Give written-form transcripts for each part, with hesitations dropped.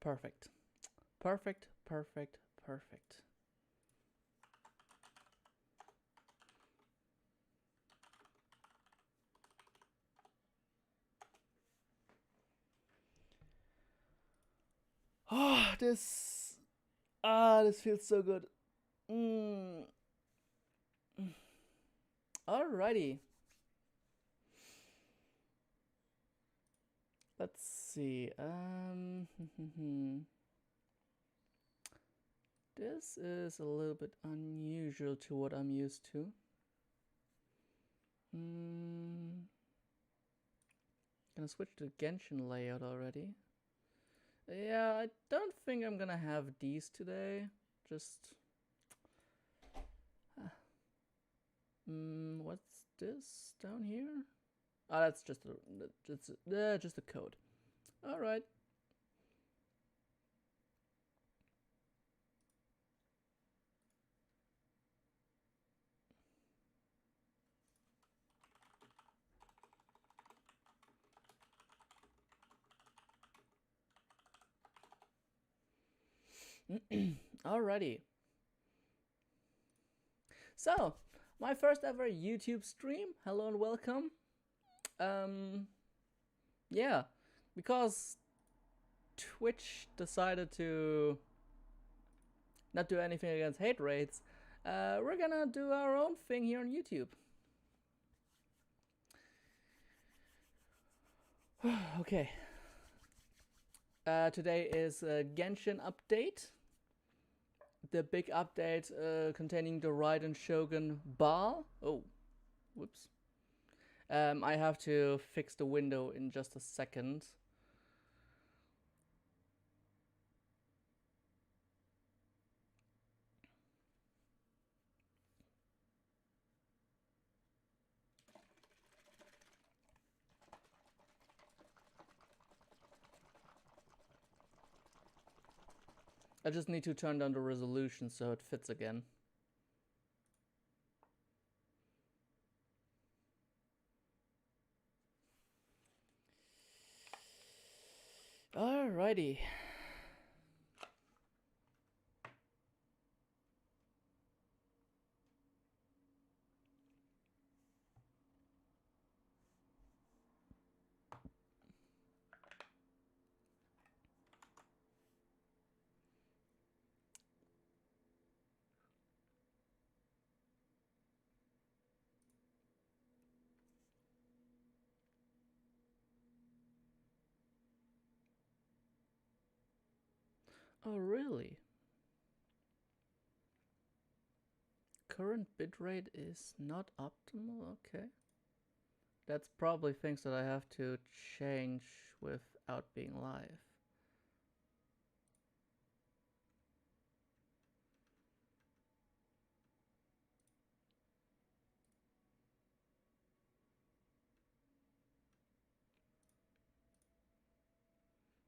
Perfect. Perfect, perfect, perfect. Oh, this feels so good. Alrighty. Let's see. This is a little bit unusual to what I'm used to. Gonna switch to Genshin layout already. Yeah, I don't think I'm gonna have these today. Just what's this down here? Oh, that's just a code. All right. Alrighty. So, my first ever YouTube stream. Hello and welcome. Yeah, because Twitch decided to not do anything against hate rates, we're gonna do our own thing here on YouTube. Okay. Today is a Genshin update. The big update containing the Raiden Shogun Baal. Oh, whoops. I have to fix the window in just a second. I just need to turn down the resolution so it fits again. Alrighty. Oh, really? Current bitrate is not optimal? Okay. That's probably things that I have to change without being live.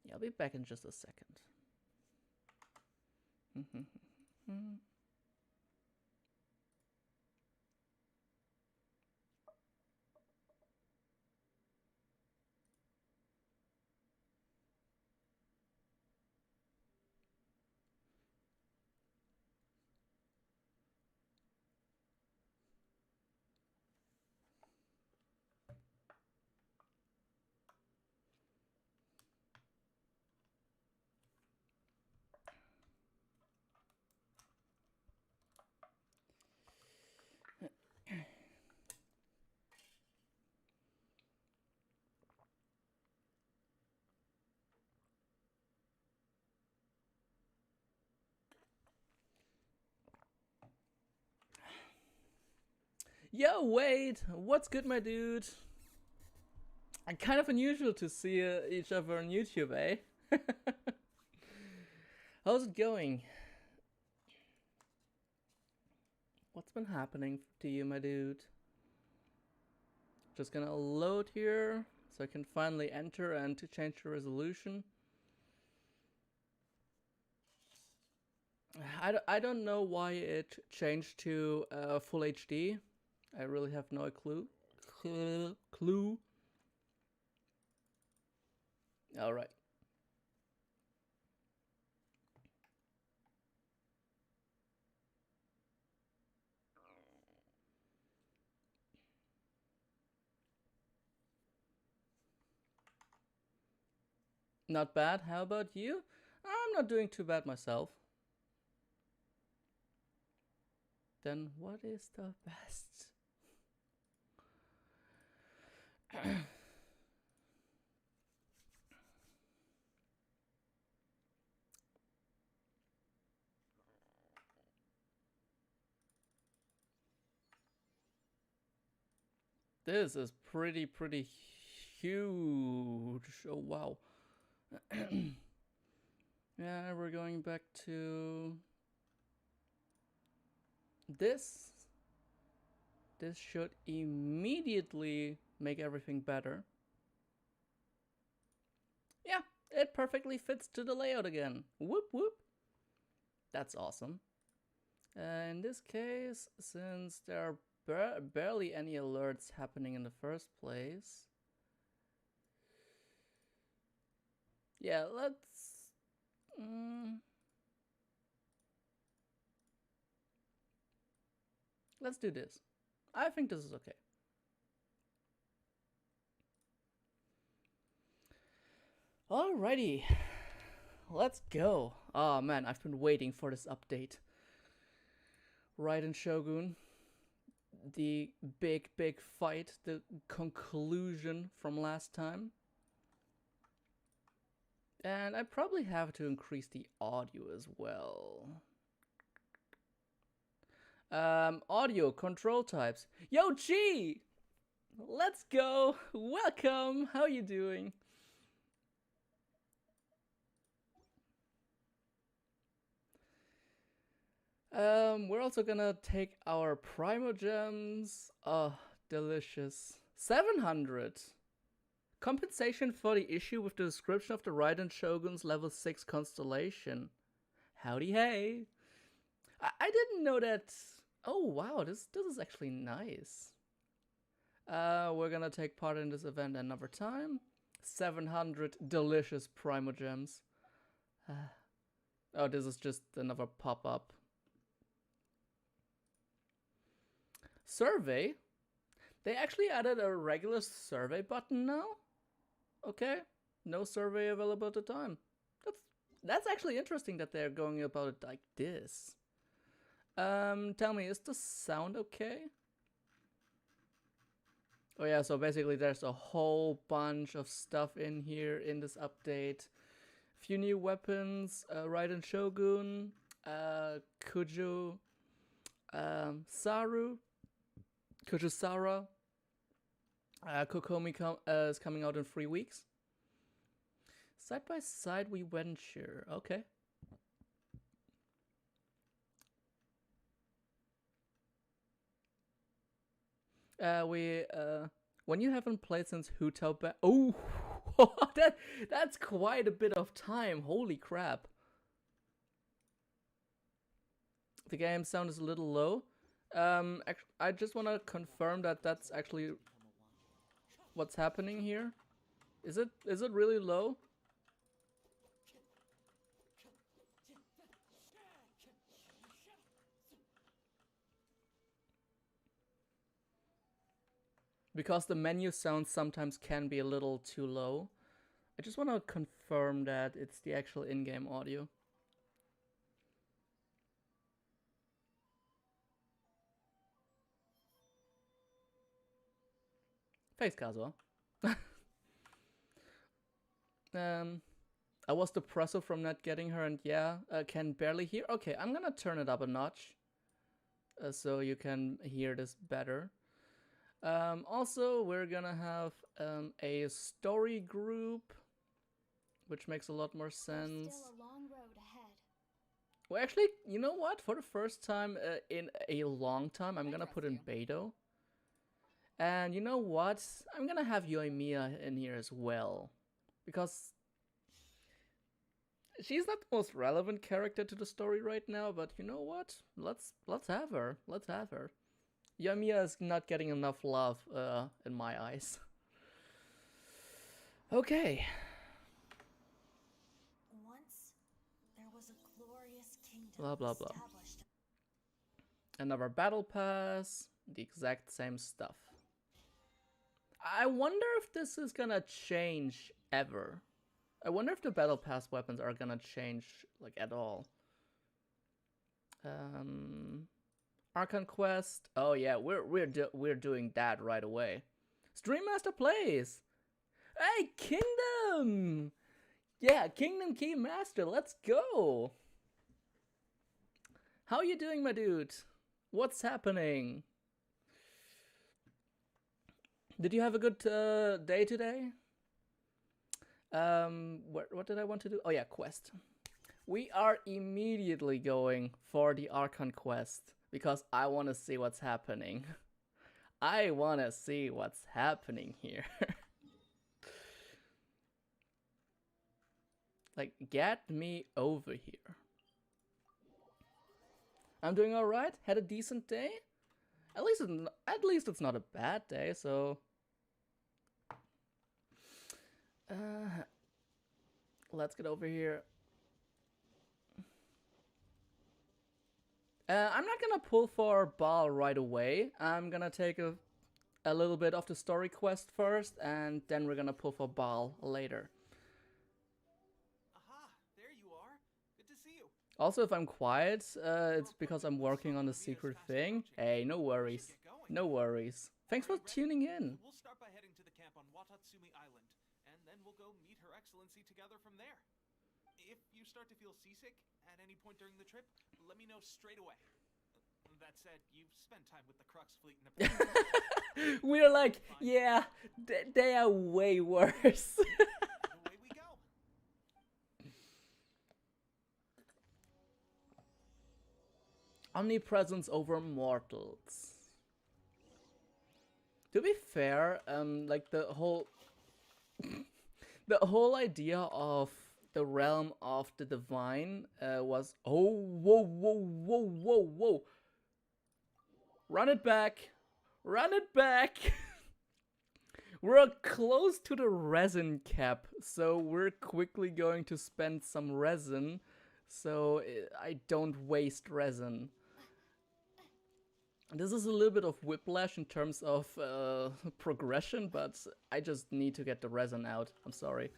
Yeah, I'll be back in just a second. Yo, Wade! What's good, my dude? Kind of unusual to see each other on YouTube, eh? How's it going? What's been happening to you, my dude? Just gonna load here so I can finally enter and to change the resolution. I don't know why it changed to full HD. I really have no clue. All right. Not bad. How about you? I'm not doing too bad myself. Then what is the best? This is pretty huge. Oh, wow. Yeah, we're going back to this. This should immediately make everything better. Yeah, it perfectly fits to the layout again. Whoop whoop. That's awesome. In this case, since there are barely any alerts happening in the first place, yeah, let's do this. I think this is okay. Alrighty, let's go. Oh man, I've been waiting for this update. Raiden Shogun, the big fight, the conclusion from last time. And I probably have to increase the audio as well. Audio control types. Yo, G! Let's go! Welcome! How you doing? We're also gonna take our Primogems. Oh, delicious. 700! Compensation for the issue with the description of the Raiden Shogun's level 6 constellation. Howdy hey! I didn't know that. Oh wow, this is actually nice. We're gonna take part in this event another time. 700 delicious Primogems. Oh, this is just another pop-up. Survey? They actually added a regular survey button now? Okay, no survey available at the time. That's actually interesting that they're going about it like this. Tell me, is the sound okay? Oh yeah, so basically there's a whole bunch of stuff in here in this update. A few new weapons, Raiden Shogun, Kujo, Saru, Kujo Sara, Kokomi is coming out in 3 weeks. Side by side we venture, okay. When you haven't played since Hutao Back, oh, that's quite a bit of time. Holy crap! The game sound is a little low. I just want to confirm that that's actually what's happening here. Is it really low? Because the menu sounds sometimes can be a little too low. I just want to confirm that it's the actual in-game audio. Thanks, Kazuha. I was depressive from not getting her, and yeah, can barely hear. Okay, I'm gonna turn it up a notch so you can hear this better. Also, we're gonna have a story group, which makes a lot more sense. Still a long road ahead. Well, actually, you know what? For the first time in a long time, I'm gonna put in Beidou. And you know what? I'm gonna have Yoimiya in here as well, because she's not the most relevant character to the story right now. But you know what? Let's have her. Let's have her. Yoimiya is not getting enough love in my eyes. Okay. Once there was a glorious kingdom Blah blah blah. established. Another battle pass. The exact same stuff. I wonder if this is gonna change ever. I wonder if the battle pass weapons are gonna change like at all. Archon quest. Oh yeah, we're doing that right away. Stream Master plays. Hey, Kingdom. Yeah, Kingdom Key Master. Let's go. How you doing, my dude? What's happening? Did you have a good day today? What did I want to do? Oh yeah, quest. We are immediately going for the Archon quest because I want to see what's happening. I want to see what's happening here. Like, get me over here. I'm doing all right. Had a decent day. At least it's not a bad day. So, let's get over here. I'm not gonna pull for Baal right away. I'm gonna take a little bit of the story quest first, and then we're gonna pull for Baal later. Aha, there you are. Good to see you. Also, if I'm quiet, it's because I'm working on a secret thing. Hey, no worries. No worries. Thanks for tuning in. We'll start by heading to the camp on Watatsumi Island, and then we'll go meet Her Excellency together from there. If you start to feel seasick at any point during the trip, let me know straight away. That said, you've spent time with the Crux fleet in the past. We're like, yeah, they are way worse. Away we go. Omnipresence over mortals. To be fair, like the whole idea of the realm of the divine was whoa. Run it back. Run it back. We're close to the resin cap, so we're quickly going to spend some resin so I don't waste resin. This is a little bit of whiplash in terms of progression, but I just need to get the resin out. I'm sorry.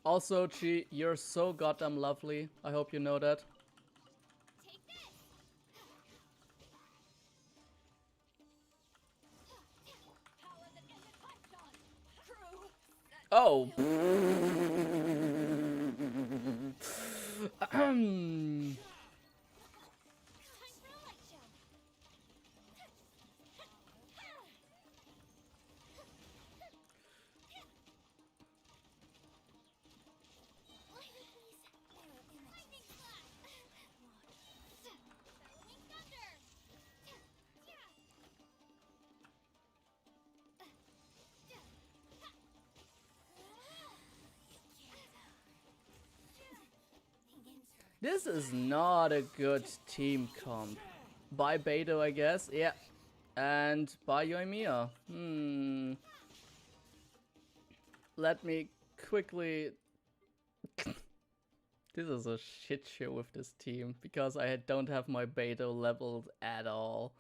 Also, Chi, you're so goddamn lovely. I hope you know that. Oh. This is not a good team comp. Bye Beto, I guess. Yeah. And bye Yoimiya. Let me quickly... This is a shit show with this team because I don't have my Beto leveled at all.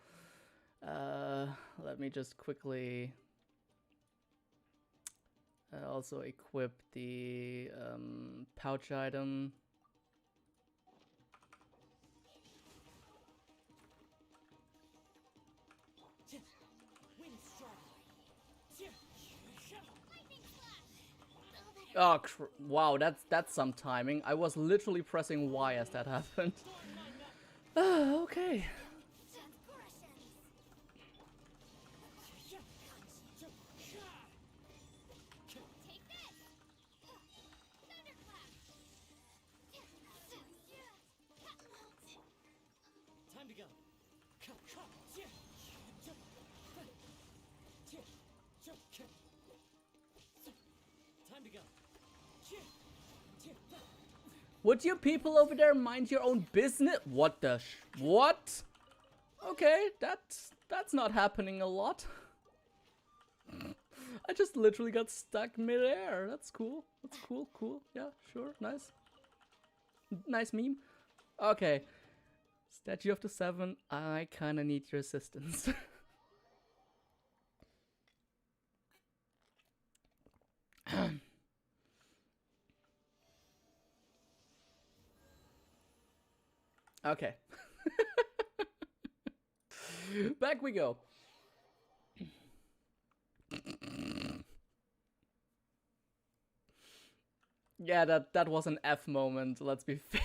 Let me just quickly also equip the pouch item. Oh, wow, that's some timing. I was literally pressing Y as that happened. Okay. Time to go. Time to go. Would you people over there mind your own business? What the what? Okay, that's not happening a lot. I just literally got stuck midair. That's cool. That's cool. Cool. Yeah, sure. Nice. Nice meme. Okay. Statue of the Seven, I kinda need your assistance. Okay. Back we go. Yeah, that was an F moment, let's be fair.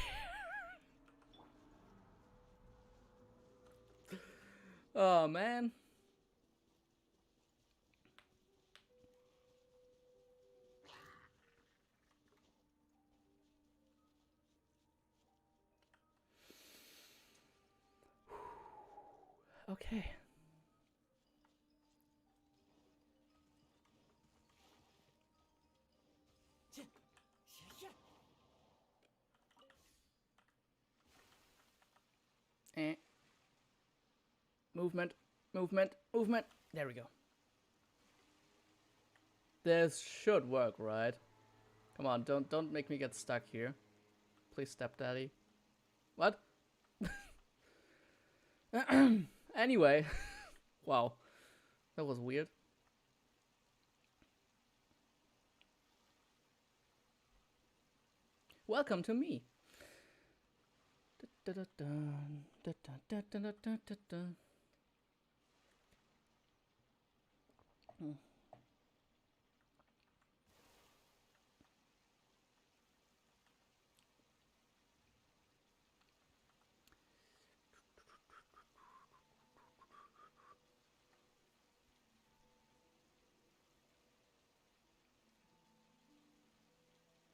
Oh man. Okay. Eh. Movement, movement, movement. There we go. This should work, right? Come on, don't make me get stuck here. Please, stepdaddy. What? Anyway. Wow. That was weird. Welcome to me.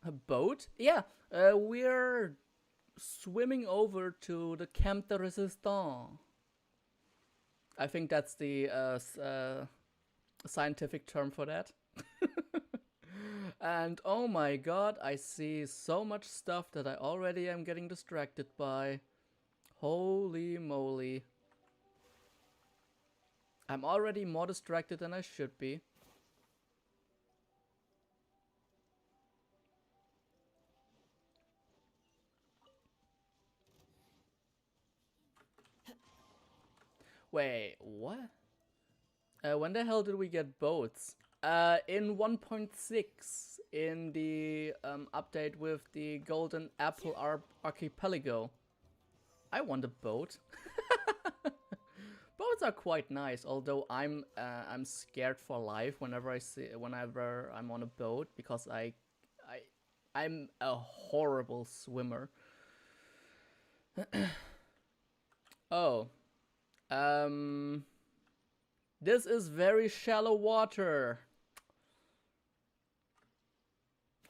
A boat? Yeah, we're swimming over to the Camp de Resistance. I think that's the scientific term for that. And oh my god, I see so much stuff that I already am getting distracted by. Holy moly. I'm already more distracted than I should be. Wait, what? When the hell did we get boats? In 1.6, in the update with the Golden Apple Archipelago. I want a boat. Boats are quite nice, although I'm scared for life whenever I'm on a boat because I'm a horrible swimmer. Oh. This is very shallow water.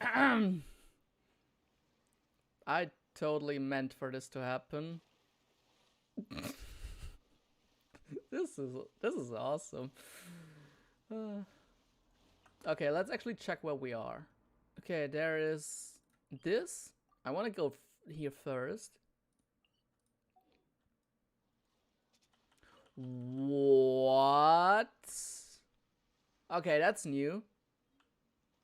I totally meant for this to happen. This is awesome. Okay, let's actually check where we are. Okay, there is this. I want to go here first. What? Okay, that's new.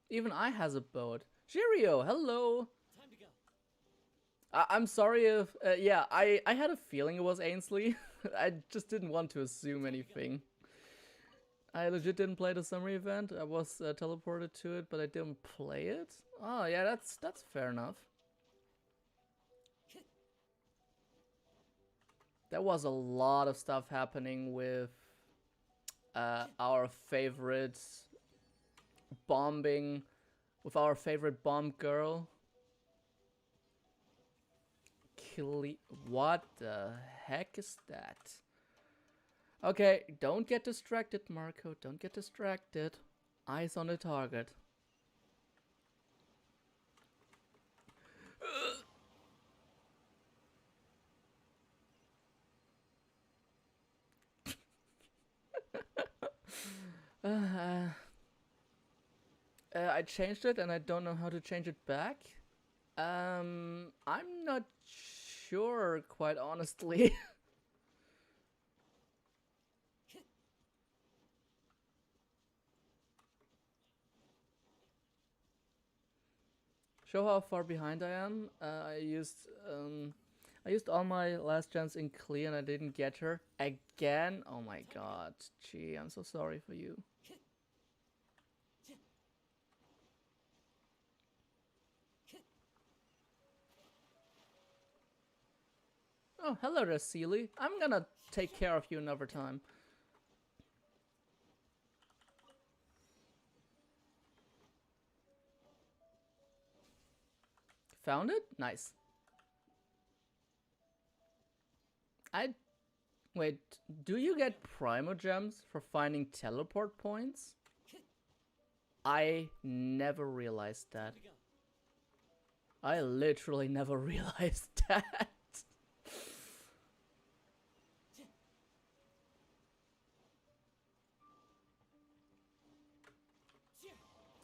Even I has a boat. Jirio, hello. Time to go. I'm sorry if yeah, I had a feeling it was Ainsley. I just didn't want to assume anything. I legit didn't play the summer event. I was teleported to it, but I didn't play it. Oh yeah, that's fair enough. There was a lot of stuff happening with our favorite bombing, with our favorite bomb girl. What the heck is that? Okay, don't get distracted, Marco. Don't get distracted. Eyes on the target. I changed it and I don't know how to change it back. I'm not sure, quite honestly. Show how far behind I am. I used all my last chance in clear and I didn't get her again. Oh my god, gee, I'm so sorry for you. Oh, hello there, Seely. I'm gonna take care of you another time. Found it? Nice. Wait, do you get Primo Gems for finding teleport points? I never realized that. I literally never realized that.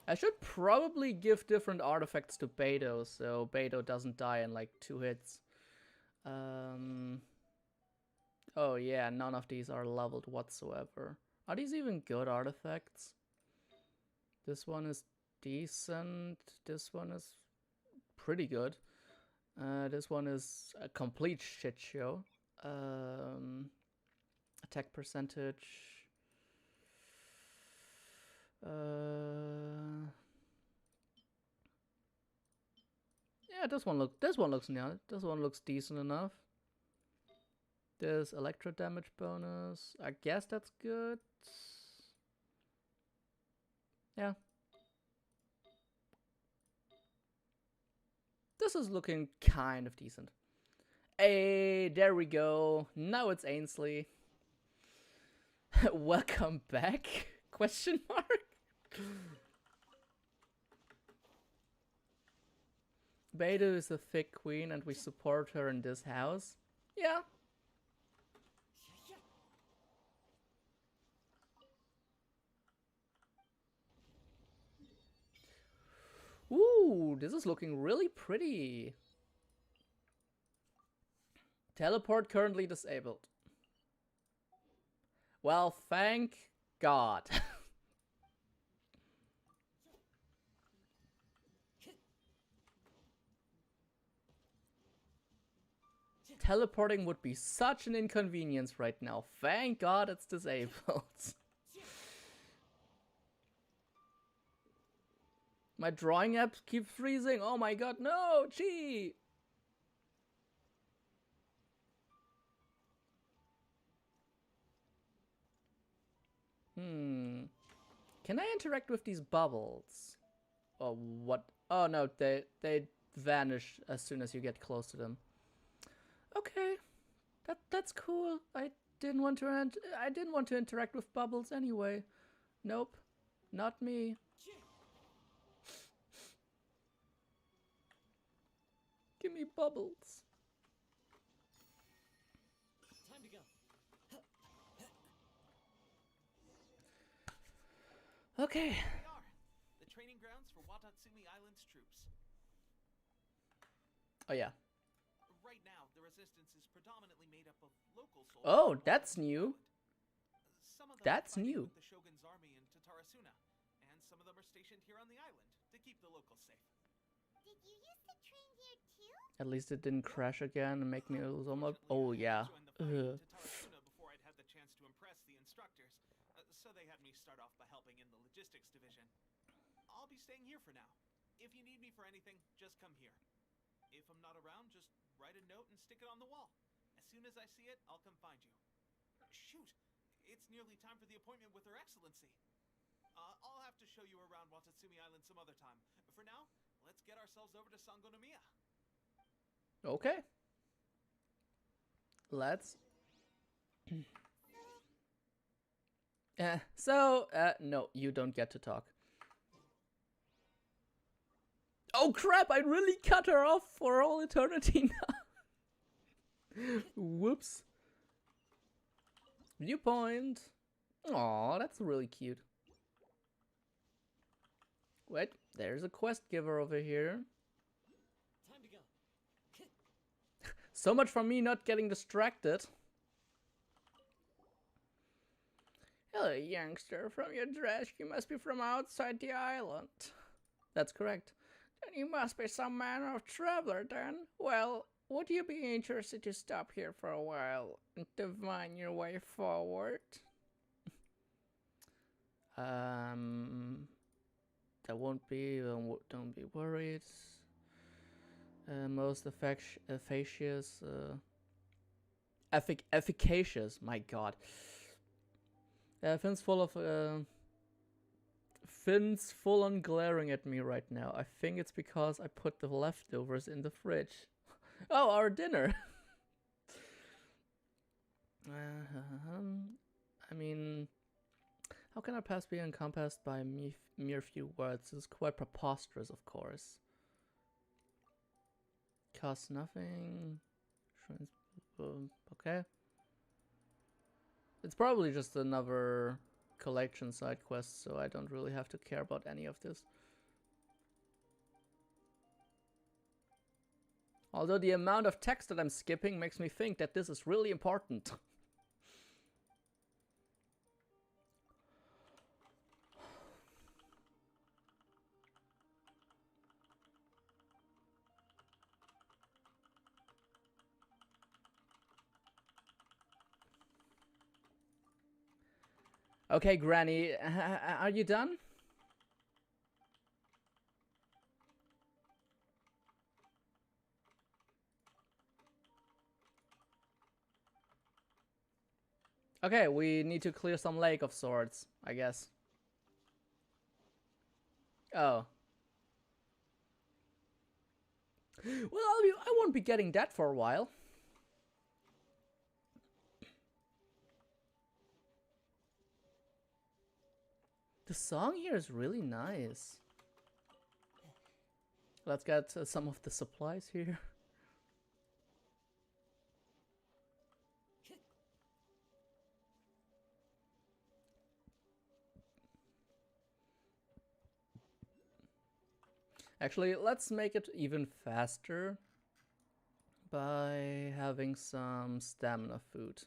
I should probably give different artifacts to Beto, so Beto doesn't die in like 2 hits. Oh yeah, none of these are leveled whatsoever. Are these even good artifacts? This one is decent. This one is pretty good. This one is a complete shit show. Attack percentage. Yeah, this one looks decent enough. There's electro damage bonus. I guess that's good. Yeah. This is looking kind of decent. Hey, there we go. Now it's Ainsley. Welcome back? Question mark? Beta is a thick queen and we support her in this house. Yeah. Ooh, this is looking really pretty. Teleport currently disabled. Well, thank God. Teleporting would be such an inconvenience right now. Thank God it's disabled. My drawing app keeps freezing. Oh my god, no! Gee! Can I interact with these bubbles? Or what? Oh no, they vanish as soon as you get close to them. Okay, that's cool. I didn't want to interact with bubbles anyway. Nope, not me. Give me bubbles. Time to go. Okay. Here we are, the training grounds for Watatsumi Island's troops. Oh yeah. Right now, the resistance is predominantly made up of local soldiers. Oh, that's new. Some of them That's are fighting new. with the Shogun's army in Tatarasuna, and some of them are stationed here on the island to keep the locals safe. Did you used to train here too? At least it didn't crash again and make me lose all my. Oh yeah. I joined the fight in Tatarasuna before I'd had the chance to impress the instructors, so they had me start off by helping in the logistics division. I'll be staying here for now. If you need me for anything, just come here. If I'm not around, just write a note and stick it on the wall. As soon as I see it, I'll come find you. Shoot! It's nearly time for the appointment with Her Excellency. I'll have to show you around Watatsumi Island some other time. For now, let's get ourselves over to Sangonomiya. Okay. Let's. No, you don't get to talk. Oh crap, I really cut her off for all eternity now. Whoops. Viewpoint. Aw, that's really cute. Wait, there's a quest giver over here. Time to go. So much for me not getting distracted. Hello, youngster. From your dress, you must be from outside the island. That's correct. You must be some manner of traveler then. Well, would you be interested to stop here for a while and divine your way forward? That won't be. Don't be worried. Most efficacious. Efficacious. My God. Finn's full of. Finn's full on glaring at me right now. I think it's because I put the leftovers in the fridge. Oh, our dinner. I mean, how can our past be encompassed by mere few words? This is quite preposterous, of course. Costs nothing. Okay. It's probably just another collection side quest, so I don't really have to care about any of this. Although the amount of text that I'm skipping makes me think that this is really important. Okay, Granny, are you done? Okay, we need to clear some lake of sorts, I guess. Oh. Well, I won't be getting that for a while. The song here is really nice. Let's get some of the supplies here. Actually, let's make it even faster by having some stamina food.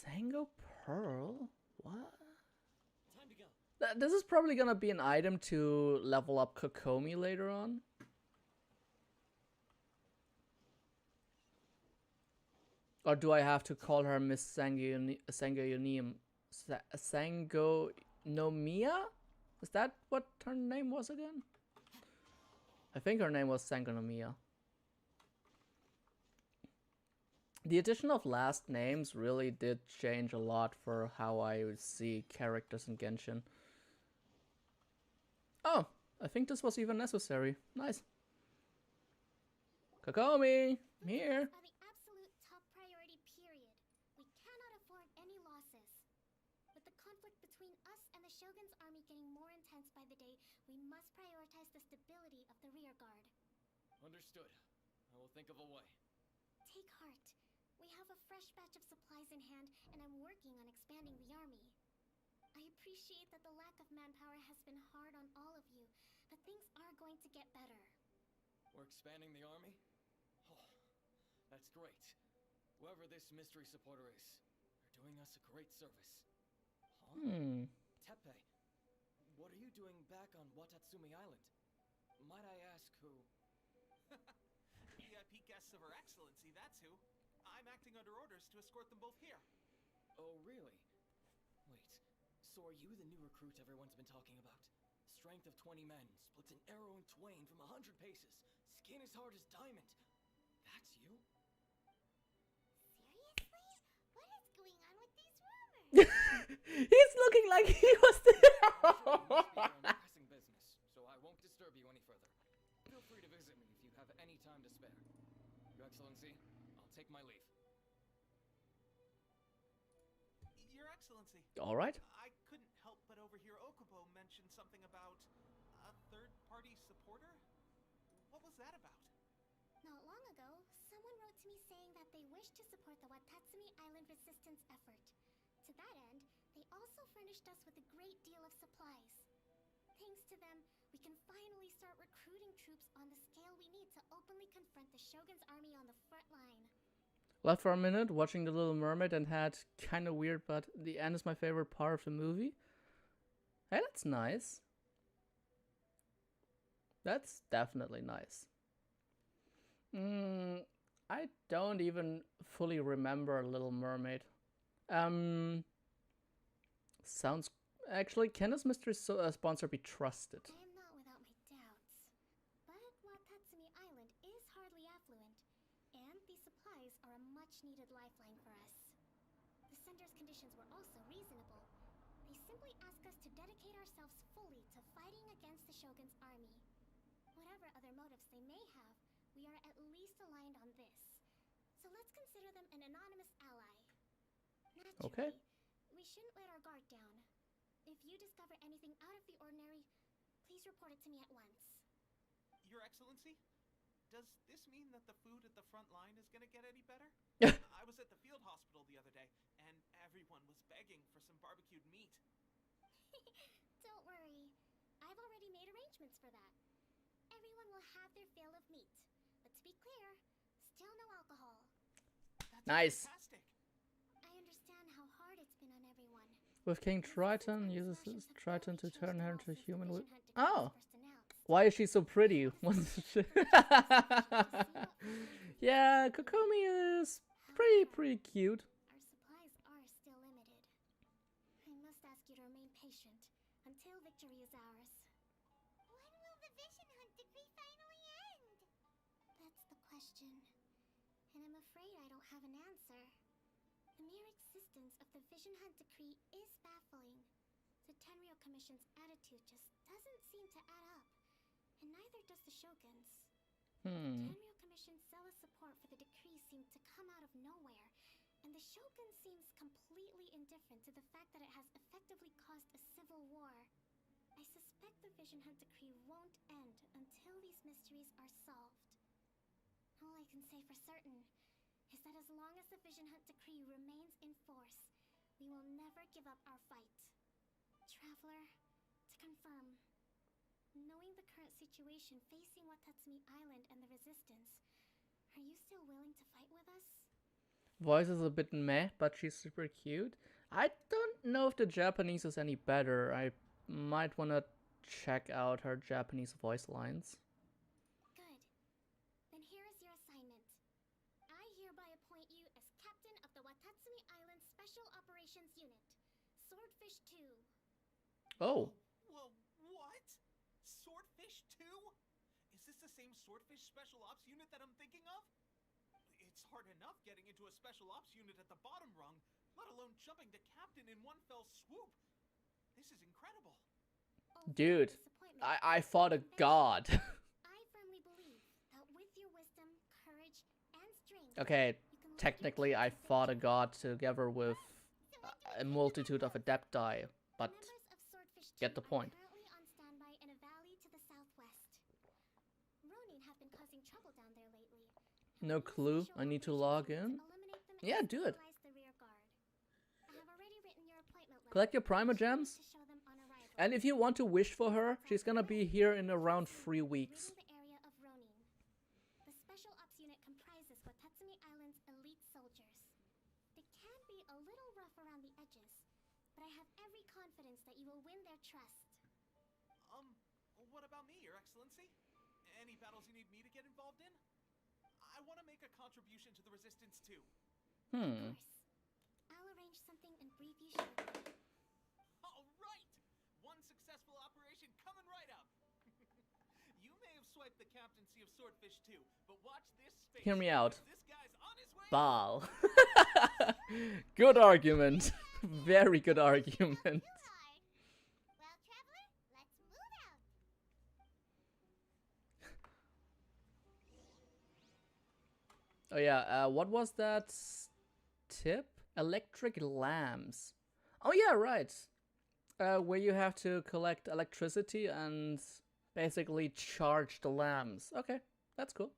Sango Pearl? What? Time to go. This is probably gonna be an item to level up Kokomi later on. Or do I have to call her Miss Sangonomiya? Is that what her name was again? I think her name was Sangonomiya. The addition of last names really did change a lot for how I see characters in Genshin. Oh, I think this was even necessary. Nice. Kokomi, I'm here. Are the absolute top priority, period. We cannot afford any losses. With the conflict between us and the Shogun's army getting more intense by the day, we must prioritize the stability of the rear guard. Understood. I will think of a way. Take heart. We have a fresh batch of supplies in hand, and I'm working on expanding the army. I appreciate that the lack of manpower has been hard on all of you, but things are going to get better. We're expanding the army? Oh, that's great. Whoever this mystery supporter is, they're doing us a great service. Huh? Tepe, what are you doing back on Watatsumi Island? Might I ask who? VIP guests of Her Excellency, that's who. I'm acting under orders to escort them both here. Oh, really? Wait, so are you the new recruit everyone's been talking about? Strength of 20 men, splits an arrow in twain from 100 paces, skin as hard as diamond. That's you? Seriously? What is going on with these rumors? He's looking like he was Sure, you must be here on pressing business, so I won't disturb you any further. Feel free to visit me if you have any time to spare. Your Excellency, I'll take my leave. Your Excellency. All right. I couldn't help but overhear Okubo mention something about a third-party supporter. What was that about? Not long ago, someone wrote to me saying that they wish to support the Watatsumi Island resistance effort. To that end, they also furnished us with a great deal of supplies. Thanks to them, we can finally start recruiting troops on the scale we need to openly confront the Shogun's army on the front line. Left for a minute watching The Little Mermaid and had kind of weird, but the end is my favorite part of the movie. Hey, that's nice. That's definitely nice. I don't even fully remember Little Mermaid. Sounds... Actually, can this mystery sponsor be trusted? I am not without my doubts. But Watatsumi Island is hardly affluent, and these supplies are a much-needed lifeline for us. The sender's conditions were also reasonable. They simply ask us to dedicate ourselves fully to fighting against the Shogun's army. Whatever other motives they may have, we are at least aligned on this. So let's consider them an anonymous ally. Naturally, Okay. we shouldn't let our guard down. If you discover anything out of the ordinary, please report it to me at once. Your Excellency, does this mean that the food at the front line is gonna get any better? I was at the field hospital the other day, and everyone was begging for some barbecued meat. Don't worry. I've already made arrangements for that. Everyone will have their fill of meat. But to be clear, still no alcohol. That's Nice. fantastic. I understand how hard it's been on everyone. With King Triton, uses his Triton to turn her into a human with... Vision Hunt Oh! decree was first announced. Why is she so pretty? What's she... Yeah, Kokomi is pretty cute. Our supplies are still limited. I must ask you to remain patient until victory is ours. When will the Vision Hunt decree finally end? That's the question. And I'm afraid I don't have an answer. The mere existence of the Vision Hunt decree is baffling. The Tenryou Commission's attitude just doesn't seem to add up. And neither does the Shogun's. Tenryou Commission's zealous support for the decree seemed to come out of nowhere, and the Shogun seems completely indifferent to the fact that it has effectively caused a civil war. I suspect the Vision Hunt decree won't end until these mysteries are solved. All I can say for certain is that as long as the Vision Hunt decree remains in force, we will never give up our fight. Traveler, to confirm, knowing the current situation facing Watatsumi Island and the resistance, are you still willing to fight with us? Voice is a bit meh, but she's super cute. I don't know if the Japanese is any better. I might want to check out her Japanese voice lines. Good. Then here is your assignment. I hereby appoint you as captain of the Watatsumi Island Special Operations Unit, Swordfish 2. Oh, Whoa, what? Swordfish 2? Is this the same Swordfish Special Ops unit that I'm thinking of? It's hard enough getting into a Special Ops unit at the bottom rung, let alone jumping to captain in one fell swoop. This is incredible. Although dude, disappointment I is fought a convention, god. I firmly believe that with your wisdom, courage, and strength, Okay, you can lead your technically team I to fought a victory. god together with a multitude of adepti, but Members of Swordfish get 2 the are point. currently on standby in a valley to the southwest. Ronin have been causing trouble down there lately. and No we need a clue. special I need to operations log unit in. to eliminate them Yeah, and do it. stabilize the rear guard. I have already written your appointment letter, Collect your Prima which you need gems. to show them on arrival. And if you want to wish for her, she's gonna be here in around 3 weeks. Ring the area of Ronin. The Special Ops unit comprises Watatsumi Island's elite soldiers. They can be a little rough around the edges, but I have every confidence that you will win their trust. What about me, Your Excellency? Any battles you need me to get involved in? I want to make a contribution to the Resistance too. Of course. I'll arrange something and brief you shortly. All right! One successful operation coming right up. You may have swiped the captaincy of Swordfish 2, but watch this space. Hear me out. This guy's on his way. Baal. Good argument. Very good argument. Well, traveler, let's move out. Oh yeah, what was that tip? Electric lamps. Oh yeah, right. Where you have to collect electricity and basically charge the lamps. Okay, that's cool.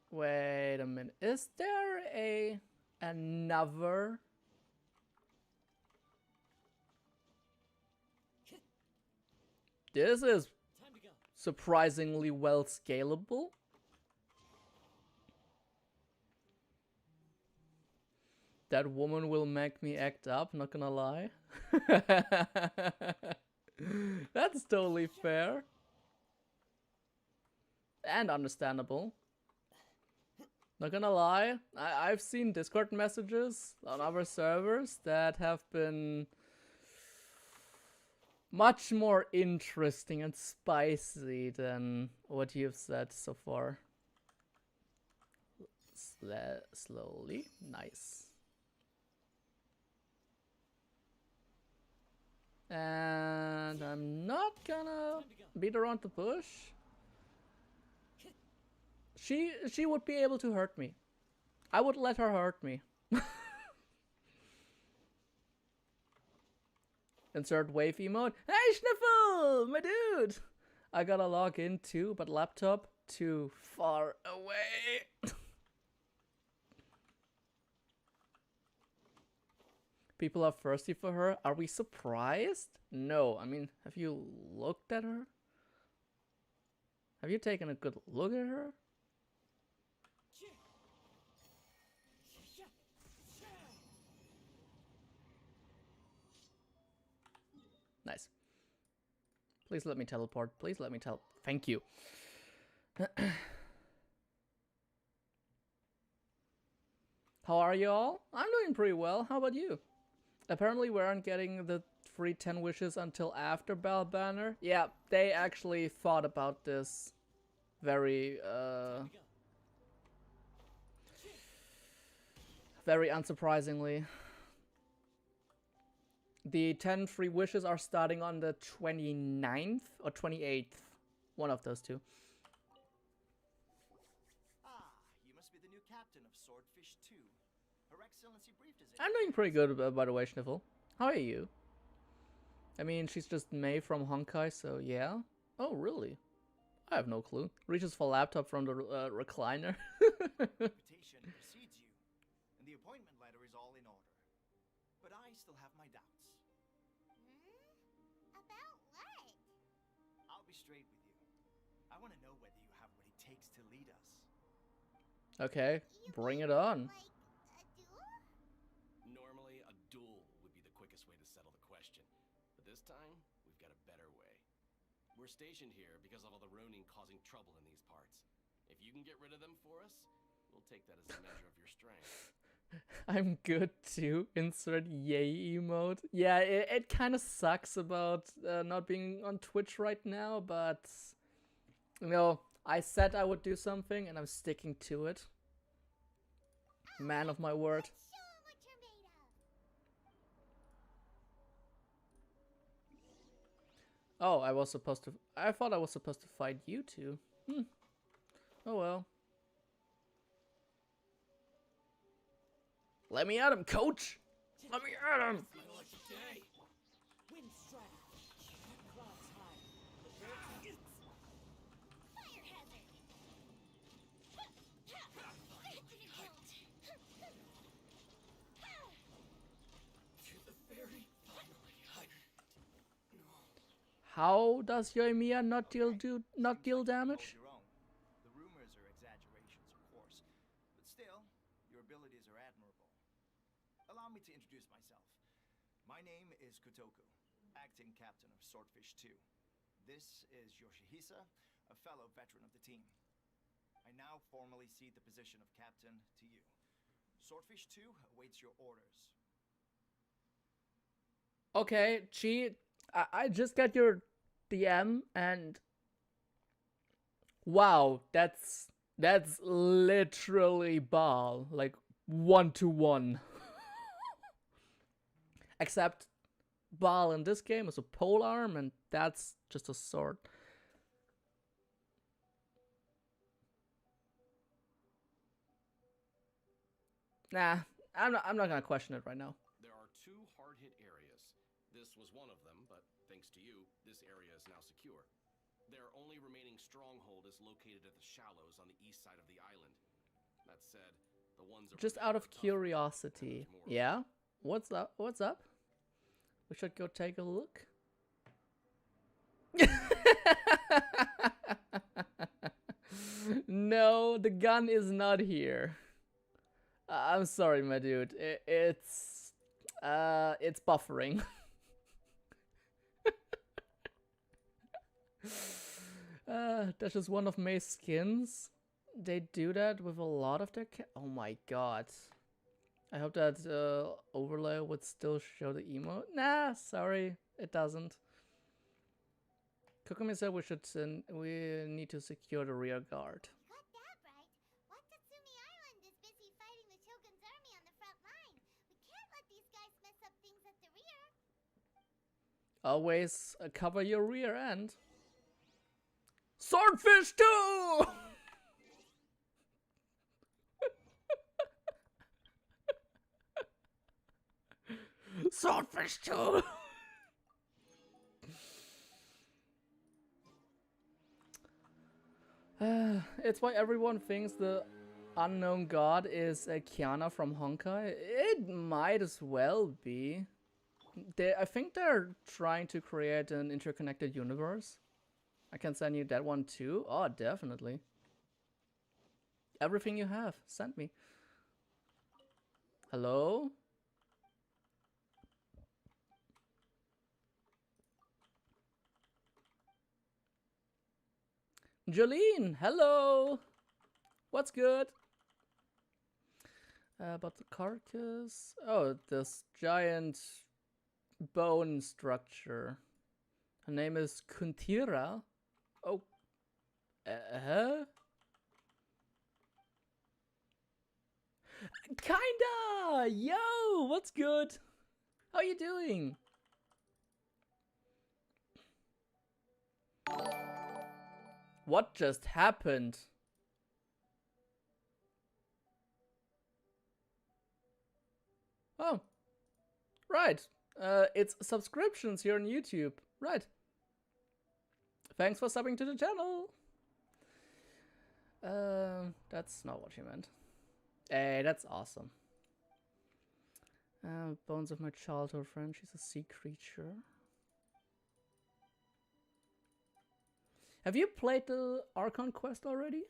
Wait a minute. Is there another? This is Time to go. surprisingly well scalable. That woman will make me act up, not gonna lie. That's totally fair. And understandable. Not gonna lie, I've seen Discord messages on other servers that have been much more interesting and spicy than what you've said so far. Slowly, nice. And I'm not gonna beat around the bush. She would be able to hurt me. I would let her hurt me. Insert wave emote. Hey Schniffle, my dude! I gotta log in too, but laptop too far away. People are thirsty for her. Are we surprised? No. I mean, have you looked at her? Have you taken a good look at her? Nice. Please let me teleport. Please let me Thank you. How are you all? I'm doing pretty well. How about you? Apparently we aren't getting the free 10 wishes until after Baal banner. Yeah, they actually thought about this very unsurprisingly. The 10 free wishes are starting on the 29th or 28th. One of those two. Ah, you must be the new captain of Swordfish 2. Her Excellency briefed us. I'm doing pretty good, by the way, Schniffle. How are you? I mean, she's just Mei from Honkai, so yeah. Oh, really? I have no clue. Reaches for laptop from the recliner. Invitation precedes you, and the appointment letter is all in order. But I still have my doubts. About what? I'll be straight with you. I want to know whether you have what it takes to lead us. Okay, bring it on. Like a duel? Normally, a duel would be the quickest way to settle the question. But this time, we've got a better way. We're stationed here because of all the Ronin causing trouble in these parts. If you can get rid of them for us, we'll take that as a measure of your strength. I'm good too. Insert yay emote. Yeah, it kind of sucks about not being on Twitch right now, but you know, I said I would do something and I'm sticking to it. Man of my word. Show 'em what you're made of. Oh, I thought I was supposed to fight you two. Oh well. Let me at him, coach! Let me at him! Fire hazard. How does Yoimiya not deal damage? Your own. The rumors are exaggerations, of course, but still, your abilities are admirable. Allow me to introduce myself. My name is Kotoku, acting captain of Swordfish 2. This is Yoshihisa, a fellow veteran of the team. I now formally cede the position of captain to you. Swordfish 2 awaits your orders. Okay, Chi, I just got your DM and wow, that's literally Baal, like 1-to-1. Except Baal in this game is a polearm and that's just a sword. Nah, I'm not gonna question it right now. There are two hard-hit areas. This was one of them, but thanks to you, this area is now secure. Their only remaining stronghold is located at the shallows on the east side of the island. That said, the ones Just out of curiosity, yeah? What's up? What's up? We should go take a look. No, the gun is not here. I'm sorry, my dude. It's buffering. That's just one of May's skins. They do that with a lot of their oh my god. I hope that overlay would still show the emote. Nah, sorry, it doesn't. Kokumi said we need to secure the rear guard. You got that right. Watatsumi Island is busy fighting the Shogun's army on the front line. We can't let these guys mess up things at the rear. Always cover your rear end. Swordfish too! Swordfish too! It's why everyone thinks the unknown god is Kiana from Honkai. It might as well be. I think they're trying to create an interconnected universe. I can send you that one too. Oh, definitely. Everything you have, send me. Hello? Jolene, hello! What's good? About the carcass? Oh, this giant bone structure. Her name is Kuntira. Oh. Kinda! Yo! What's good? How you doing? What just happened? Oh. Right. It's subscriptions here on YouTube. Right. Thanks for subbing to the channel. That's not what you meant. Hey, that's awesome. Bones of my childhood friend. She's a sea creature. Have you played the Archon quest already?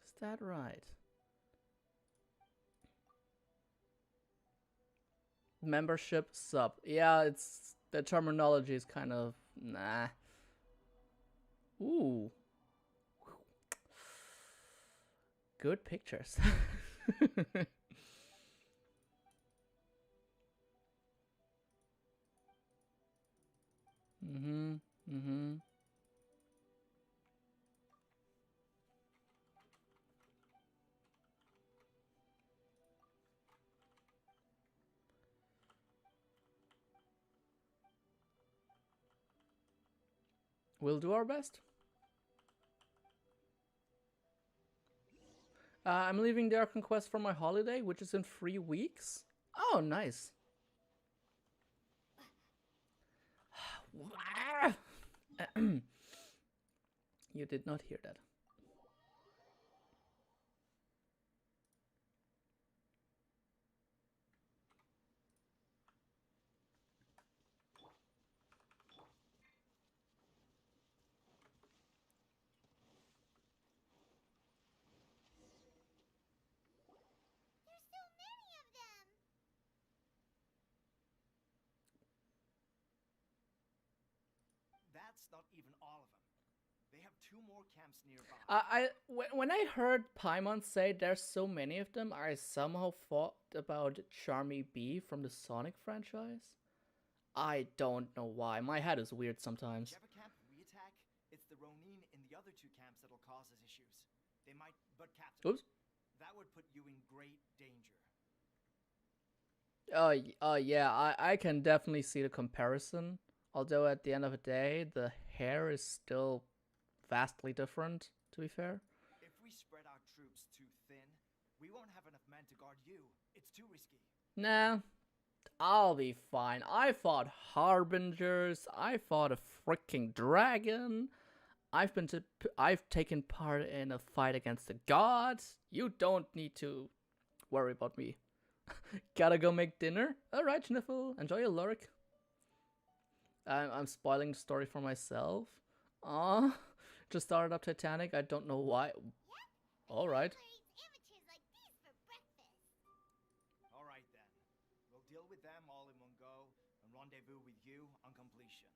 Is that right? Membership sub. Yeah, it's the terminology is kind of nah. Ooh. Good pictures. We'll do our best. I'm leaving the Archon quest for my holiday, which is in 3 weeks. Oh, nice. You did not hear that. There's so many of them. That's not even all of them. They have 2 more camps nearby. When I heard Paimon say there's so many of them, I somehow thought about Charmy B from the Sonic franchise. I don't know why. My head is weird sometimes. Whichever camp we attack, it's the Ronin in the other 2 camps that'll cause us issues. They might, but Captain, Oops. that would put you in great danger. Yeah, I can definitely see the comparison. Although at the end of the day, the hair is still vastly different, to be fair. If we spread our troops too thin, we won't have enough men to guard you. It's too risky. Nah, I'll be fine. I fought Harbingers. I fought a freaking dragon. I've taken part in a fight against the gods. You don't need to worry about me. Gotta go make dinner? Alright, Schniffle. Enjoy your lurk. I'm spoiling the story for myself. Aw, Just started up Titanic. I don't know why. All right. Amateurs like these for breakfast. All right then. We'll deal with them all in one go and rendezvous with you on completion.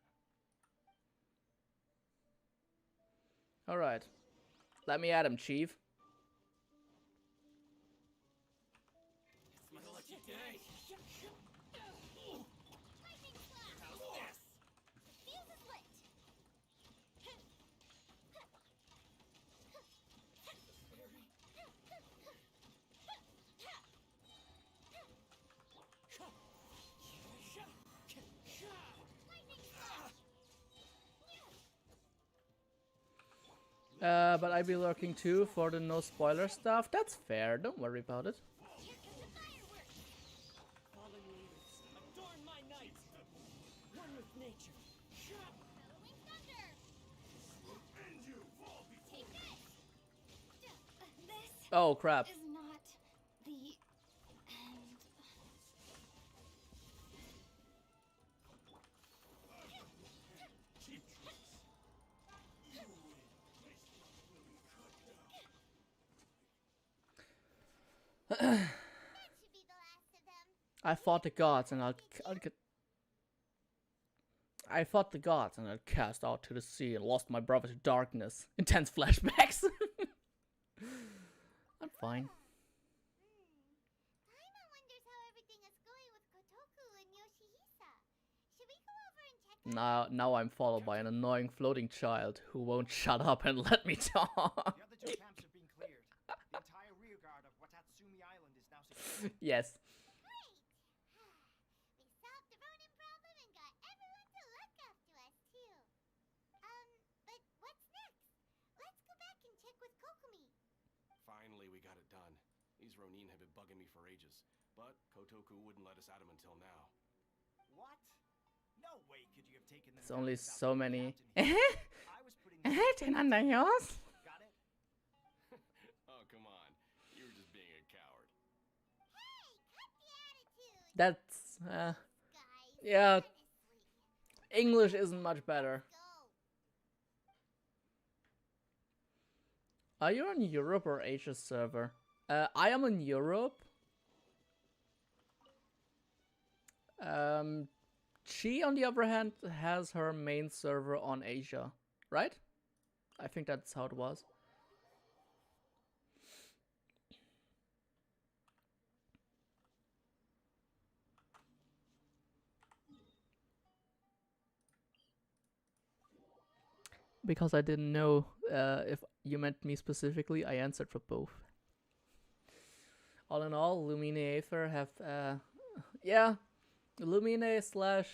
All right. Let me at him, Chief. It's my lucky day. Lightning slash. How's this? The fuse is lit. Lightning slash. But I'll be lurking too for the no spoiler stuff. That's fair. Don't worry about it. Here comes the fireworks. Fallen leaves, adorn my night. One with nature. Bellowing thunder. Take this. This Oh crap. is not the end. That should be the last of them. I fought the gods and I fought the gods and I cast out to the sea and lost my brother to darkness. Intense flashbacks. I'm fine. Paimon wonders how everything is going with Kotoku and Yoshihisa. Should we go over and check that? Now I'm followed by an annoying floating child who won't shut up and let me talk. The other two camps have been cleared. The entire rear guard of Watatsumi Island is now secure. Yes. Great! We solved the Ronin problem and got everyone to look after us, too. But what's next? Let's go back and check with Kokumi. Finally, we got it done. These Ronin have been bugging me for ages, but Kotoku wouldn't let us at him until now. What? No way could you have taken them It's down only without so the many. captain here. I was putting them Got it? Oh, come on. You were just being a coward. Hey, cut the attitude, That's guys. yeah. Honestly. English isn't much better. Go. Are you on Europe or Asia server? I am on Europe. She, on the other hand, has her main server on Asia, right? I think that's how it was. Because I didn't know if you meant me specifically, I answered for both. All in all, Lumine Aether have, yeah, Lumine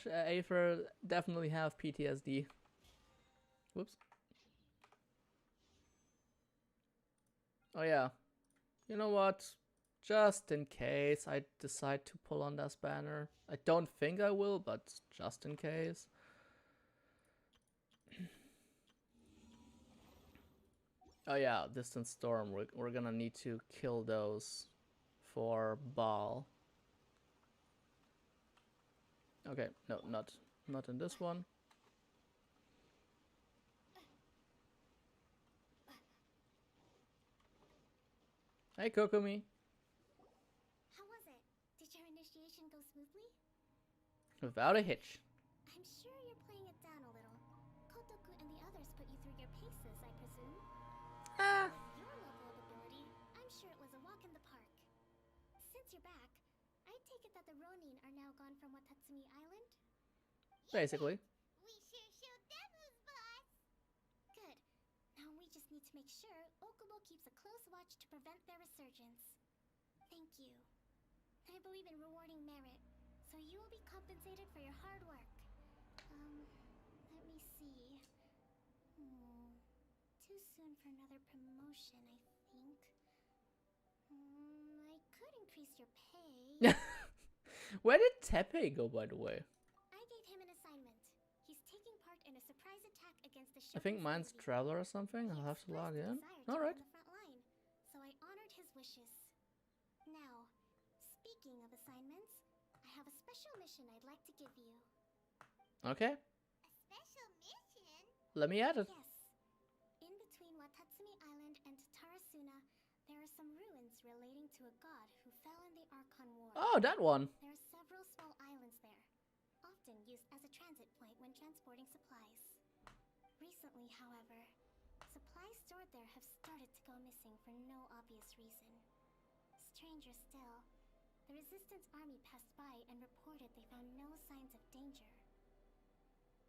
/ Aether definitely have PTSD. Whoops. Oh yeah, you know what? Just in case I decide to pull on this banner. I don't think I will, but just in case. Oh yeah, Distant Storm. We're gonna need to kill those for Baal. Okay, no, not in this one. Hey, Kokumi. How was it? Did your initiation go smoothly? Without a hitch. I'm sure you're playing it down a little. Kotoku and the others put you through your paces, I presume. Ah, With your level of ability, I'm sure it was a walk in the park. Since you're back, I take it that the Ronin are now gone from Watatsumi Island? basically. We sure showed them who's boss! Good. Now we just need to make sure Okubo keeps a close watch to prevent their resurgence. Thank you. I believe in rewarding merit, so you will be compensated for your hard work. Let me see. Too soon for another promotion, I think. I could increase your pay. Where did Tepe go, by the way? I gave him an assignment. He's taking part in a surprise attack against the I think Shogun's mine's navy. Traveler or something. I'll He have to log expressed a in. desire to Alright. be on the front line, so I honored his wishes. Now, speaking of assignments, I have a special mission I'd like to give you. Okay, A special mission? let me add it. Yes. In relating to a god who fell in the Archon War. Oh, that one. There are several small islands there, often used as a transit point when transporting supplies. Recently, however, supplies stored there have started to go missing for no obvious reason. Stranger still, the Resistance army passed by and reported they found no signs of danger.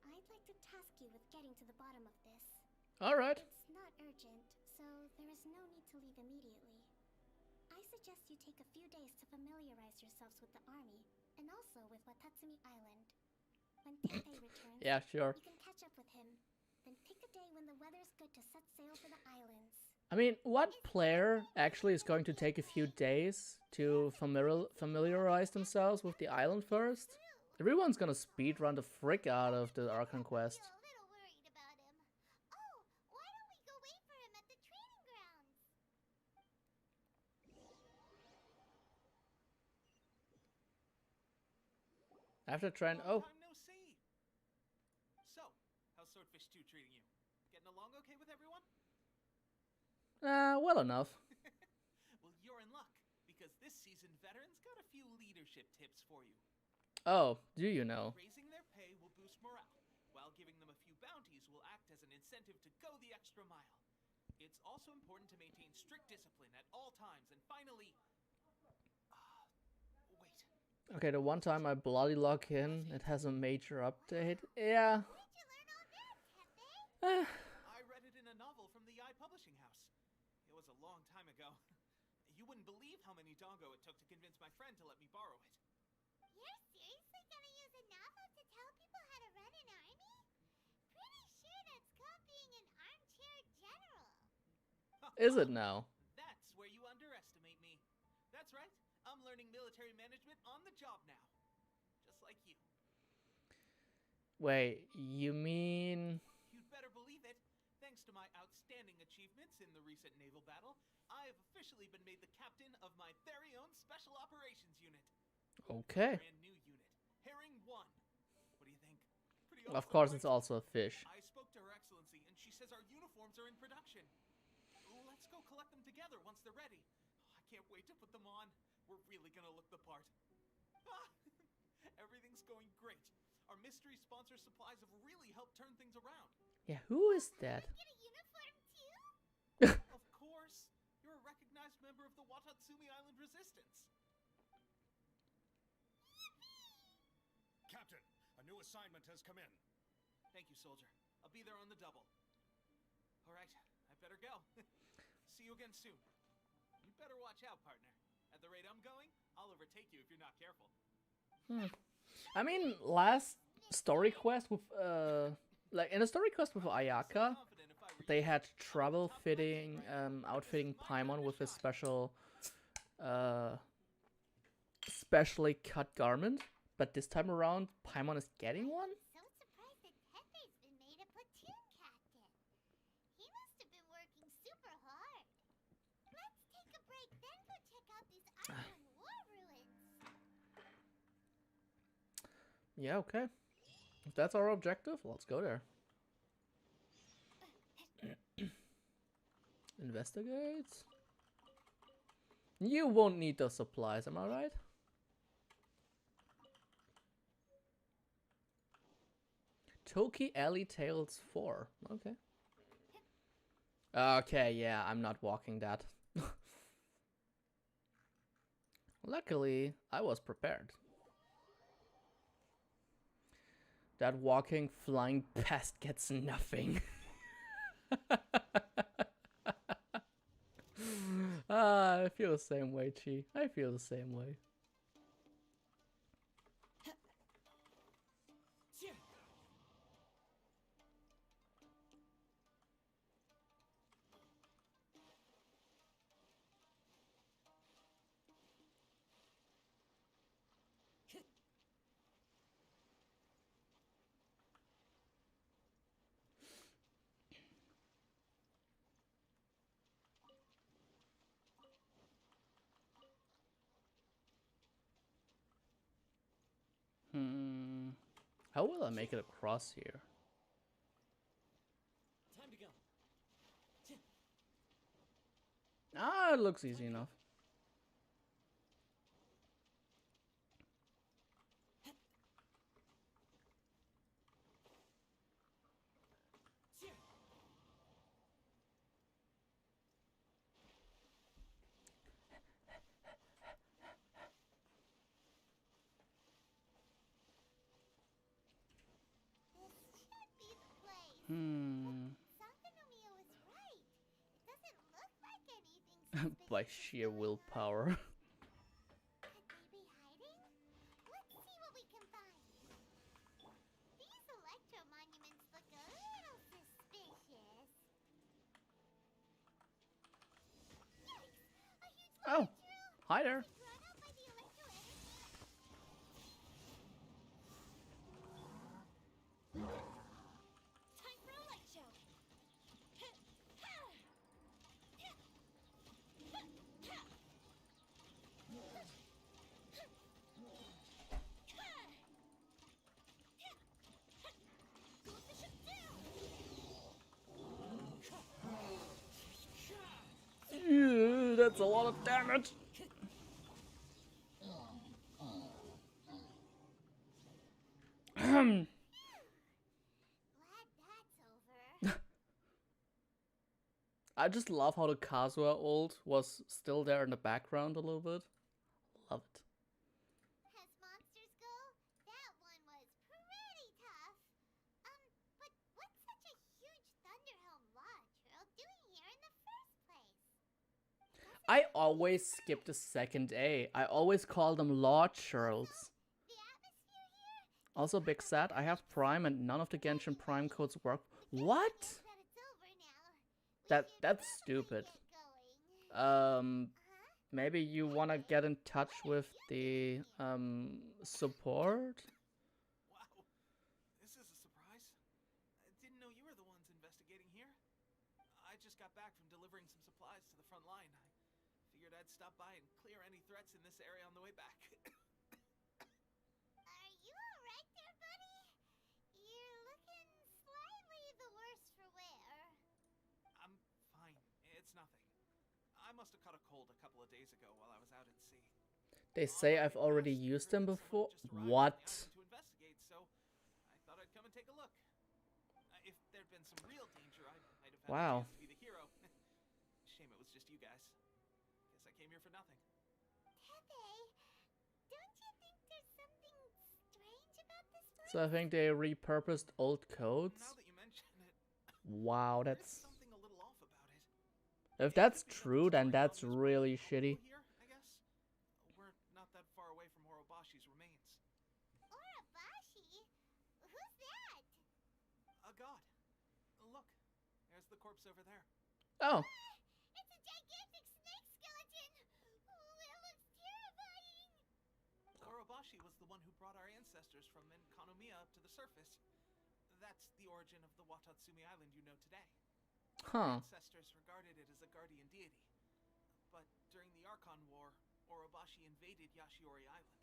I'd like to task you with getting to the bottom of this. Alright. It's not urgent, so there is no need to leave immediately. I suggest you take a few days to familiarize yourselves with the army, and also with Watatsumi Island. When Teppei returns, Yeah, sure. you can catch up with him. Then pick a day when the weather's good to set sail for the islands. I mean, what player actually is going to take a few days to familiarize themselves with the island first? Everyone's gonna speedrun the frick out of the Archon quest. A little worried about him. Oh, why don't we go wait for him at the training grounds? After trying, Long oh, time no see. So, how's Swordfish 2 treating you? Getting along okay with everyone? well enough. Well, you're in luck, because this season veterans got a few leadership tips for you. Oh, do you know? Raising their pay will boost morale, while giving them a few bounties will act as an incentive to go the extra mile. It's also important to maintain strict discipline at all times, and finally... wait. Okay, the one time I bloody log in, it has a major update. Yeah. Where'd you learn all that, Teppei? I read it in a novel from the Publishing House. It was a long time ago. You wouldn't believe how many doggo it took to convince my friend to let me borrow it. You're seriously gonna use a novel to tell people how to run an army? Pretty sure that's called being an armchair general. Is it now? That's where you underestimate me. That's right. I'm learning military management on the job now. Just like you. Wait, you mean... You'd better believe it. Thanks to my outstanding achievements in the recent naval battle, I have officially been made the captain of my very own Special Operations Unit. Okay. Brand new unit. Herring 1. What do you think? Pretty Of awesome, course, right? it's also a fish. I spoke to Her Excellency, and she says our uniforms are in production. Let's go collect them together once they're ready. I can't wait to put them on. We're really gonna look the part. Everything's going great. Our mystery sponsor supplies have really helped turn things around. Yeah, who is that? Get a uniform too? Of course. You're a recognized member of the Watatsumi Island Resistance. Captain, a new assignment has come in. Thank you, soldier. I'll be there on the double. All right, I better go. See you again soon. You better watch out, partner. At the rate I'm going, I'll overtake you if you're not careful. I mean, last story quest with, like, in a story quest with Ayaka, Confident if I were they you. had trouble outfitting Paimon with his special, specially cut garment. But this time around, Paimon is getting one? So surprised that Teppei's been made a platoon captain. He must have been working super hard. Let's take a break, then go check out these Archon War ruins. Yeah, okay. If that's our objective, let's go there. Investigate. You won't need those supplies, am I right? Toki Alley Tales 4. Okay. Okay, yeah, I'm not walking that. Luckily, I was prepared. That walking, flying pest gets nothing. I feel the same way, Chi. I feel the same way. How will I make it across here? Time to go. Ah, it looks easy enough. By sheer willpower. Could they be hiding? Let's see what we can find. These electro monuments look a little suspicious. Yikes! A huge Oh, drill! hi there. Brought out by the electro energy. Time for a light show. Ew, that's a lot of damage. Glad that's over. I just love how the Kazuha ult was still there in the background a little bit. Love it. As monsters go, that one was pretty tough. But what's such a huge Thunderhelm Law Trail doing here in the first place? I always skip the second A. I always call them law churls. The atmosphere here? Also, big sad, I have Prime and none of the Genshin Prime codes work. What? That it's over now. That's stupid. Get going. Maybe you wanna get in touch with the support? Wow, this is a surprise. I didn't know you were the ones investigating here. I just got back from delivering some supplies to the front line. I figured I'd stop by and clear any threats in this area on the way back. Are you alright there, buddy? You're looking slightly the worse for wear. I'm fine. It's nothing. I must have caught a cold a couple of days ago while I was out at sea. They say I've already used them before. What? To investigate, so I thought I'd come and take a look. If there'd been some real danger, I might have had Wow. a chance to be the hero. Shame it was just you guys. Guess I came here for nothing. Pepe, don't you think there's something strange about this place? So I think they repurposed old codes. Now that you mention it, Wow, there's that's... something a little off about it. If that's true, then that's really shitty. Here, I guess. We're not that far away from Orobashi's remains. Orabashi? Who's that? A god. Look, there's the corpse over there. Oh, It's a gigantic snake skeleton! Oh, it looks terrifying! Orobashi was the one who brought our ancestors from Enkanomiya up to the surface. That's the origin of the Watatsumi Island you know today. huh. Ancestors regarded it as a guardian deity. But during the Archon War, Orobashi invaded Yashiori Island.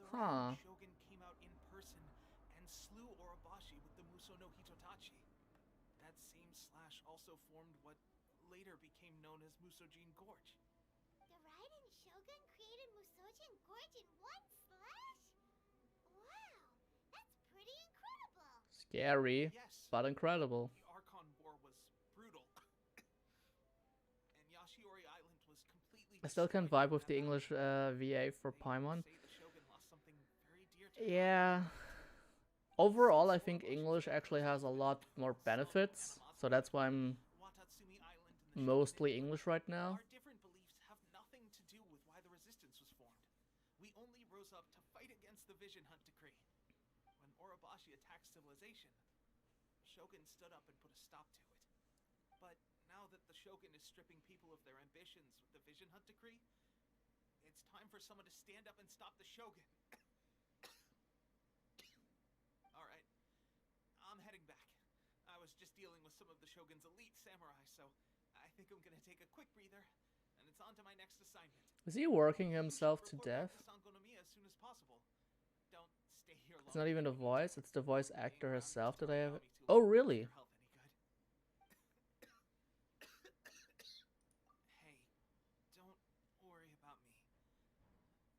The Huh. Red Shogun came out in person and slew Orobashi with the Muso no Hitotachi. That same slash also formed what later became known as Musojin Gorge. The Raiden Shogun created Musojin Gorge in one slash? Wow, that's pretty incredible! Scary, Yes, but incredible. the Archon War was brutal. And Yashiori Island was completely I still can't destroyed vibe with the during English VA for that battle. Paimon. They say the Shogun lost something very dear to Yeah. Overall, I think English actually has a lot more benefits. So that's why I'm Watatsumi Island and the mostly Shogun English right now. Our different beliefs have nothing to do with why the resistance was formed. We only rose up to fight against the Vision Hunt Decree. When Orobashi attacked civilization, Shogun stood up and put a stop to it. But now that the Shogun is stripping people of their ambitions with the Vision Hunt Decree, it's time for someone to stand up and stop the Shogun. Alright, I'm heading back. I was just dealing with some of the Shogun's elite samurai, so I think I'm gonna take a quick breather, and it's on to my next assignment. Is he working You should himself to report back death? to Sangonomiya as soon as possible. Don't stay here long. It's not even the voice, it's the voice Being actor around herself just that I won't have. allow me to Oh, let really? your health any good. Hey, don't worry about me.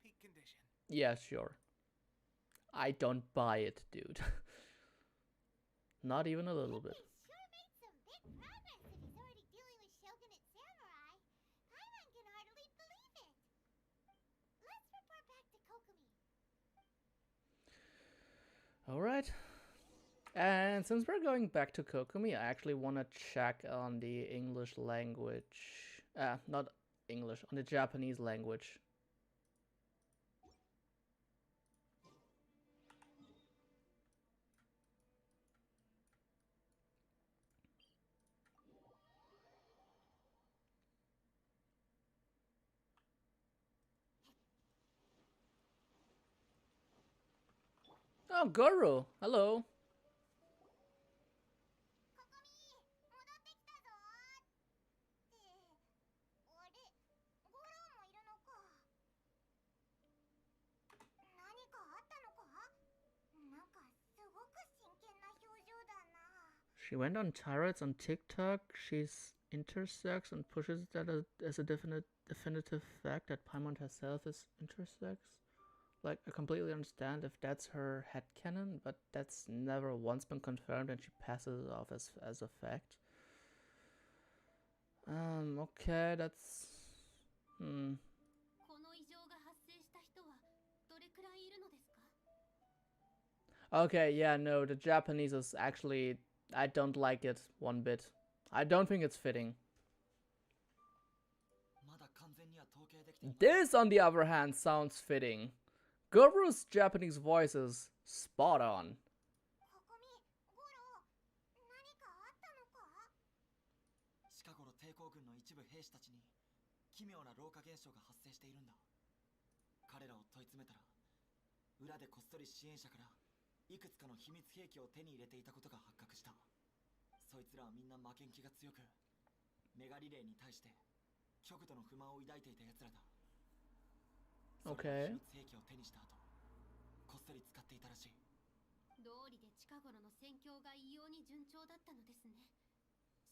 Peak condition. Yeah, sure. I don't buy it, dude. Not even a little bit. He's sure made some big progress if he's already dealing with Shogunate samurai. Paimon can hardly believe it. Let's report back to Kokomi. Alright. And since we're going back to Kokomi, I actually want to check on the English language Not English, on the Japanese language. Oh, Goro! Hello! ここみ戻ってきたぞってあれゴローもいるのか何かあったのかなんかすごく真剣な表情だな She went on tirades on TikTok. She's intersex and pushes that as a definitive fact that Paimon herself is intersex. Like, I completely understand if that's her headcanon, but that's never once been confirmed and she passes it off as a fact. Okay, that's... この異常が発生した人はどれくらいいるのですか Okay, yeah, no, the Japanese is actually... I don't like it one bit. I don't think it's fitting. まだ完全には統計できていない This, on the other hand, sounds fitting. Goro's Japanese voice is spot on. ここみゴロー何かあったのか近頃抵抗軍の一部兵士たちに奇妙な老化現象が発生しているんだ彼らを問い詰めたら裏でこっそり支援者からいくつかの秘密兵器を手に入れていたことが発覚したそいつらはみんな負けん気が強くメガリレーに対して極度の不満を抱いていた奴らだ Okay. 秘密兵器を手にした後こっそり使っていたらしい道理で近頃の戦況が異様に順調だったのですね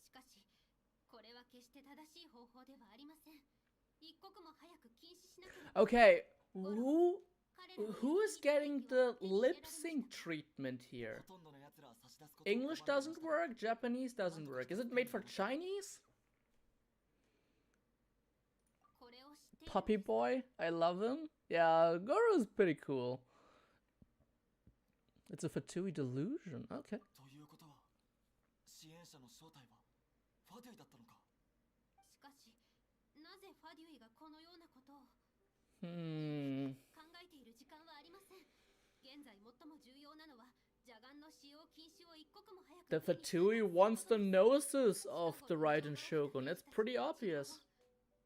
しかしこれは決して正しい方法ではありません一刻も早く禁止しなければ Okay, who is getting the lip sync treatment here? ほとんどの奴らは差し出すことを English doesn't work, Japanese doesn't work. Is it made for Chinese? これを知っている Puppy boy, I love him. Yeah, Goro's pretty cool. It's a Fatui delusion. Okay. ということは支援者の正体はファデュイだったのかしかしなぜファデュイがこのようなことを 考えている時間はありません現在最も重要なのは邪眼の使用禁止を一刻も早く The Fatui wants the noses of the Raiden Shogun. It's pretty obvious.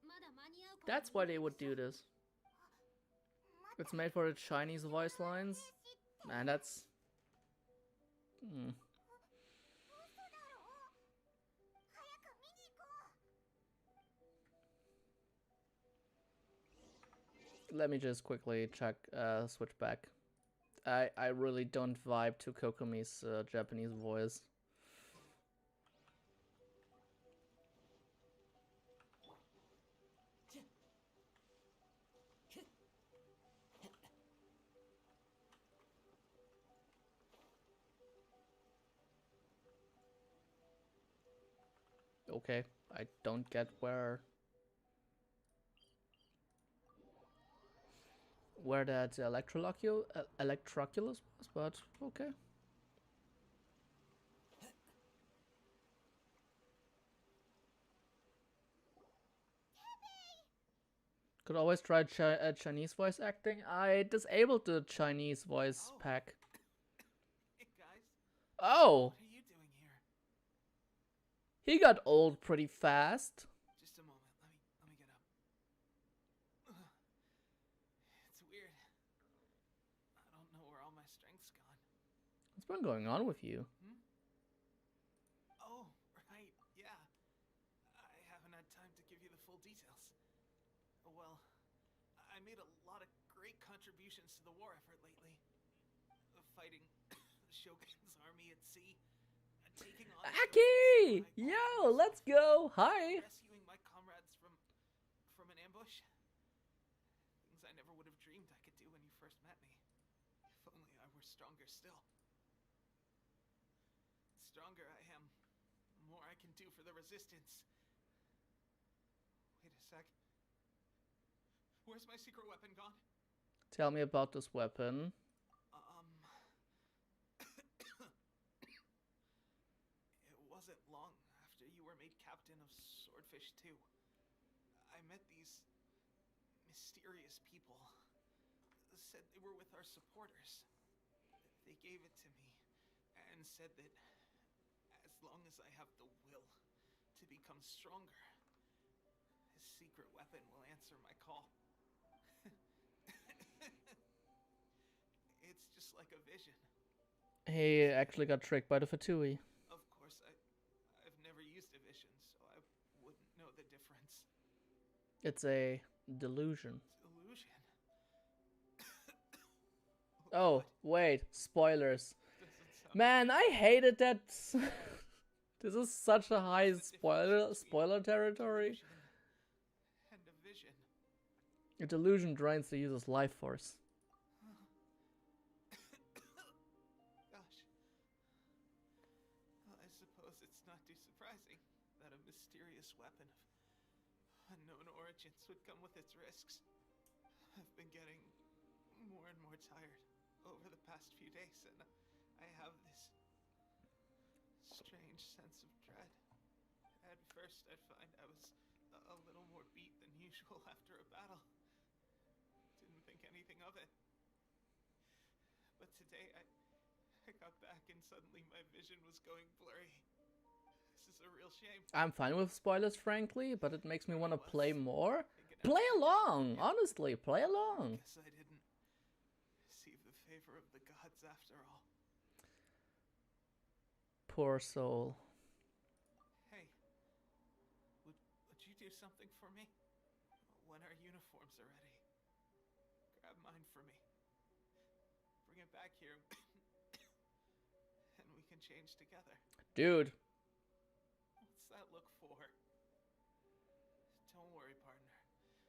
まだ間に合うか That's why they would do this. It's made for the Chinese voice lines. Man, that's... 嘘だろう早く見に行こう Let me just quickly check, switch back. I really don't vibe to Kokomi's Japanese voice. Okay, I don't get where that Electroculus was, but okay. Could always try Chinese voice acting. I disabled the Chinese voice pack. Hey guys, Oh, what are you doing here? he got old pretty fast. Just a moment. Let me get up. Ugh. It's weird. I don't know where all my strength's gone. What's been going on with you? Oh, right. Yeah. I haven't had time to give you the full details. Well, I made a lot of great contributions to the war effort lately. Fighting the Shogun's army at sea. Taking on Aki! Yo, let's go! Hi! rescuing my comrades from an ambush. Things I never would have dreamed I could do when you first met me. If only I were stronger still. The stronger I am, the more I can do for the resistance. Wait a sec. Where's my secret weapon gone? Tell me about this weapon. It wasn't long after you were made captain of Swordfish 2. these mysterious people said they were with our supporters. They gave it to me and said that as long as I have the will to become stronger, a secret weapon will answer my call. It's just like a vision. He actually got tricked by the Fatui. Of course, I've never used a vision, so I wouldn't know the difference. It's a delusion. Illusion? Oh, wait. Spoilers. Doesn't sound Man, I hated that. This is such a high spoiler territory. illusion and a vision. A delusion drains the user's life force. Gosh. Well, I suppose it's not too surprising that a mysterious weapon of unknown origins would come with its risks. I've been getting more and more tired over the past few days, and I have this strange sense of dread. At first, I'd find I was a little more beat than usual after a battle. Didn't think anything of it. But today, I got back and suddenly my vision was going blurry. This is a real shame. I'm fine with spoilers, frankly, but it makes me want to play more. Play along! Honestly, play along! Guess I didn't receive the favor of the gods after all. Poor soul. Hey, would you do something for me? When our uniforms are ready, grab mine for me. Bring it back here, and we can change together. Dude. What's that look for? Don't worry, partner.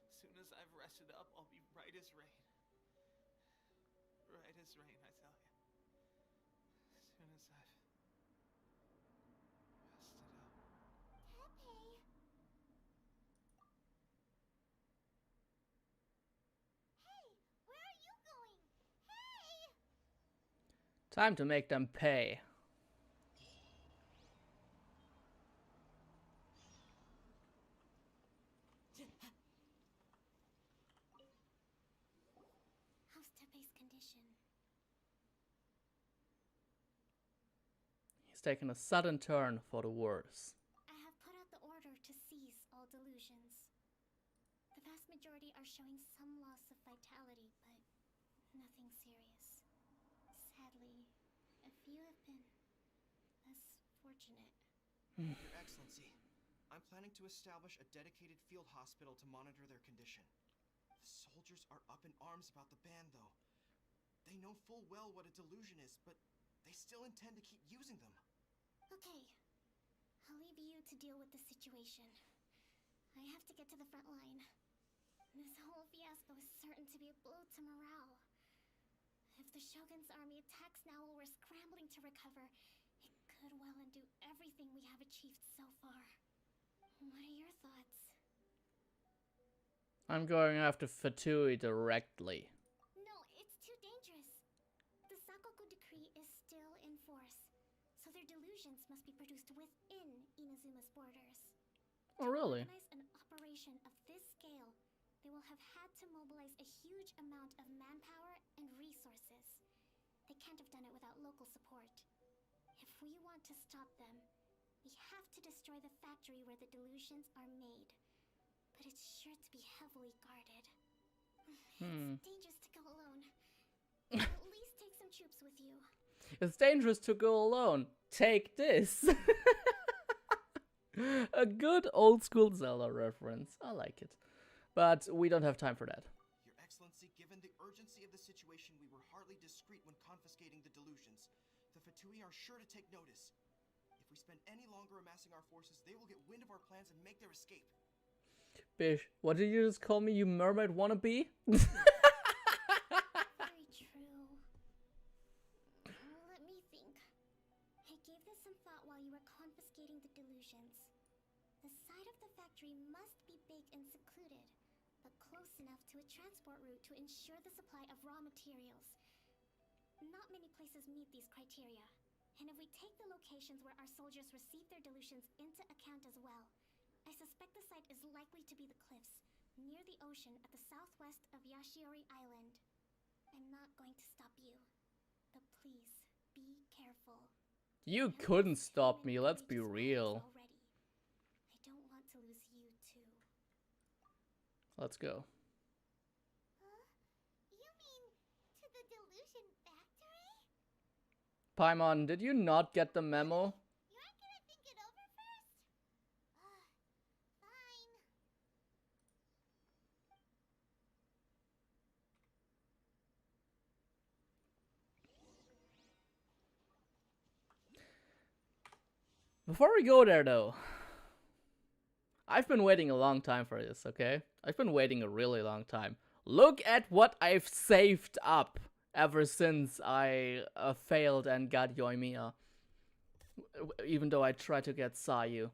As soon as I've rested up, I'll be right as rain. Right as rain, I tell you. As soon as I've rested up. Pepe! Hey, where are you going? Hey! Time to make them pay. How's Tepe's condition? He's taken a sudden turn for the worse. I have put out the order to cease all delusions. The vast majority are showing some loss of vitality, but nothing serious. Sadly, a few have been less fortunate. Your Excellency, I'm planning to establish a dedicated field hospital to monitor their condition. The soldiers are up in arms about the ban, though. They know full well what a delusion is, but they still intend to keep using them. Okay, I'll leave you to deal with the situation. I have to get to the front line. This whole fiasco is certain to be a blow to morale. If the Shogun's army attacks now while we're scrambling to recover, it could well undo everything we have achieved so far. What are your thoughts? I'm going after Fatui directly. No, it's too dangerous. The Sakoku decree is still in force, so their delusions must be produced within Inazuma's borders. Oh, really? To organize an operation of this scale, they will have had to mobilize a huge amount of manpower and resources. They can't have done it without local support. If we want to stop them, we have to destroy the factory where the delusions are made. But it's sure to be heavily guarded. It's dangerous to go alone. At least take some troops with you. It's dangerous to go alone. Take this. A good old school Zelda reference. I like it. But we don't have time for that. Your Excellency, given the urgency of the situation, we were hardly discreet when confiscating the delusions. The Fatui are sure to take notice. If we spend any longer amassing our forces, they will get wind of our plans and make their escape. Bish, what did you just call me, you mermaid wannabe? Very true. Let me think. I gave this some thought while you were confiscating the delusions. The side of the factory must be big and secluded, but close enough to a transport route to ensure the supply of raw materials. Not many places meet these criteria, and if we take the locations where our soldiers receive their delusions into account as well, I suspect the site is likely to be the cliffs, near the ocean at the southwest of Yashiori Island. I'm not going to stop you. But please, be careful. You couldn't stop me, let's be real. I don't want to lose you too. Let's go. Huh? You mean to the Delusion Factory? Paimon, did you not get the memo? You aren't gonna think it over first? Fine. Before we go there though, I've been waiting a long time for this, okay? I've been waiting a really long time. Look at what I've saved up ever since I failed and got Yoimiya. Even though I tried to get Sayu.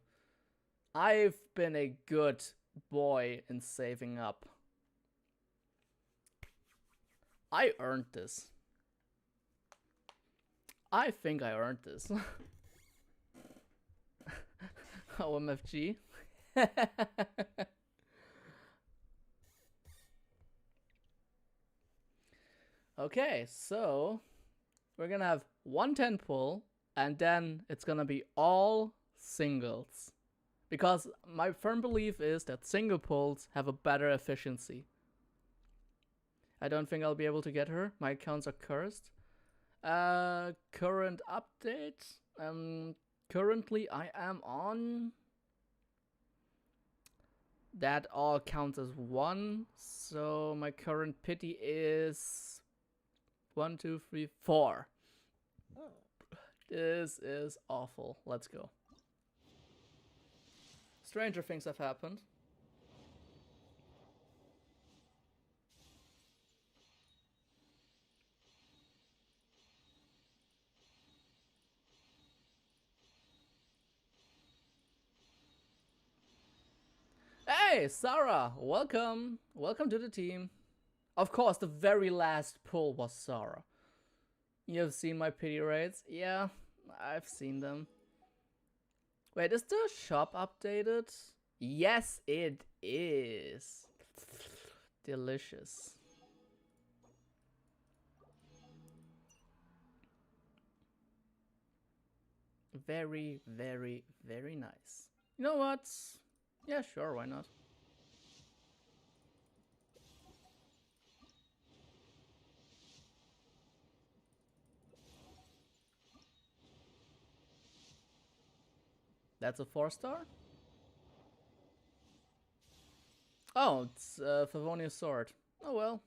I've been a good boy in saving up. I earned this. I think I earned this. OMFG. Okay, so we're gonna have 110 pull, and then it's gonna be all singles. Because my firm belief is that single pulls have a better efficiency. I don't think I'll be able to get her. My accounts are cursed. Current update. Currently I am on... That all counts as 1. So my current pity is 1, 2, 3, 4. This is awful. Let's go. Stranger things have happened. Hey, Sarah! Welcome! Welcome to the team. Of course, the very last pull was Sarah. You have seen my pity rates? Yeah, I've seen them. Wait, is the shop updated? Yes, it is. Delicious. Very, very, very nice. You know what? Yeah, sure, why not? That's a 4-star? Oh, it's Favonius Sword. Oh well.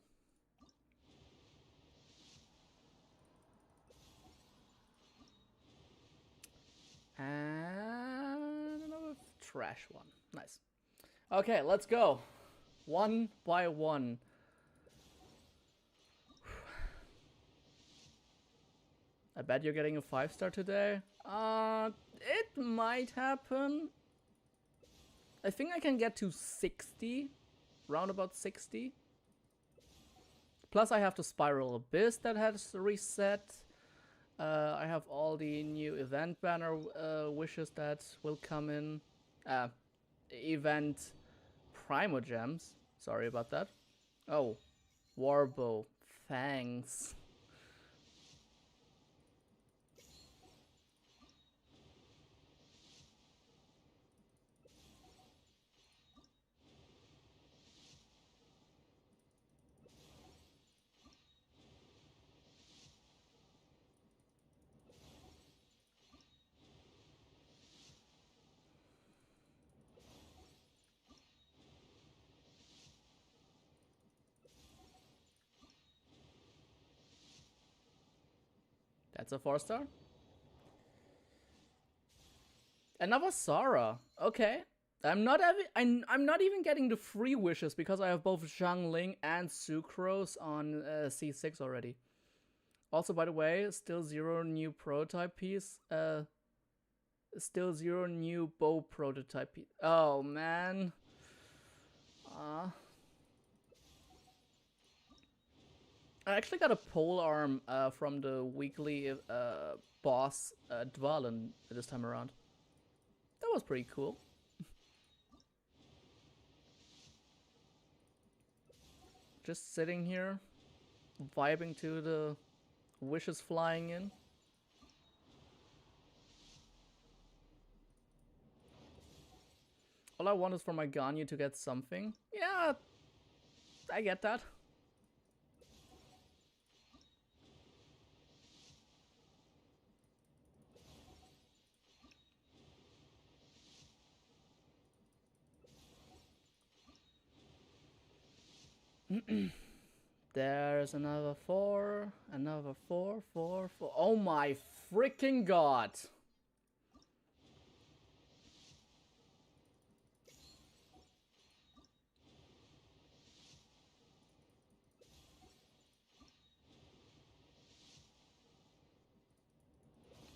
And another trash one. Nice. Okay, let's go. One by one. I bet you're getting a 5-star today. It might happen. I think I can get to 60. Round about 60. Plus I have the Spiral Abyss that has reset. I have all the new event banner wishes that will come in. Event Primogems. Sorry about that. Oh, Warbow. Thanks. That's a 4-star. Another Sara. Okay. I'm not even getting the free wishes because I have both Xiangling and Sucrose on C6 already. Also, by the way, still 0 new prototype piece. Still 0 new bow prototype piece. Oh man. I actually got a pole arm from the weekly boss Dvalen this time around. That was pretty cool. Just sitting here, vibing to the wishes flying in. All I want is for my Ganyu to get something. Yeah, I get that. There's another 4, another 4, 4, 4. Oh my freaking god!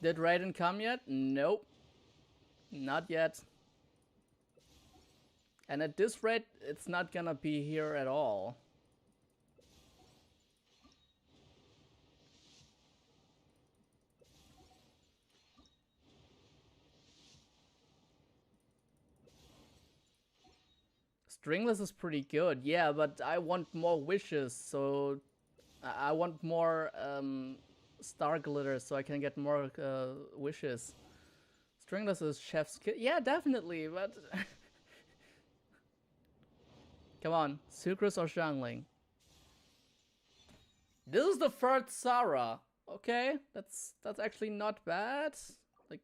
Did Raiden come yet? Nope. Not yet. And at this rate, it's not gonna be here at all. Stringless is pretty good, yeah, but I want more wishes, so I want more star glitter so I can get more wishes. Stringless is chef's kiss. Yeah, definitely, but come on, Sucrose or Xiangling. This is the third Sarah. Okay, that's actually not bad. Like,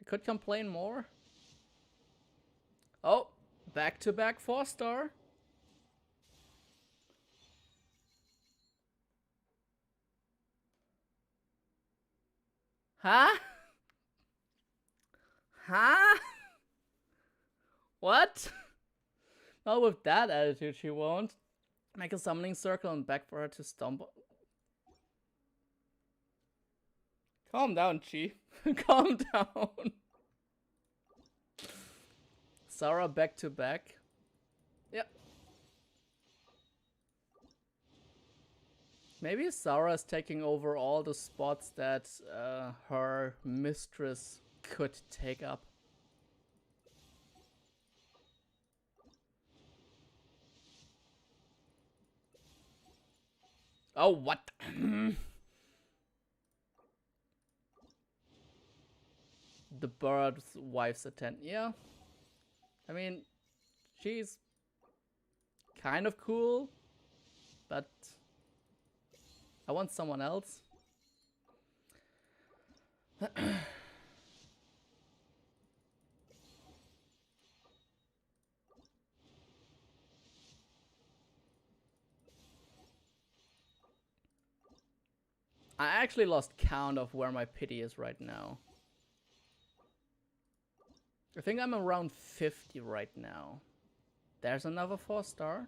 I could complain more. Oh, back-to-back 4-star. Huh? Huh? What? Not with that attitude, she won't. Make a summoning circle and back for her to stomp. Calm down, Chi. Calm down. Sarah back to back. Yep. Maybe Sarah is taking over all the spots that her mistress could take up. Oh, what? The bird's wife's attempt. Yeah. I mean, she's kind of cool, but I want someone else. I actually lost count of where my pity is right now. I think I'm around 50 right now. There's another 4-star.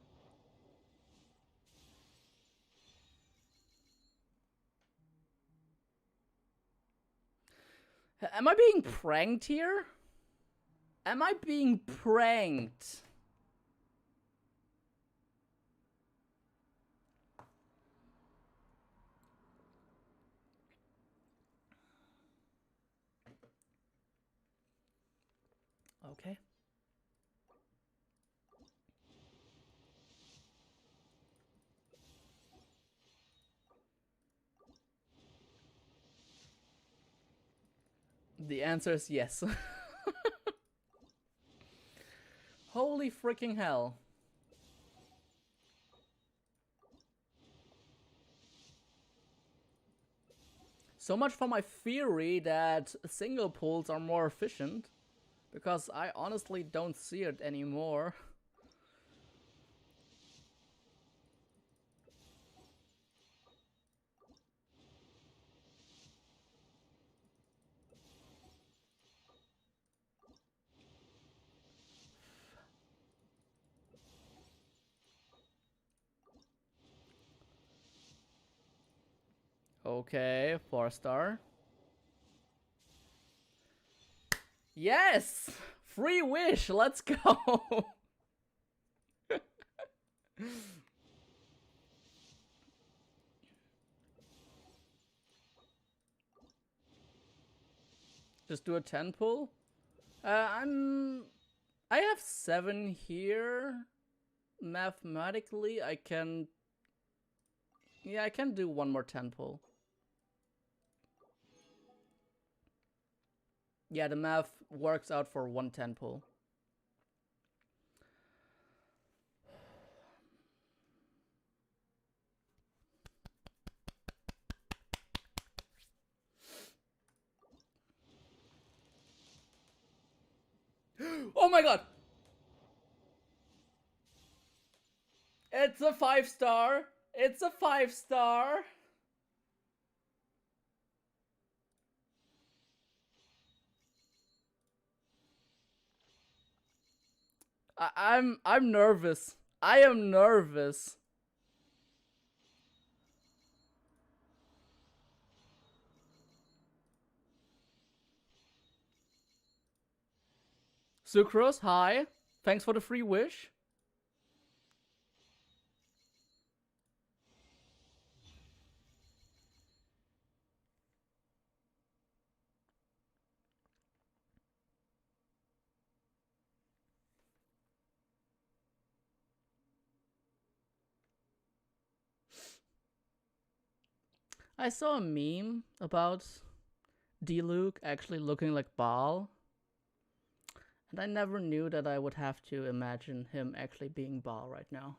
Am I being pranked here? Am I being pranked? Okay. The answer is yes. Holy freaking hell. So much for my theory that single pulls are more efficient, because I honestly don't see it anymore. Okay, 4-star. Yes! Free wish, let's go! Just do a 10 pull? I have 7 here. mathematically I can... Yeah, I can do one more 10 pull. Yeah, the math works out for 110 pull. Oh my god! It's a 5-star! It's a 5-star! I'm nervous. I am nervous. Sucrose, hi. Thanks for the free wish. I saw a meme about D-Luke actually looking like Baal. And I never knew that I would have to imagine him actually being Baal right now.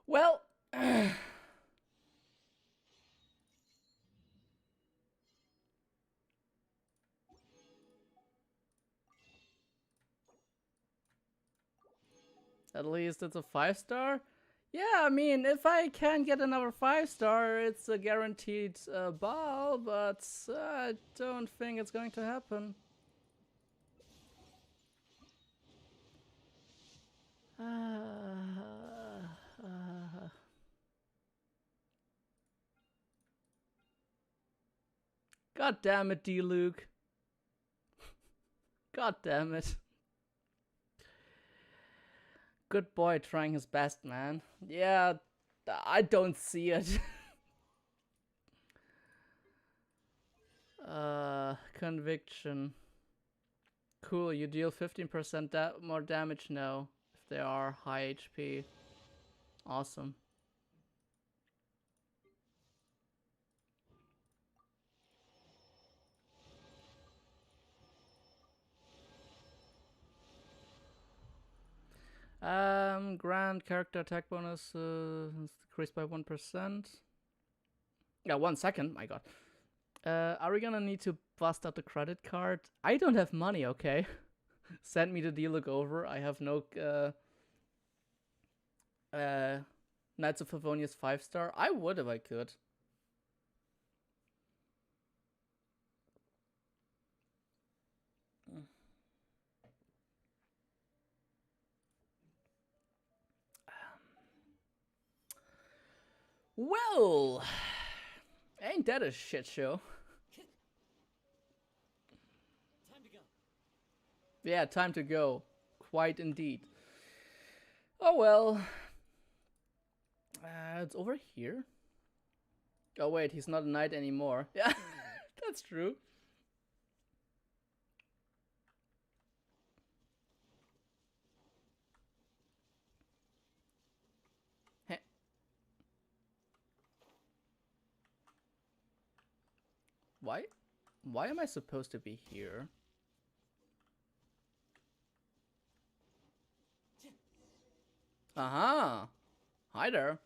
Well... At least it's a 5-star? Yeah, I mean, if I can get another 5-star, it's a guaranteed Baal, but I don't think it's going to happen. God damn it, D-Luke. God damn it. Good boy trying his best, man. Yeah, I don't see it. Conviction. Cool, you deal 15% more damage now if they are high HP. Awesome. Grant character attack bonus increased by 1%. Yeah, 1 second, my god. Are we gonna need to bust out the credit card? I don't have money, okay? Send me the D-Look over. I have no Knights of Favonius 5-star. I would if I could. Well, ain't that a shit show? Time to go. Yeah, time to go. Quite indeed. Oh well. It's over here. Oh wait, he's not a knight anymore. Yeah, that's true. Heh. Why am I supposed to be here? Aha! Hi there.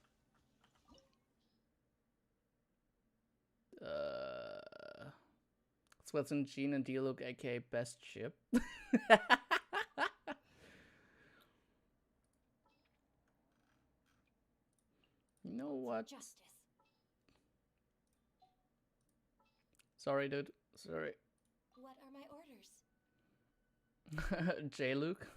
Sweatson, Jean, and D-Look, aka best ship. You know what? Justice. Sorry, dude. Sorry. What are my orders? J-Luke.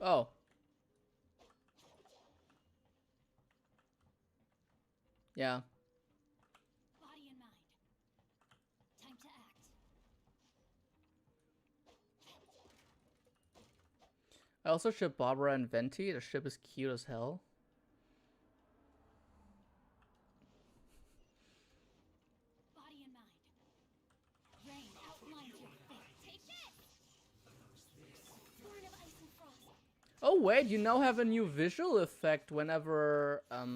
Oh. Yeah. Body and mind. Time to act. I also ship Barbara and Venti. The ship is cute as hell. Body and mind. Rain outlines your fate. Take this! Born of ice and frost. Oh wait, you now have a new visual effect whenever Access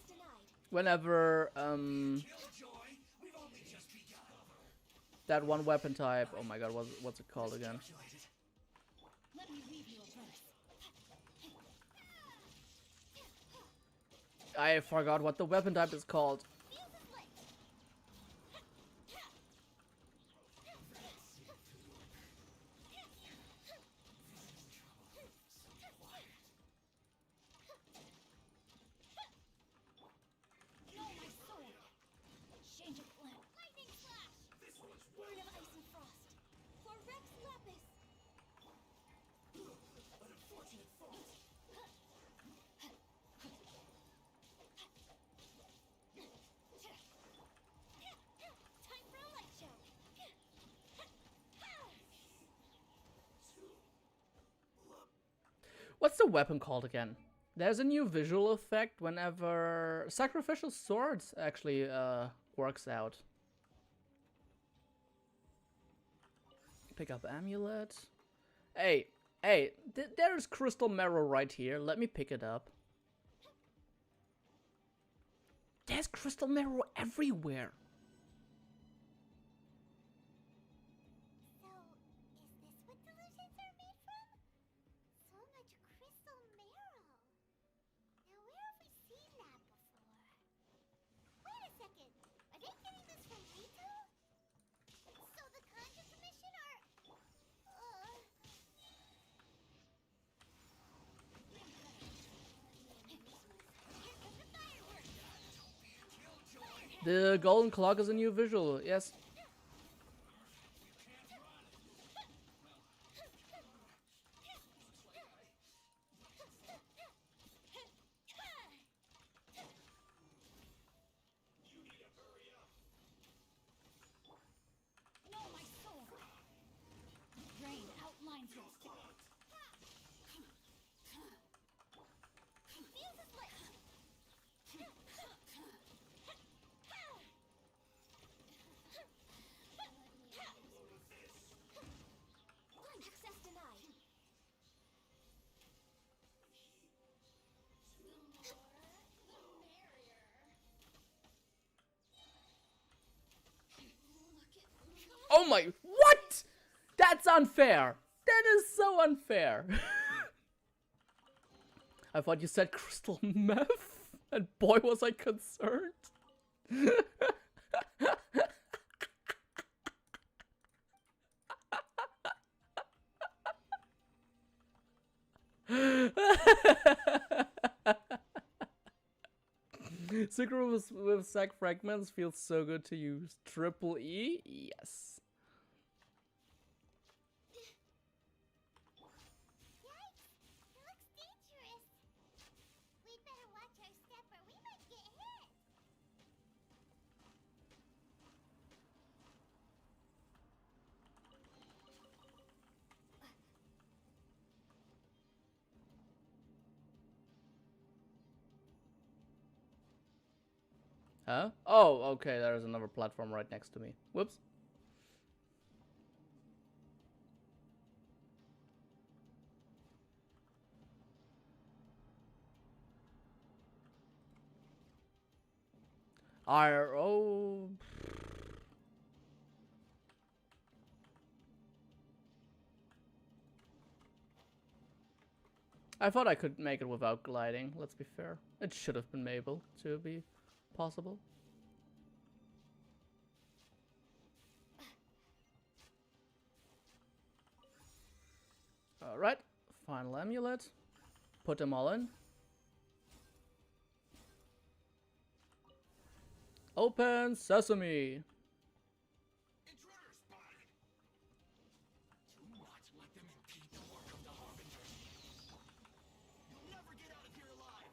denied. whenever that one weapon type. Oh my god, what's it called again? Let me weave you a verse. I forgot what the weapon type is called. Change of plan. Lightning flash! Born of ice and frost. For Rex Lapis! Unfortunate fault. Time for a light show. What's the weapon called again? There's a new visual effect whenever sacrificial swords actually works out. Pick up amulet. Hey, there's crystal marrow right here. Let me pick it up. There's crystal marrow everywhere. So, is this what delusions are made from? So much crystal marrow. Now, where have we seen that before? Wait a second. Are they getting this from Rito? So the Conjure Commission are... The golden clock is a new visual, yes. No, my sword! Rain outlines your fate. Feel this light! Access denied. Oh my, what? That's unfair. That is so unfair. I thought you said crystal meth, and boy was I concerned. Secret with sack fragments feels so good to use. Triple E? Yes. Yikes! It looks dangerous. We'd better watch our step or we might get hit. Huh? Oh, okay, there's another platform right next to me. Whoops. Oh. I thought I could make it without gliding, let's be fair. It should have been able to be possible. Alright, final amulet. Put them all in. Open sesame. Intruder spotted! Do not let them impede the work of the Harbingers. You'll never get out of here alive!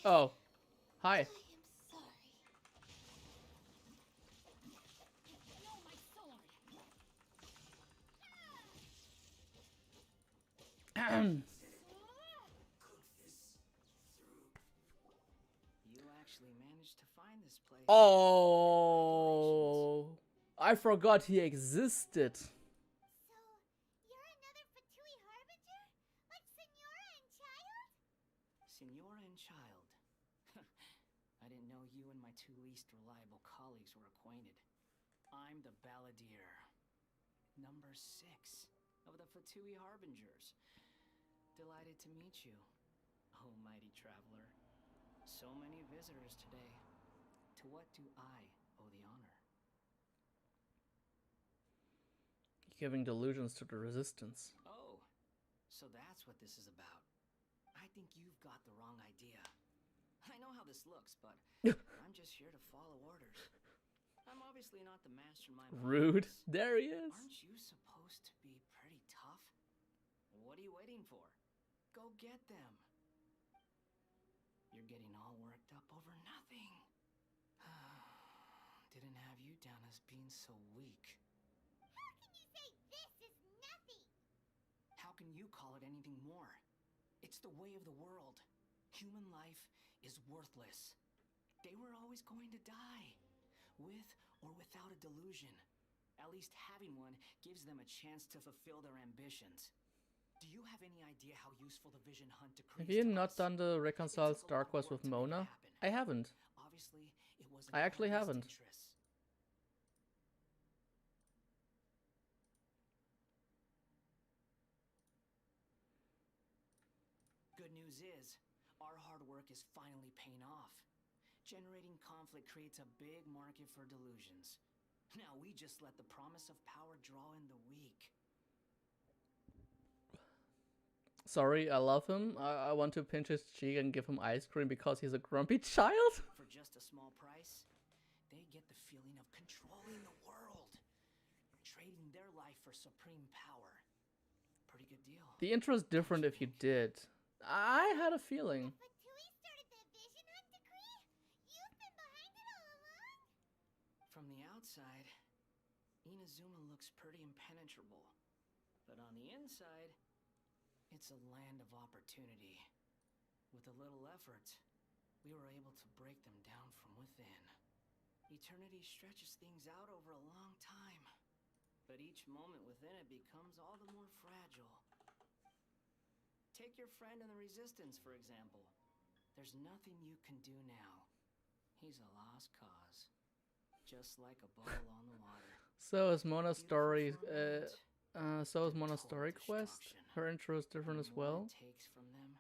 Oh, hi. I am sorry. No, my sword. You actually managed to find this place. Oh, I forgot he existed. So, you're another Fatui Harbinger? Like Senora and Child? Senora and Child. I didn't know you and my two least reliable colleagues were acquainted. I'm the Balladeer. Number 6 of the Fatui Harbingers. Delighted to meet you, oh mighty traveler. So many visitors today. To what do I owe the honor? Giving delusions to the resistance. Oh, so that's what this is about. I think you've got the wrong idea. I know how this looks, but I'm just here to follow orders. I'm obviously not the mastermind. Rude. There he is. Aren't you supposed to be pretty tough? What are you waiting for? Go get them. You're getting all worked up over nothing. Didn't have you down as being so weak. How can you say this is nothing? How can you call it anything more? It's the way of the world. Human life is worthless. They were always going to die, with or without a delusion. At least having one gives them a chance to fulfill their ambitions. Do you have any idea how useful the vision hunt decrees Have you to not us? done the Reconcile It took a Star lot of Quest work with to make it Mona? happen. I haven't. Obviously, it was in I actually our best haven't. interests. Good news is, our hard work is finally paying off. Generating conflict creates a big market for delusions. Now we just let the promise of power draw in the weak. Sorry, I love him. I want to pinch his cheek and give him ice cream because he's a grumpy child. For just a small price, they get the feeling of controlling the world. Trading their life for supreme power. Pretty good deal. The intro is different if you did. I had a feeling. Fatui started the vision hunt decree? You've been behind it all along? From the outside, Inazuma looks pretty impenetrable. But on the inside, it's a land of opportunity. With a little effort, we were able to break them down from within. Eternity stretches things out over a long time, but each moment within it becomes all the more fragile. Take your friend in the Resistance, for example. There's nothing you can do now. He's a lost cause. Just like a bubble on the water. So is Mona's story. Beautiful for a moment, So is then Mona's total story quest. destruction. Her intro is different And as the more well. it takes from them,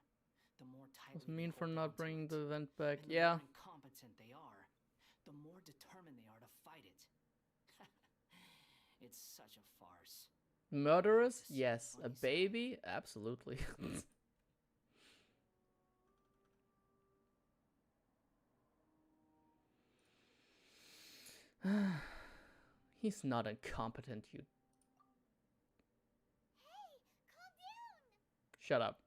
the more Was tightly mean they for hold not on to bringing it. the event back. And the Yeah. more incompetent they are, the more determined they are to fight it. It's such a farce. Murderous? The Yes. A funny side. baby? Absolutely. He's not incompetent, you. Hey, calm down! Shut up.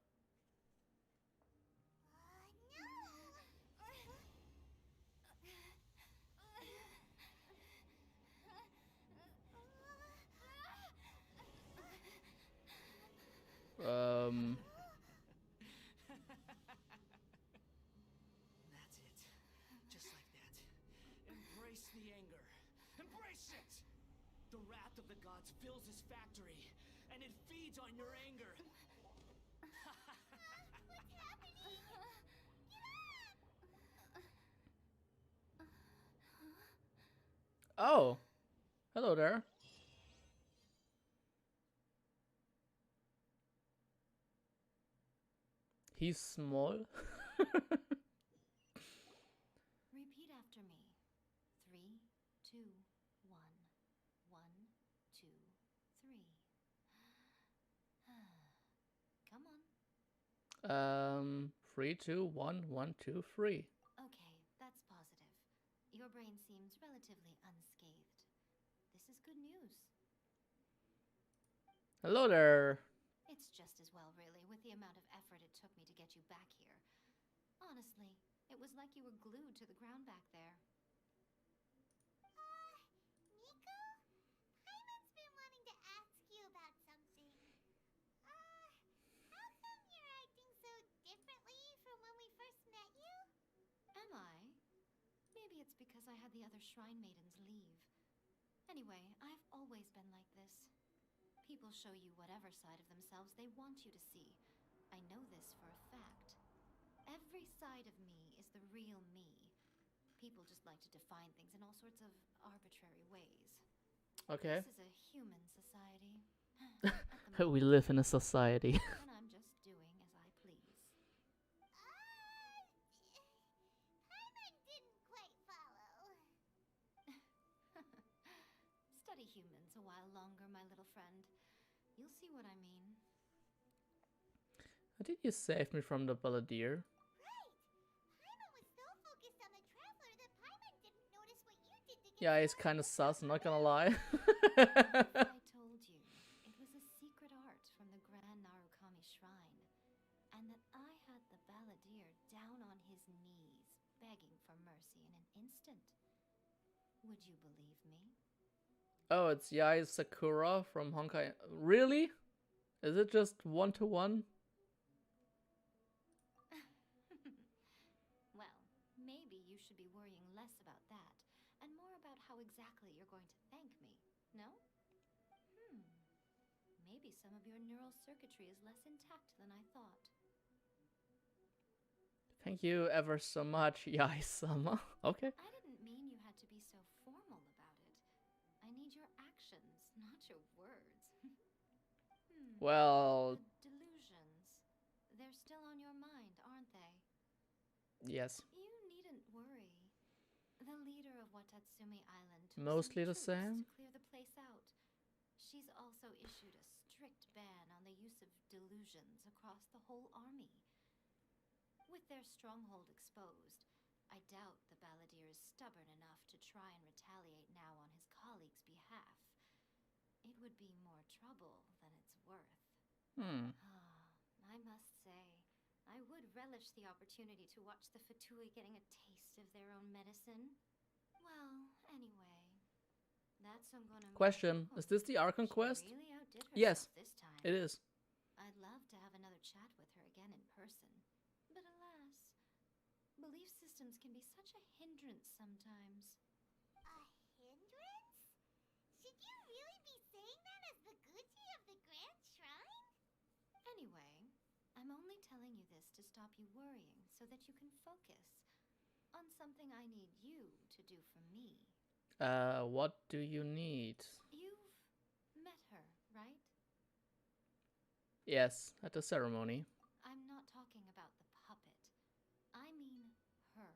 That's it. Just like that. Embrace the anger. Embrace it! The wrath of the gods fills this factory, and it feeds on your anger. What's happening? Oh. Hello there. He's small. Repeat after me. 3, 2, 1. 1, 2, 3. Come on. 3, 2, 1, 1, 2, 3. Okay, that's positive. Your brain seems relatively unscathed. This is good news. Hello there. It's just as well, really, with the amount of effort it took me to get you back here. Honestly, It was like you were glued to the ground back there. Nico? Paimon's been wanting to ask you about something. How come you're acting so differently from when we first met you? Am I? Maybe it's because I had the other shrine maidens leave. Anyway, I've always been like this. People show you whatever side of themselves they want you to see. I know this for a fact. Every side of me is the real me. People just like to define things in all sorts of arbitrary ways. Okay. This is a human society. We live in a society. And I'm just doing as I please. Paimon didn't quite follow. Study humans a while longer, my little friend. You'll see what I mean. How did you save me from the Balladeer? Right. Paimon was so focused on the Traveler that Paimon didn't notice what you did to get Yeah, it's kind of sus, I'm not gonna lie. I told you, it was a secret art from the Grand Narukami Shrine, and that I had the Balladeer down on his knees, begging for mercy in an instant. Would you believe me? Oh, it's Yai Sakura from Honkai. Really? Is it just 1-to-1? Well, maybe you should be worrying less about that, and more about how exactly you're going to thank me, no? Maybe some of your neural circuitry is less intact than I thought. Thank you ever so much, Yai-sama. Okay. I didn't mean you had to be so formal about it. I need your actions, not your words. Well, The delusions. They're still on your mind, aren't they? yes. You needn't worry. The leader of Watatsumi Island took Mostly some the troops same. to clear the place out. She's also issued a strict ban on the use of delusions across the whole army. With their stronghold exposed, I doubt the Balladeer is stubborn enough to try and retaliate now on his colleague's behalf. It would be more trouble than it's worth. I must say, I would relish the opportunity to watch the Fatui getting a taste of their own medicine. Well, anyway, that's Ungona. Question: is this the Archon quest? Really outdid herself Yes, this time. it is. I'd love to have another chat with her again in person, but alas, belief systems can be such a hindrance sometimes. A hindrance? Should you really be saying that as the Gucci of the Grand Shrine? Anyway, I'm only telling you this to stop you worrying so that you can focus on something I need you to do for me. What do you need? You've met her, right? Yes, at the ceremony. I'm not talking about the puppet. I mean her.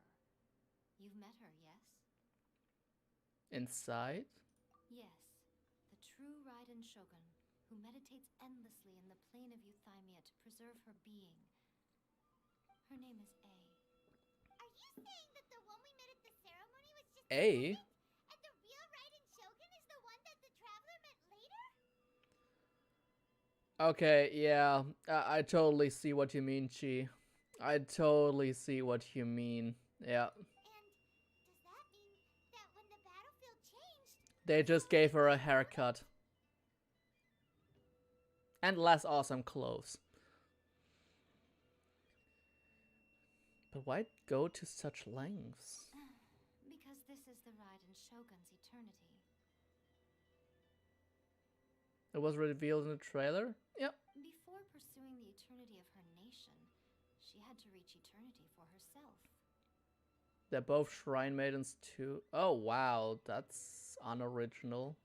You've met her, yes? Inside? Yes, the true Raiden Shogun, who meditates endlessly in the plane of Euthymia to preserve her being. Her name is A. Are you saying that the one we met at the ceremony was just A? and the real Raiden Shogun is the one that the Traveler met later? Okay, yeah, I totally see what you mean, Chi. I totally see what you mean. Yeah. And does that mean that when the battlefield changed, They just gave her a haircut. And less awesome clothes. But why go to such lengths? Because this is the Raiden Shogun's eternity. It was revealed in the trailer? Yep. Before pursuing the eternity of her nation, she had to reach eternity for herself. They're both shrine maidens too. Oh wow, that's unoriginal.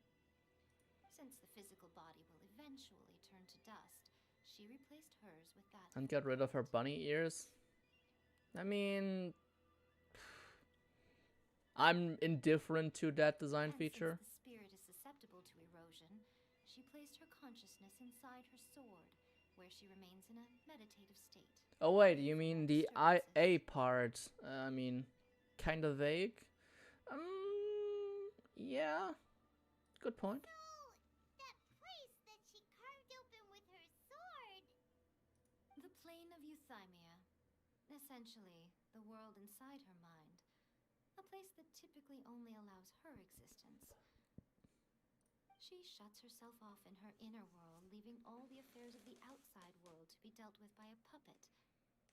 Since the physical body will eventually turn to dust, she replaced hers with that. And get rid of her bunny ears? I mean, I'm indifferent to that design And feature. since the spirit is susceptible to erosion, she placed her consciousness inside her sword, where she remains in a meditative state. Oh wait, you mean the A part? I mean, kind of vague. Yeah, good point. so that place that she carved open with her sword. The plane of Euthymia. Essentially, the world inside her mind, a place that typically only allows her existence. She shuts herself off in her inner world, leaving all the affairs of the outside world to be dealt with by a puppet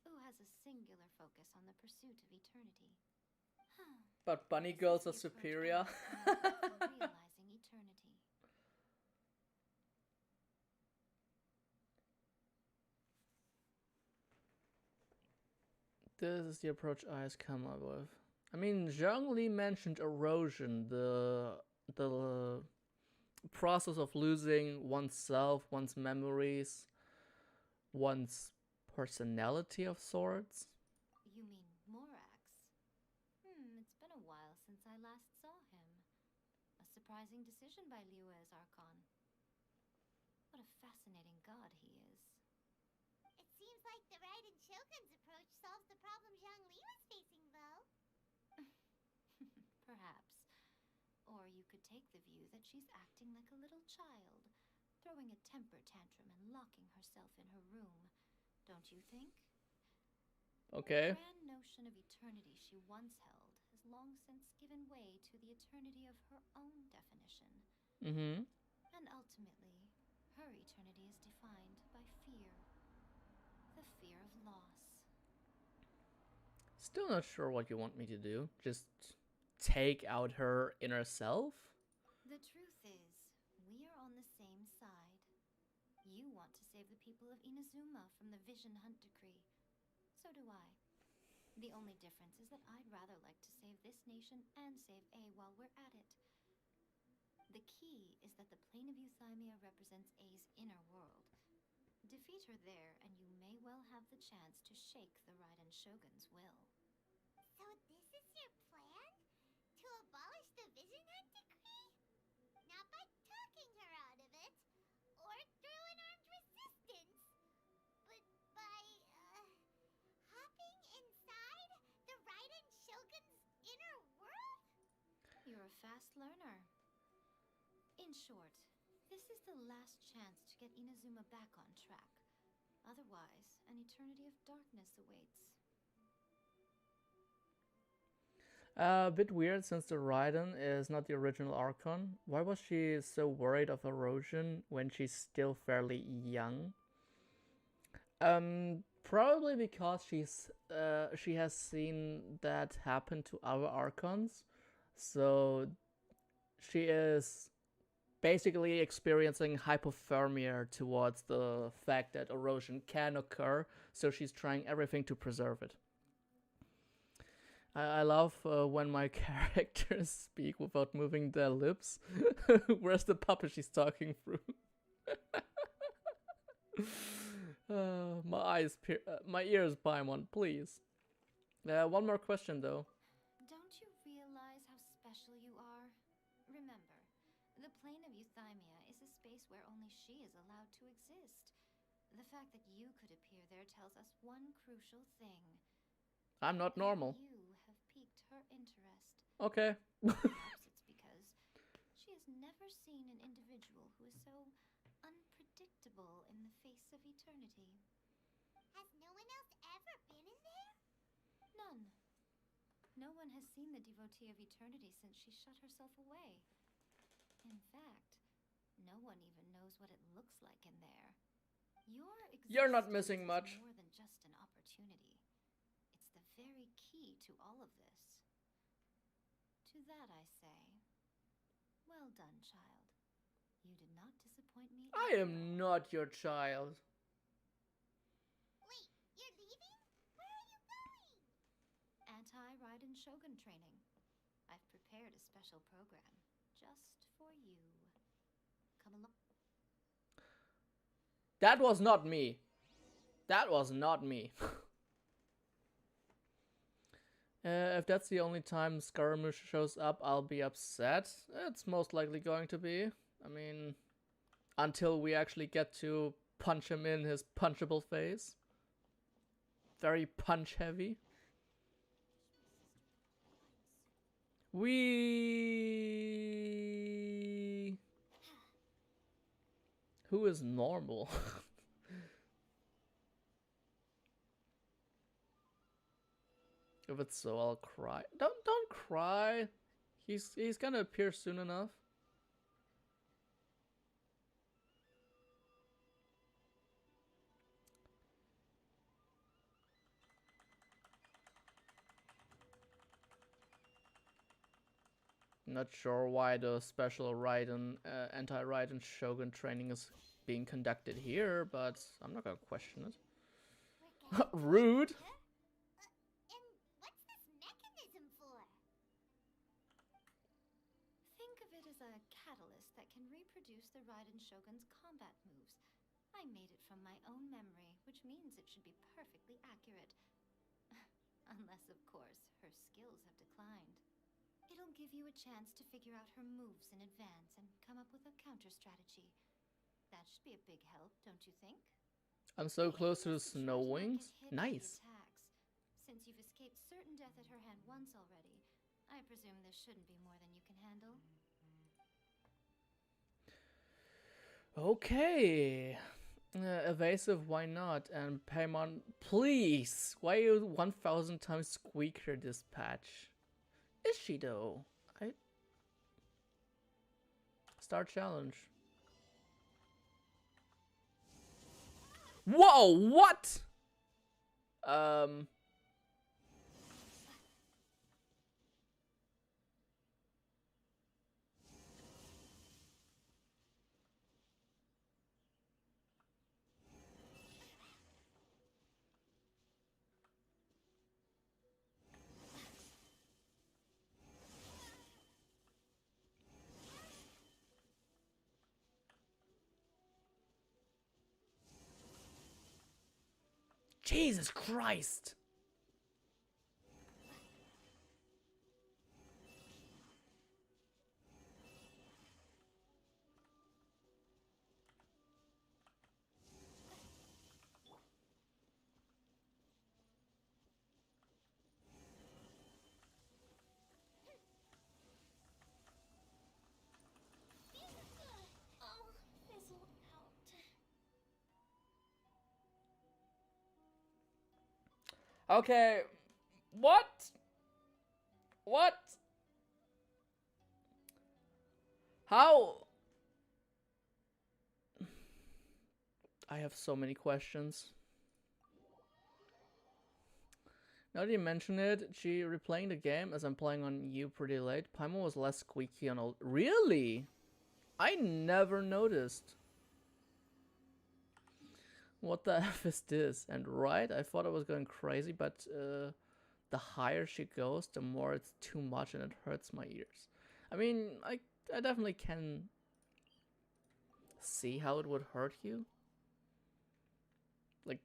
who has a singular focus on the pursuit of eternity. But bunny This girls is are the approach superior. I take to realizing eternity. This is the approach I has come up with. I mean, Zhongli mentioned erosion, the process of losing oneself, one's memories, one's personality of sorts. You mean Morax? It's been a while since I last saw him. A surprising decision by Liyue's Archon. What a fascinating god he is. It seems like the Raiden Shogun's approach solves the problem Zhang Li was facing, though. Perhaps. Or you could take the view that she's acting like a little child, throwing a temper tantrum and locking herself in her room. Don't you think? Okay. The grand notion of eternity she once held has long since given way to the eternity of her own definition. Mm-hmm. And ultimately, her eternity is defined by fear. The fear of loss. Still not sure what you want me to do. Just take out her inner self? The truth is, we are on the same side. You want to save the people of Inazuma from the Vision Hunt Decree. So do I. The only difference is that I'd rather like to save this nation and save A while we're at it. The key is that the plane of Euthymia represents A's inner world. Defeat her there, and you may well have the chance to shake the Raiden Shogun's will. So this is your plan? To abolish the Vision Hunt Decree? Not by talking her out of it, or through an armed resistance, but by, hopping inside the Raiden Shogun's inner world? You're a fast learner. In short, this is the last chance to get Inazuma back on track. Otherwise, an eternity of darkness awaits. A bit weird since the Raiden is not the original Archon. Why was she so worried of erosion when she's still fairly young? Probably because she has seen that happen to other Archons. So she is basically experiencing hypothermia towards the fact that erosion can occur, so she's trying everything to preserve it. I love when my characters speak without moving their lips. Where's the puppet she's talking through? My ears, Paimon, please. One more question though. Don't you realize how special you are? Remember, the plane of Euthymia is a space where only she is allowed to exist. The fact that you could appear there tells us one crucial thing. I'm not normal. You have piqued her interest. Okay. Perhaps it's because she has never seen an individual who is so unpredictable in the face of eternity. Has no one else ever been in there? None. No one has seen the devotee of eternity since she shut herself away. In fact, no one even knows what it looks like in there. You're not missing much. Is more than just an opportunity. It's the very key to all of this. To that I say, well done, child. You did not disappoint me. I am not your child. Wait, you're leaving? Where are you going? Anti-Raiden Shogun training. I've prepared a special program just for you. Come along. That was not me. That was not me. If that's the only time Scaramouche shows up, I'll be upset. It's most likely going to be. I mean, until we actually get to punch him in his punchable face. Very punch heavy. Who is normal? If it's so, I'll cry. Don't cry. He's gonna appear soon enough. Not sure why the special Raiden, anti-Raiden Shogun training is being conducted here, but I'm not gonna question it. Rude. And what's this mechanism for? Think of it as a catalyst that can reproduce the Raiden Shogun's combat moves. I made it from my own memory, which means it should be perfectly accurate. Unless, of course, her skills have declined. It'll give you a chance to figure out her moves in advance and come up with a counter strategy. That should be a big help, don't you think? I'm so close to the Just snow try to not wings. get hit by the Nice. attacks. Since you've escaped certain death at her hand once already, I presume this shouldn't be more than you can handle. Okay. Evasive, why not? And Paimon, please. Why are you 1,000 times squeakier this patch? Is she though? Start challenge. Whoa, what? Jesus Christ! Oh, fizzle out. Okay. What? What? How? I have so many questions. Now that you mention it, gee, replaying the game as I'm playing on you pretty late, Paimon was less squeaky on all. Really? I never noticed. What the F is this? And right, I thought I was going crazy, but the higher she goes, the more it's too much and it hurts my ears. I mean, I definitely can see how it would hurt you. Like,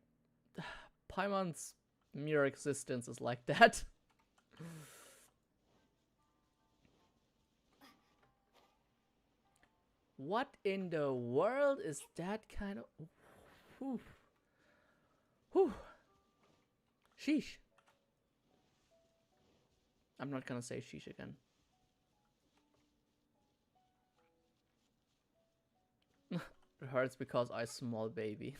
Paimon's mere existence is like that. What in the world is that kind of... Whew. Whew. Sheesh. I'm not gonna say sheesh again. It hurts because I small baby.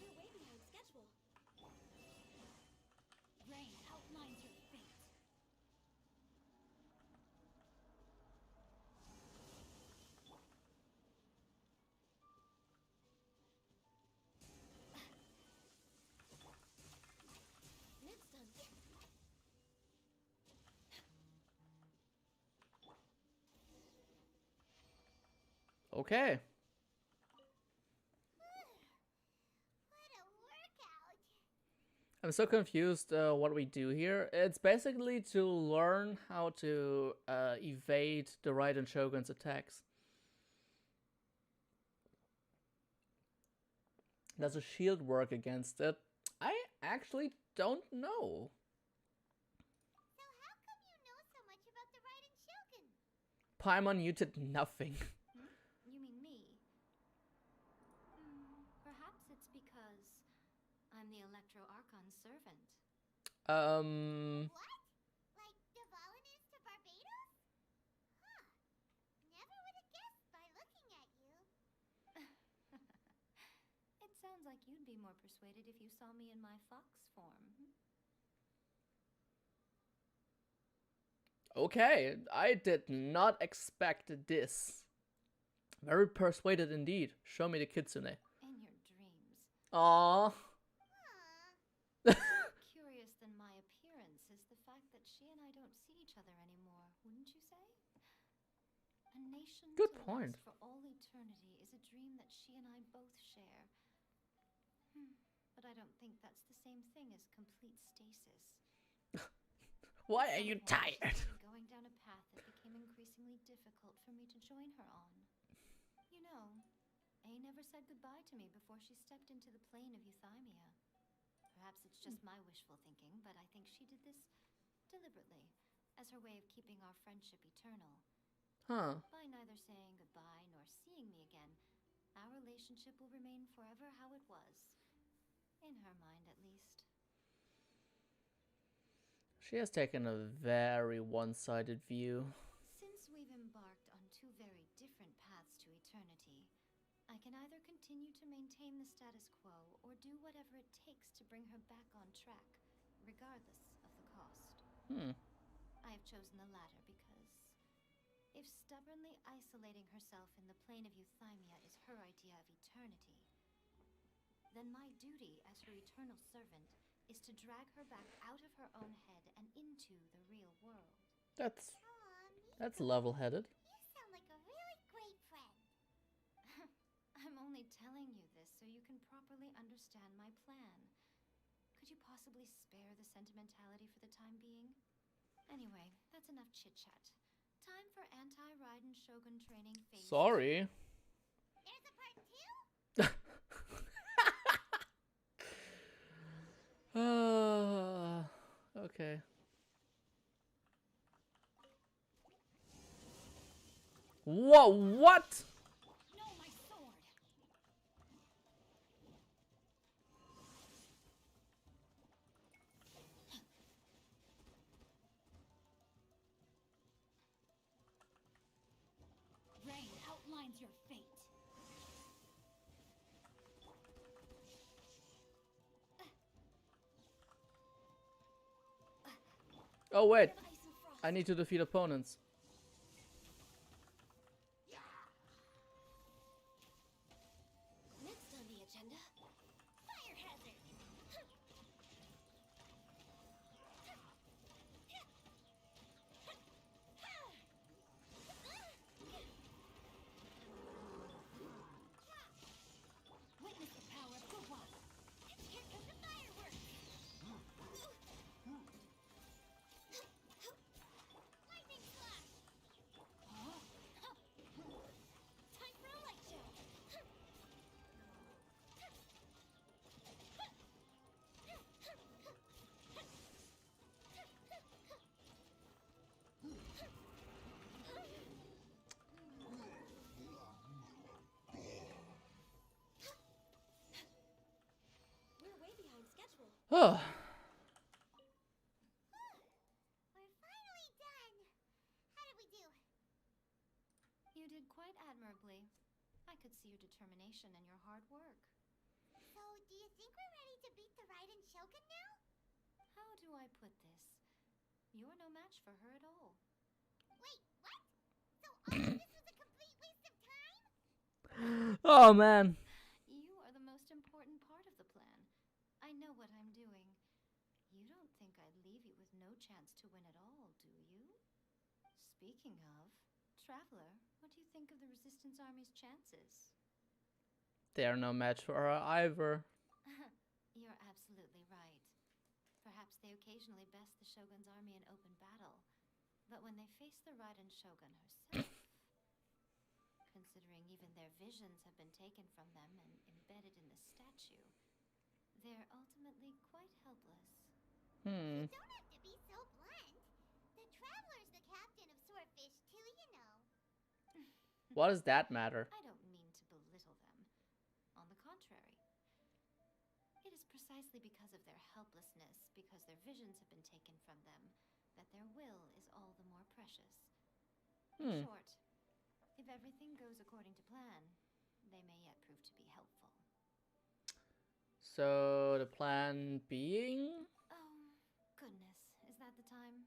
You're way behind schedule. Rain outlines your fate. Next time. Okay. What a workout. I'm so confused what we do here. It's basically to learn how to evade the Raiden Shogun's attacks. Does a shield work against it? I actually don't know. So how come you know so much about the Raiden Shogun? Paimon, you did nothing. You mean me? Perhaps it's because I'm the Electro Archon's servant. What? Like Devalin is to Barbados? Huh. Never would have guessed by looking at you. It sounds like you'd be more persuaded if you saw me in my fox form. Okay, I did not expect this. Very persuaded indeed. Show me the kitsune. In your dreams. Aww. Curious than my appearance is the fact that she and I don't see each other anymore, wouldn't you say? A nation Good to point. last for all eternity is a dream that she and I both share. But I don't think that's the same thing as complete stasis. Why are you tired? Going down a path that became increasingly difficult for me to join her on. You know, A never said goodbye to me before she stepped into the plane of Euthymia. Perhaps it's just my wishful thinking, but I think she did this deliberately, as her way of keeping our friendship eternal. Huh. By neither saying goodbye nor seeing me again, our relationship will remain forever how it was. In her mind, at least. She has taken a very one-sided view. Since we've embarked on two very different paths to eternity, I can either continue to maintain the status quo or do whatever it takes to bring her back on track, regardless of the cost. I have chosen the latter because if stubbornly isolating herself in the plane of Euthymia is her idea of eternity, then my duty as her eternal servant is to drag her back out of her own head and into the real world. That's Aw, level-headed. you sound like a really great friend. I'm only telling you this so you can properly understand my plan. Could you possibly spare the sentimentality for the time being? Anyway, that's enough chit-chat. Time for anti-Raiden Shogun training phase. Sorry. There's a part 2? Okay. Whoa, what? No, my sword! Rain outlines your fate. Oh wait, Ice and frost. I need to defeat opponents. Next on the agenda, fire hazard. Witness the power of Gugwa. Here comes the fireworks. Lightning slash. Time for a light show. We're way behind schedule. Oh, We're finally done. How did we do? You did quite admirably. I could see your determination and your hard work. So, do you think we're ready to beat the Raiden Shogun now? How do I put this? You're no match for her at all. Wait, what? So all of this was a complete waste of time? oh man. You are the most important part of the plan. I know what I'm doing. You don't think I'd leave you with no chance to win at all, do you? Speaking of, Traveler, what do you think of the Resistance Army's chances? They are no match for her either. You're absolutely right. they occasionally best the Shogun's army in open battle. But when they face the Raiden Shogun herself, considering even their visions have been taken from them and embedded in the statue, they're ultimately quite helpless. You don't have to be so blunt. The Traveler's the captain of Swordfish too, you know. What does that matter? I don't mean to belittle them. On the contrary. It is precisely because of their helplessness, because their visions have been taken from them, that their will is all the more precious. In short, if everything goes according to plan, they may yet prove to be helpful. So the plan being? Oh, goodness. Is that the time?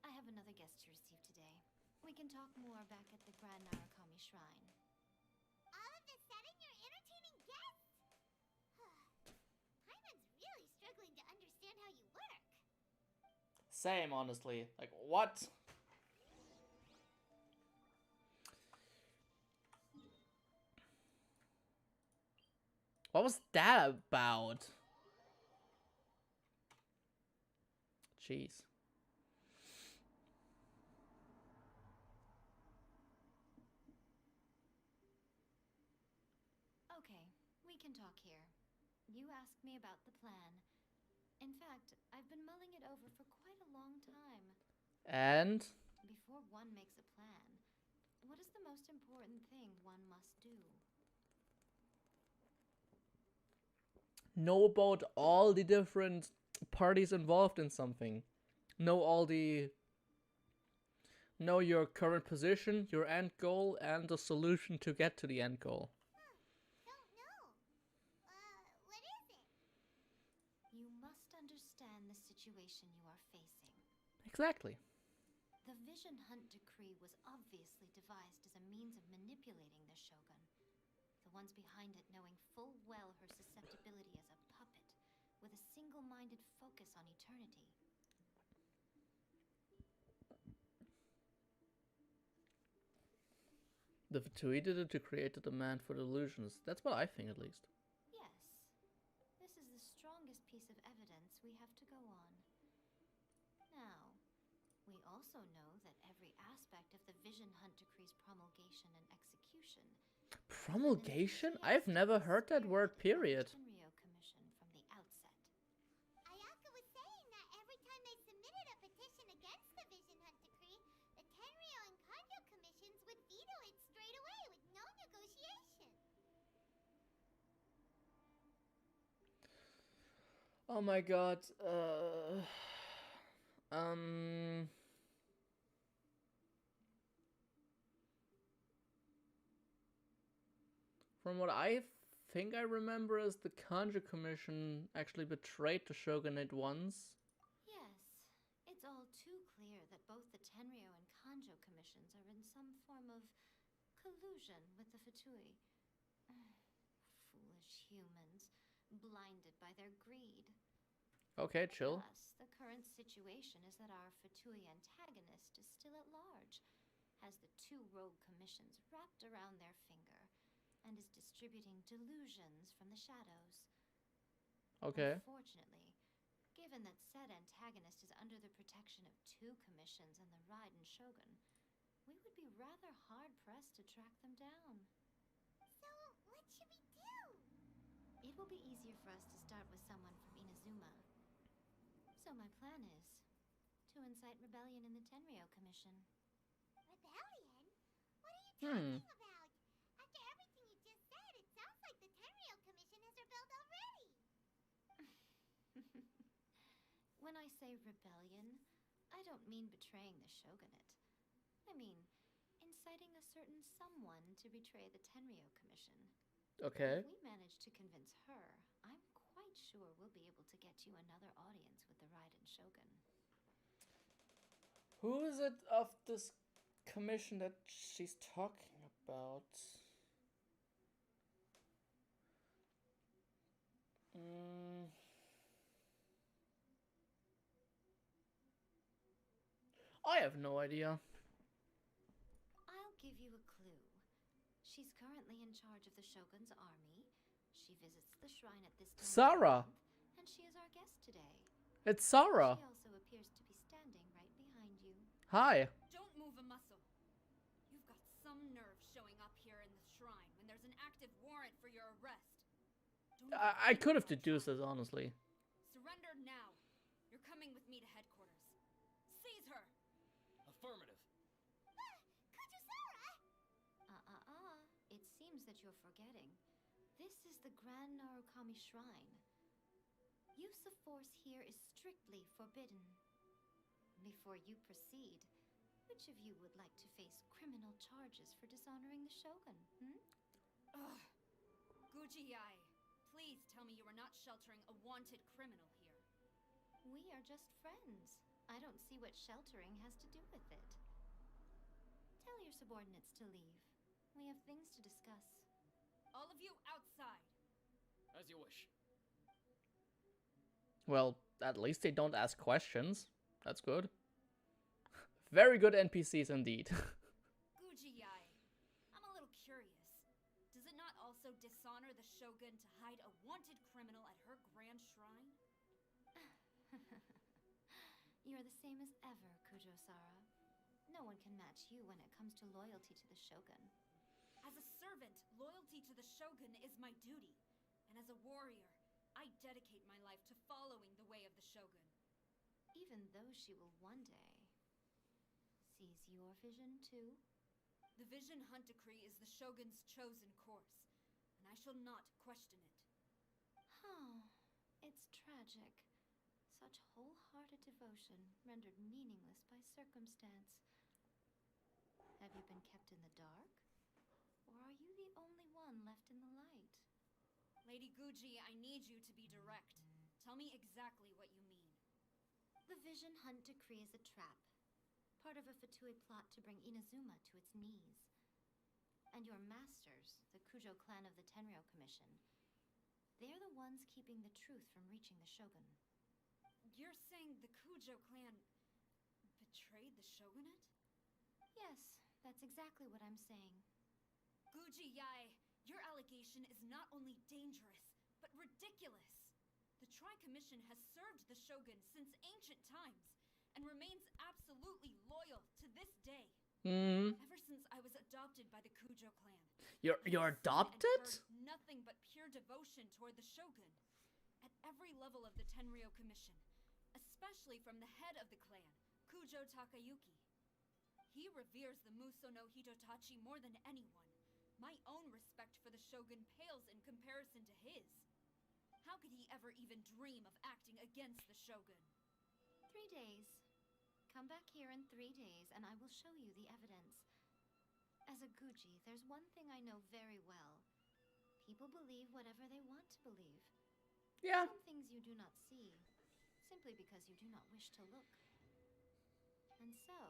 I have another guest to receive today. We can talk more back at the Grand Narukami Shrine. All of a sudden, you're entertaining guests? Paimon's really struggling to understand how you work. Same, honestly. Like, what? What was that about? Jeez. Okay, we can talk here. You asked me about the plan. In fact, I've been mulling it over for quite a long time. And? Before one makes a plan, what is the most important thing one must do? Know about all the different parties involved in something. Know your current position, your end goal, and the solution to get to the end goal. Don't know. What is it? You must understand the situation you are facing. Exactly. The Vision Hunt Decree was obviously devised as a means of manipulating the Shogun. The ones behind it knowing full well her susceptibility as a puppet, with a single-minded focus on eternity. The Fatui did it to create the demand for delusions. That's what I think, at least. Yes. This is the strongest piece of evidence we have to go on. Now, we also know that every aspect of the Vision Hunt Decree's promulgation and execution... Promulgation? I've never heard that word, period. Tenryo Commission from the outset. Ayaka was saying that every time they submitted a petition against the Vision Hunt Decree, the Tenryo and Kanjo commissions would veto it straight away with no negotiation. Oh my god. From what I think I remember is the Kanjo Commission actually betrayed the shogunate once. Yes, it's all too clear that both the Tenryo and Kanjo commissions are in some form of collusion with the Fatui. Foolish humans, blinded by their greed. Okay, chill. Thus, the current situation is that our Fatui antagonist is still at large, has the two rogue commissions wrapped around their finger, and is distributing delusions from the shadows. Okay. Unfortunately, given that said antagonist is under the protection of two commissions and the Raiden Shogun, we would be rather hard-pressed to track them down. So, what should we do? It will be easier for us to start with someone from Inazuma. So my plan is to incite rebellion in the Tenryo Commission. Rebellion? What are you talking about? After everything you just said, it sounds like the Tenryo Commission has rebelled already. When I say rebellion, I don't mean betraying the shogunate. I mean inciting a certain someone to betray the Tenryo Commission. Okay. If we manage to convince her, I'm quite sure we'll be able to get you another audience with the Raiden Shogun. Who is it of this commission that she's talking about? I have no idea. I'll give you a clue. She's currently in charge of the Shogun's army. She visits the shrine at this time of Sarah! month, and she is our guest today. It's Sarah. She also appears to be standing right behind you. Hi. Don't move a muscle. You've got some nerve showing up here in the shrine when there's an active warrant for your arrest. I could have deduced this, honestly. Surrender now. You're coming with me to headquarters. Seize her! Affirmative. It seems that you're forgetting. This is the Grand Narukami Shrine. Use of force here is strictly forbidden. Before you proceed, which of you would like to face criminal charges for dishonoring the Shogun, Ugh. Gujiyai, please tell me you are not sheltering a wanted criminal here. We are just friends. I don't see what sheltering has to do with it. Tell your subordinates to leave. We have things to discuss. All of you outside. As you wish. Well, at least they don't ask questions. That's good. Very good NPCs indeed. Gujiyai, I'm a little curious. Does it not also dishonor the Shogun to hide a wanted criminal at her grand shrine? You're the same as ever, Kujo-Sara. No one can match you when it comes to loyalty to the Shogun. As a servant, loyalty to the Shogun is my duty. And as a warrior, I dedicate my life to following the way of the Shogun. Even though she will one day seize your vision too? The Vision Hunt Decree is the Shogun's chosen course, and I shall not question it. Oh, it's tragic. Such wholehearted devotion rendered meaningless by circumstance. Have you been kept in the dark? Or are you the only one left in the light? Lady Guji, I need you to be direct. Tell me exactly what you mean. The Vision Hunt Decree is a trap. Part of a Fatui plot to bring Inazuma to its knees. And your masters, the Kujo clan of the Tenryou Commission, they're the ones keeping the truth from reaching the Shogun. You're saying the Kujo clan betrayed the Shogunate? Yes, that's exactly what I'm saying. Gujiyai, your allegation is not only dangerous, but ridiculous. The Tri-Commission has served the Shogun since ancient times, and remains absolutely loyal to this day. Ever since I was adopted by the Kujo clan. You're adopted? Nothing but pure devotion toward the Shogun. At every level of the Tenryou Commission, especially from the head of the clan, Kujo Takayuki. He reveres the Muso no Hitotachi more than anyone. My own respect for the Shogun pales in comparison to his. How could he ever even dream of acting against the Shogun? 3 days. Come back here in 3 days and I will show you the evidence. As a Guji, there's one thing I know very well. People believe whatever they want to believe. Yeah. Some things you do not see, simply because you do not wish to look. And so,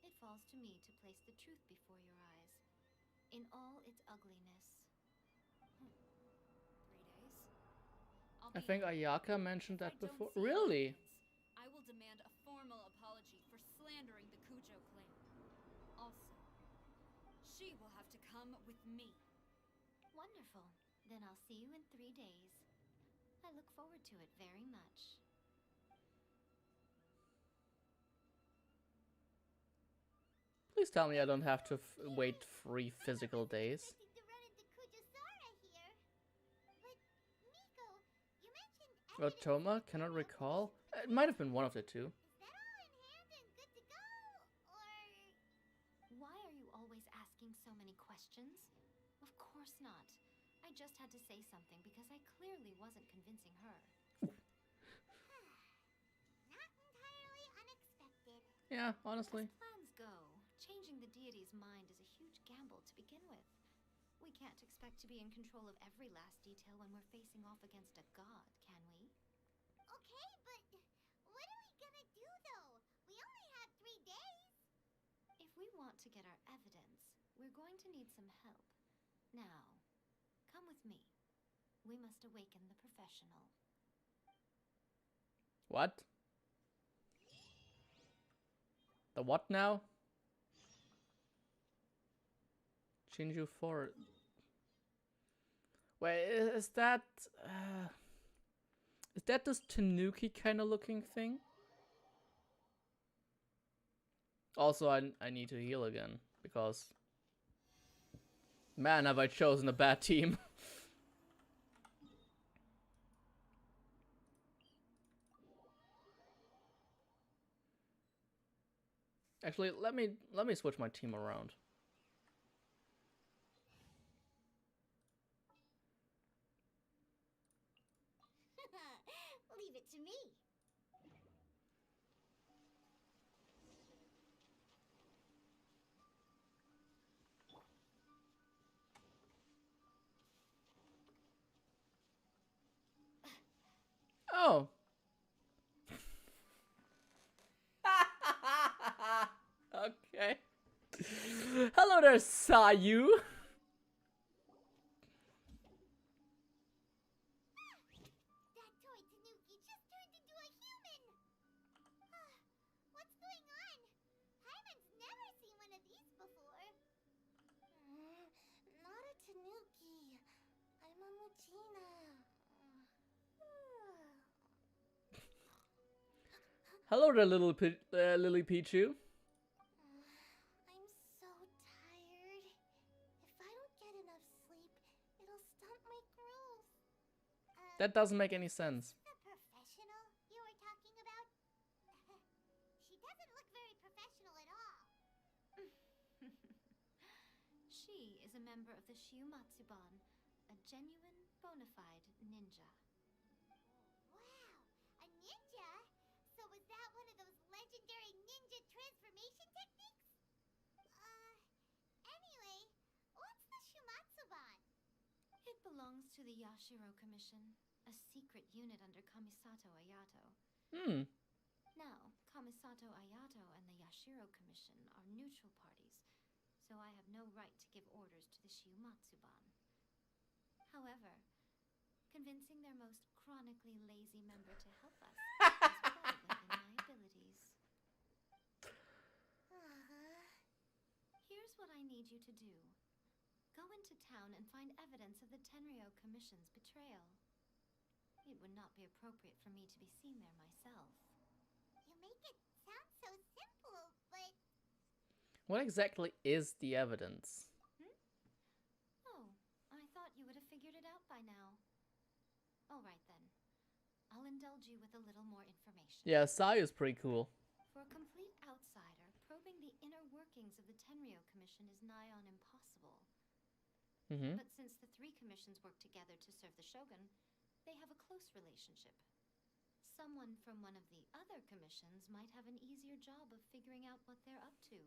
it falls to me to place the truth before your eyes, in all its ugliness. 3 days? I think Ayaka mentioned that before. Really? I will demand a formal apology for slandering the Kujo clan. Also, she will have to come with me. Wonderful. Then I'll see you in 3 days. I look forward to it very much. Please tell me I don't have to wait 3 physical days. To run into Kujo-Sara here. But, Miko, you mentioned Otoma? Cannot recall. It might have been one of the two. Is that all in hand and good to go? Or... Why are you always asking so many questions? Of course not. I just had to say something because I clearly wasn't convincing her. Not entirely unexpected. Yeah, honestly. As plans go, changing the deity's mind is a huge gamble to begin with. We can't expect to be in control of every last detail when we're facing off against a god, can we? Okay, but what are we gonna do though? We only have 3 days. If we want to get our evidence, we're going to need some help. Now, come with me. We must awaken the professional. What? The what now? Shinju Fort. Wait, is that... that this Tanuki kind of looking thing? Also, I need to heal again, because... Man, have I chosen a bad team. Actually, let me switch my team around. Leave it to me. Oh. Okay. Hello there, Sayu. That toy Tanuki just turned into a human! What's going on? Hyman's never seen one of these before. Not a Tanuki. I'm a Mujina. Hello there, Lily Pichu. I'm so tired. If I don't get enough sleep, it'll stunt my growth. That doesn't make any sense. The professional you were talking about? She doesn't look very professional at all. She is a member of the Shiumatsuban, a genuine, bona fide ninja. Wow, a ninja? So was that one of those legendary ninja transformation techniques? Anyway, what's the Shumatsuban? It belongs to the Yashiro Commission, a secret unit under Kamisato Ayato. Now, Kamisato Ayato and the Yashiro Commission are neutral parties, so I have no right to give orders to the Shiumatsuban. However, convincing their most chronically lazy member to help us is quite within my abilities. Here's what I need you to do. Go into town and find evidence of the Tenryo Commission's betrayal. It would not be appropriate for me to be seen there myself. You make it sound so simple, but... What exactly is the evidence? Oh, I thought you would have figured it out by now. All right then. I'll indulge you with a little more information. Yeah, Sayu's pretty cool. For a complete outsider, probing the inner workings of the Tenryo Commission is nigh on impossible. But since the three commissions work together to serve the Shogun, they have a close relationship. Someone from one of the other commissions might have an easier job of figuring out what they're up to.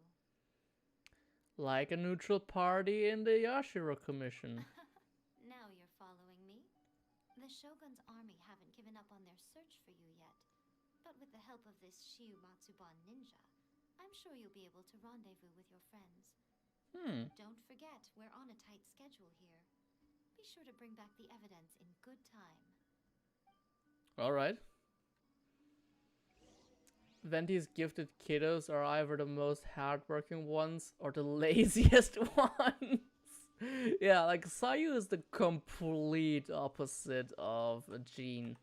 Like a neutral party in the Yashiro Commission. Now you're following me. The Shogun's army haven't given up on their search for you yet. But with the help of this Shiumatsuban ninja, I'm sure you'll be able to rendezvous with your friends. Don't forget, we're on a tight schedule here. Be sure to bring back the evidence in good time. Alright. Venti's gifted kiddos are either the most hardworking ones or the laziest ones. Yeah, like Sayu is the complete opposite of Jean.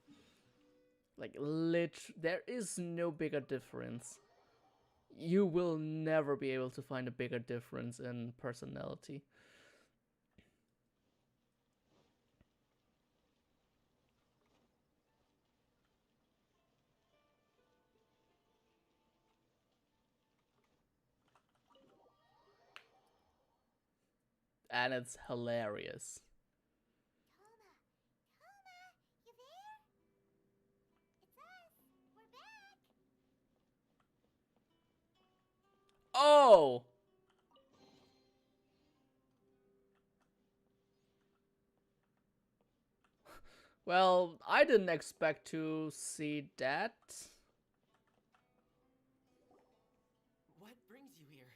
Like, there is no bigger difference. You will never be able to find a bigger difference in personality. And it's hilarious. Toma, you there? It's us. We're back. Oh! Well, I didn't expect to see that. What brings you here?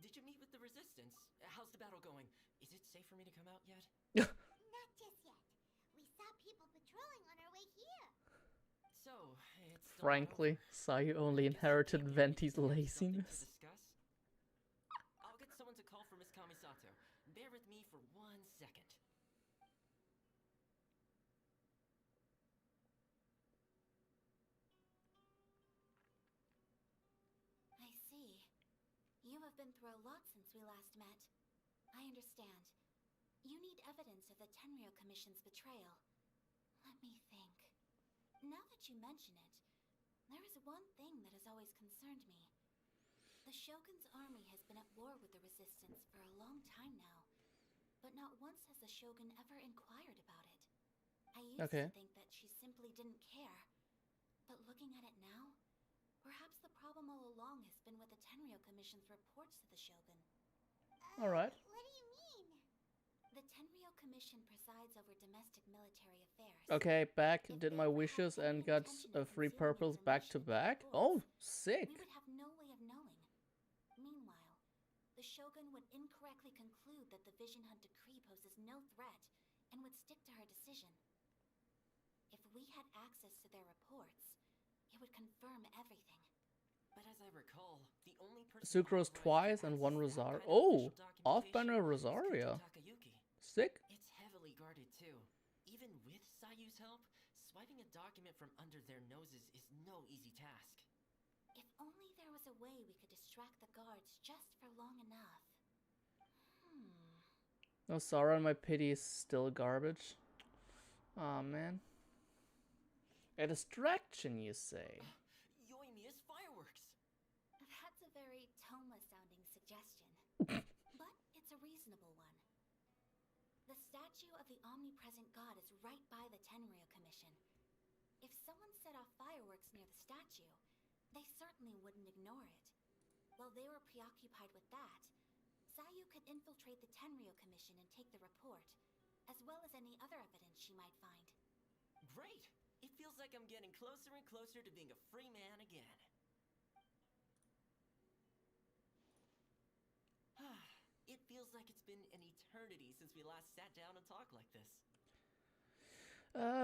Did you meet with the Resistance? How's the battle going? Is it safe for me to come out yet? Not just yet. We saw people patrolling on our way here. So, it's still not Frankly, over. Sayu only Guess inherited maybe Venti's we have something to laziness. discuss? I'll get someone to call for Miss Kamisato. Bear with me for 1 second. been through a lot since we last met. I understand. You need evidence of the Tenryou Commission's betrayal. Let me think. Now that you mention it, there is one thing that has always concerned me. The Shogun's army has been at war with the Resistance for a long time now, but not once has the Shogun ever inquired about it. I used to think that she simply didn't care, but looking at it now, perhaps the problem all along has been with the Tenryou Commission's reports to the Shogun. Alright. What do you mean? The Tenryou Commission presides over domestic military affairs. Okay, back, did my wishes and got free purples back to back. Oh, sick. We would have no way of knowing. Meanwhile, the Shogun would incorrectly conclude that the Vision Hunt decree poses no threat and would stick to her decision. If we had access to their reports, it would confirm everything. But as I recall, the only person Sucrose twice and one Rosario. Oh, off-banner Rosario. Sick. It's heavily guarded too. Even with Sayu's help, swiping a document from under their noses is no easy task. If only there was a way we could distract the guards just for long enough. No, Sara and my pity is still garbage. Aw, man. A distraction, you say? Yoimiya's fireworks! That's a very Toma-sounding suggestion. But it's a reasonable one. The statue of the omnipresent god is right by the Tenryou Commission. If someone set off fireworks near the statue, they certainly wouldn't ignore it. While they were preoccupied with that, Sayu could infiltrate the Tenryou Commission and take the report, as well as any other evidence she might find. Great! It feels like I'm getting closer and closer to being a free man again. It feels like it's been an eternity since we last sat down and talked like this.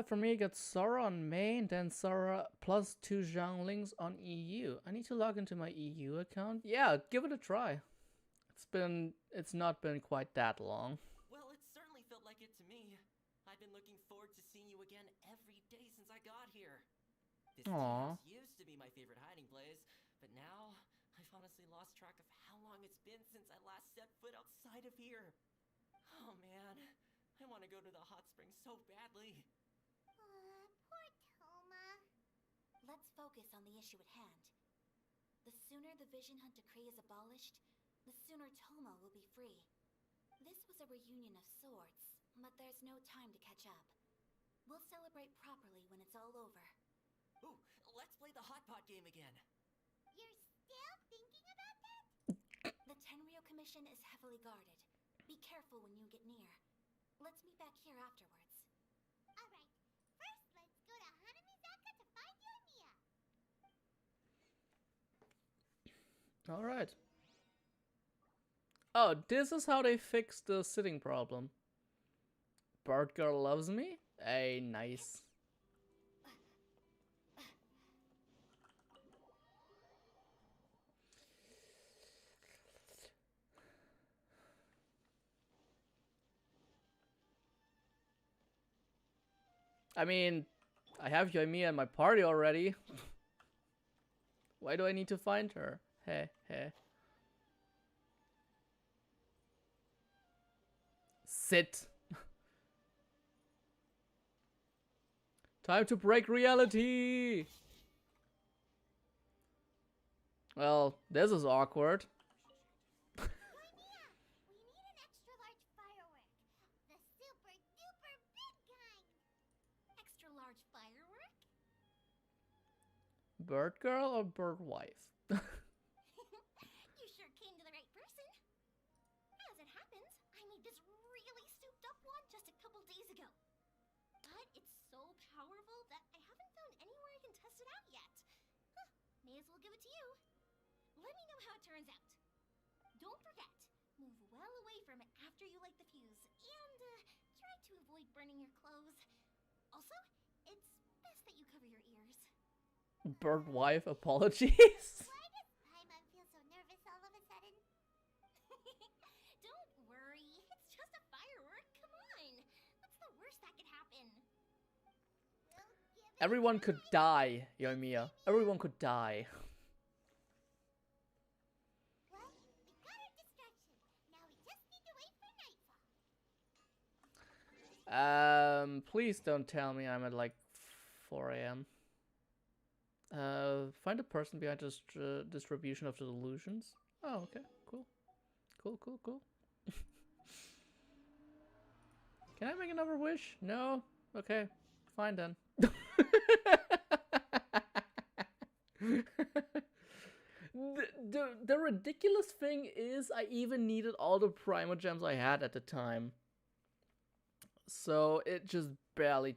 For me, I got Sora on main, then Sora plus 2 Zhanglings on EU. I need to log into my EU account. Yeah, give it a try. It's not been quite that long. Well, it certainly felt like it to me. I've been looking forward to seeing you again every day since I got here. This house used to be my favorite hiding place, but now I've honestly lost track of how long it's been since I last set foot outside of here. Oh man, I want to go to the hot springs so badly. Poor Toma. Let's focus on the issue at hand. The sooner the Vision Hunt decree is abolished, the sooner Toma will be free. This was a reunion of sorts, but there's no time to catch up. We'll celebrate properly when it's all over. Ooh, let's play the hot pot game again. You're still thinking about that? The Tenryou Commission is heavily guarded. Be careful when you get near. Let's meet back here afterwards. Alright, first let's go to Hanamizaka to find Yoimiya. Alright. Oh, this is how they fix the sitting problem. Bird girl loves me? Hey, nice. I mean, I have Yoimiya in my party already. Why do I need to find her? Heh heh. Sit. Time to break reality! Well, this is awkward. Yoimiya, we need an extra large firework. The super duper big kind. Extra large firework? Bird girl or bird wife? You sure came to the right person. As it happens, I made this really souped up one just a couple days ago. But it's so powerful that I haven't found anywhere I can test it out yet. Huh, may as well give it to you. Let me know how it turns out. Don't forget, move well away from it after you light the fuse, and try to avoid burning your clothes. Also, it's best that you cover your ears. Bird wife apologies. Why does Paimon feel so nervous all of a sudden? Don't worry, it's just a firework. Come on, what's the worst that could happen? Everyone could die, Yoimiya. Everyone could die. Well, we got Please don't tell me I'm at like 4 a.m. Find the person behind this distribution of the delusions. Oh, okay, cool. Cool. Can I make another wish? No? Okay, fine then. The ridiculous thing is I even needed all the Primogems I had at the time. So it just barely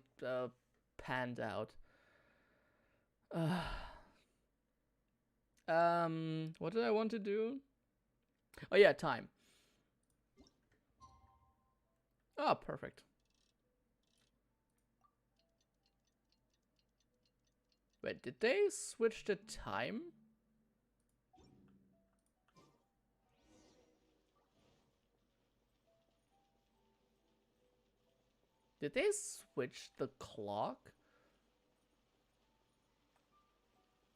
panned out. What did I want to do? Oh yeah, time. Oh, perfect. Wait, did they switch the time? Did they switch the clock?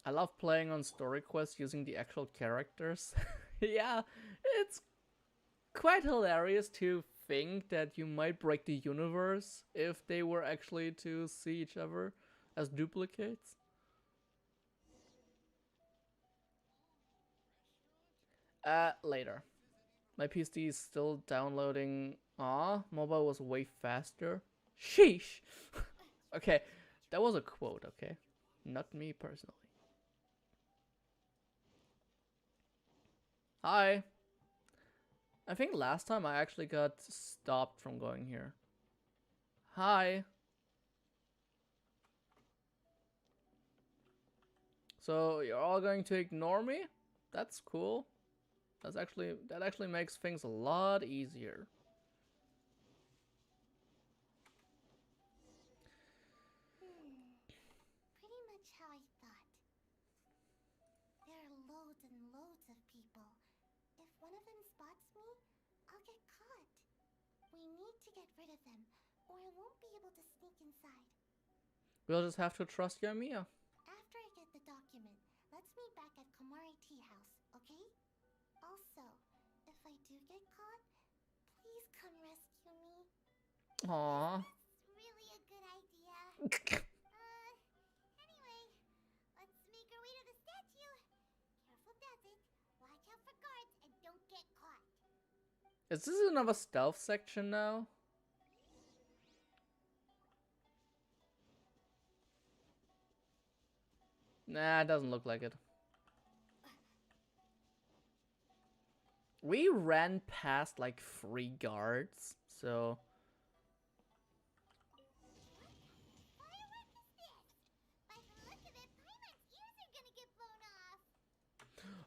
I love playing on story quests using the actual characters. Yeah, it's quite hilarious to think that you might break the universe if they were actually to see each other as duplicates. Later. My PC is still downloading. Aw, mobile was way faster. Sheesh! Okay, that was a quote, okay? Not me personally. Hi! I think last time I actually got stopped from going here. Hi! So you're all going to ignore me? That's cool. That actually makes things a lot easier. Pretty much how I thought. There are loads and loads of people. If one of them spots me, I'll get caught. We need to get rid of them, or I won't be able to sneak inside. We'll just have to trust Yoimiya. After I get the document, let's meet back at Komari Tea House, okay? Also, if I do get caught, please come rescue me. Aww. That's really a good idea. Anyway, let's make our way to the statue. Careful does it. Watch out for guards and don't get caught. Is this another stealth section now? Nah, it doesn't look like it. We ran past like 3 guards, so...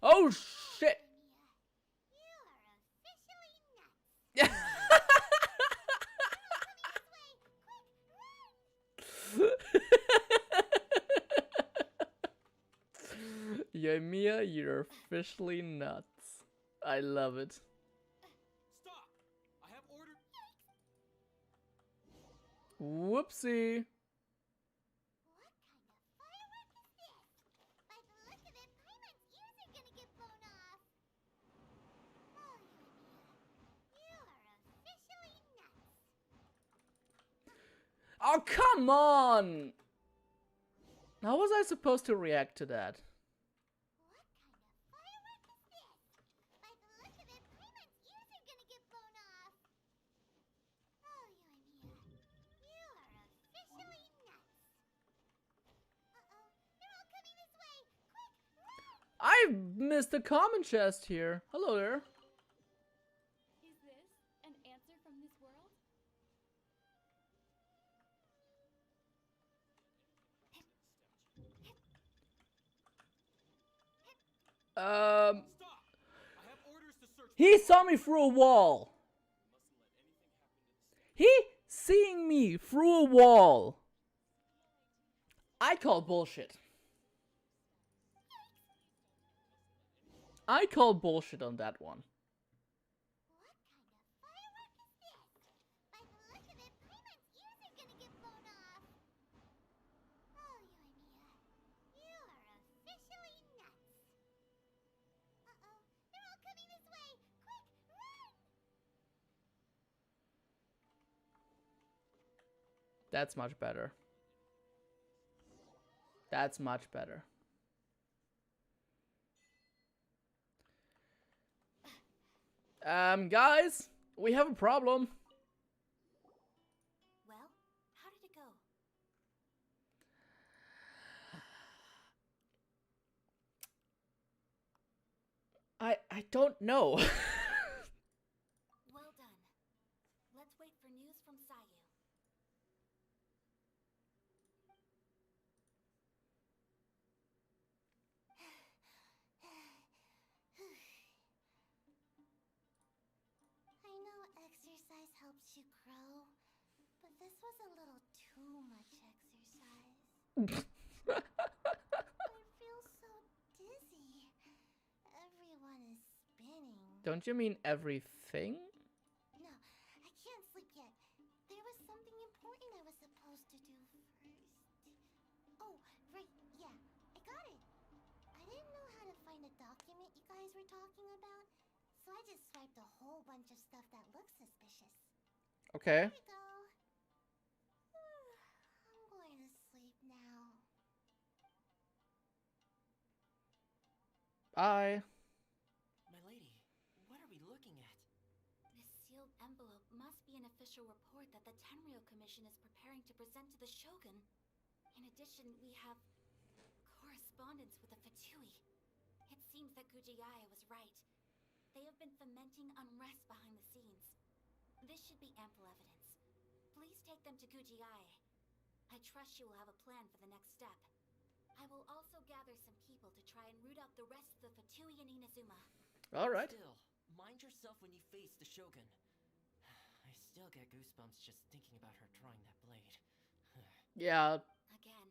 Oh shit! Yoimiya, you're officially nuts. I love it. Stop! I have ordered. Whoopsie. What kind of firework is this? By the look of it, Paimon's ears are gonna get blown off. Oh, Yoimiya, you are officially nuts. Oh, come on! How was I supposed to react to that? What kind of firework is this? By the look of it, Paimon's ears are gonna get blown off. Oh, Yoimiya, you are officially nuts. Uh-oh, they're all coming this way. Quick, run! I missed a common chest here. Hello there. Is this an answer from this world? Stop! I have orders to search. He saw me through a wall. He seeing me through a wall. I call bullshit. I call bullshit on that one. What kind of firework is this? By the look of it, Paimon's ears are gonna get blown off. Oh, Yoimiya, you are officially nuts. Uh-oh, they're all coming this way. Quick, run! That's much better. That's much better. Guys, we have a problem. Well, how did it go? I don't know. Well done. Let's wait for news from Sayu. I know exercise helps you grow, but this was a little too much exercise. I feel so dizzy. Everyone is spinning. Don't you mean everything? No, I can't sleep yet. There was something important I was supposed to do first. Oh, right, yeah, I got it. I didn't know how to find a document you guys were talking about, so I just swiped a whole bunch of stuff that looks suspicious. Okay. There we go. I'm going to sleep now. Bye. My lady, what are we looking at? This sealed envelope must be an official report that the Tenryou Commission is preparing to present to the Shogun. In addition, we have correspondence with the Fatui. It seems that Gujiyaya was right. They have been fomenting unrest behind the scenes. This should be ample evidence. Please take them to Gujiyaya. I trust you will have a plan for the next step. I will also gather some people to try and root out the rest of the Fatui in Inazuma. Alright. Still, mind yourself when you face the Shogun. I still get goosebumps just thinking about her drawing that blade. Yeah, Again,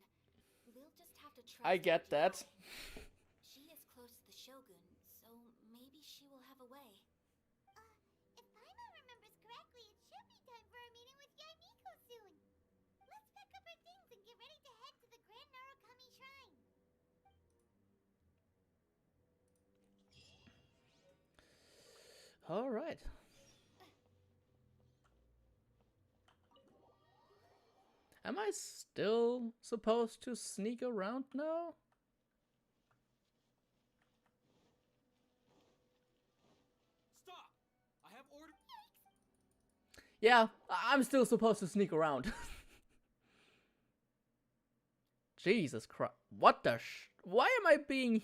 we'll just have to trust I get that. Gujiyaya. She is close to the Shogun, so maybe she will have a way. If Paimon remembers correctly, it should be time for a meeting with Yaimiko soon. Let's pack up our things and get ready to head to the Grand Narukami Shrine. Alright. Am I still supposed to sneak around now? Stop! I have ordered. Yeah, I'm still supposed to sneak around. Jesus Christ. What the Why am I being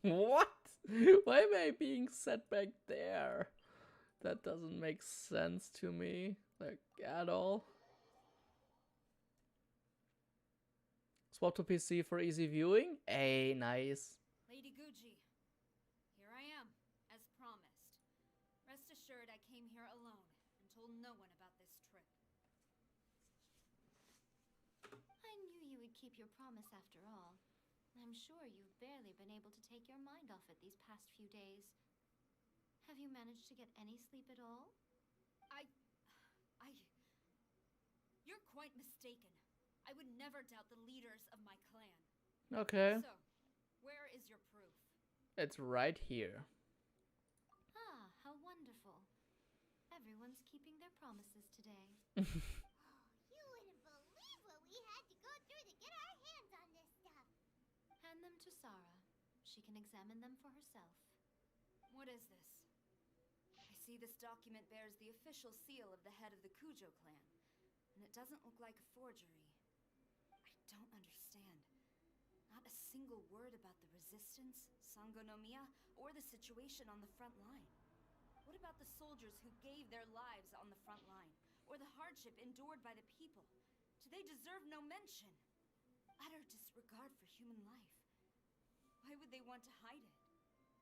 What? Why am I being set back there? That doesn't make sense to me, like, at all. Swap to PC for easy viewing? Hey, nice. Lady Guji, here I am, as promised. Rest assured I came here alone and told no one about this trip. I knew you would keep your promise after all. I'm sure you've barely been able to take your mind off it these past few days. Have you managed to get any sleep at all? You're quite mistaken. I would never doubt the leaders of my clan. Okay. So, where is your proof? It's right here. Ah, how wonderful. Everyone's keeping their promises today. You wouldn't believe what we had to go through to get our hands on this stuff. Hand them to Sarah. She can examine them for herself. What is this? I see this document bears the official seal of the head of the Kujo clan, and it doesn't look like a forgery. I don't understand. Not a single word about the resistance, Sangonomiya, or the situation on the front line. What about the soldiers who gave their lives on the front line, or the hardship endured by the people? Do they deserve no mention? Utter disregard for human life. Why would they want to hide it?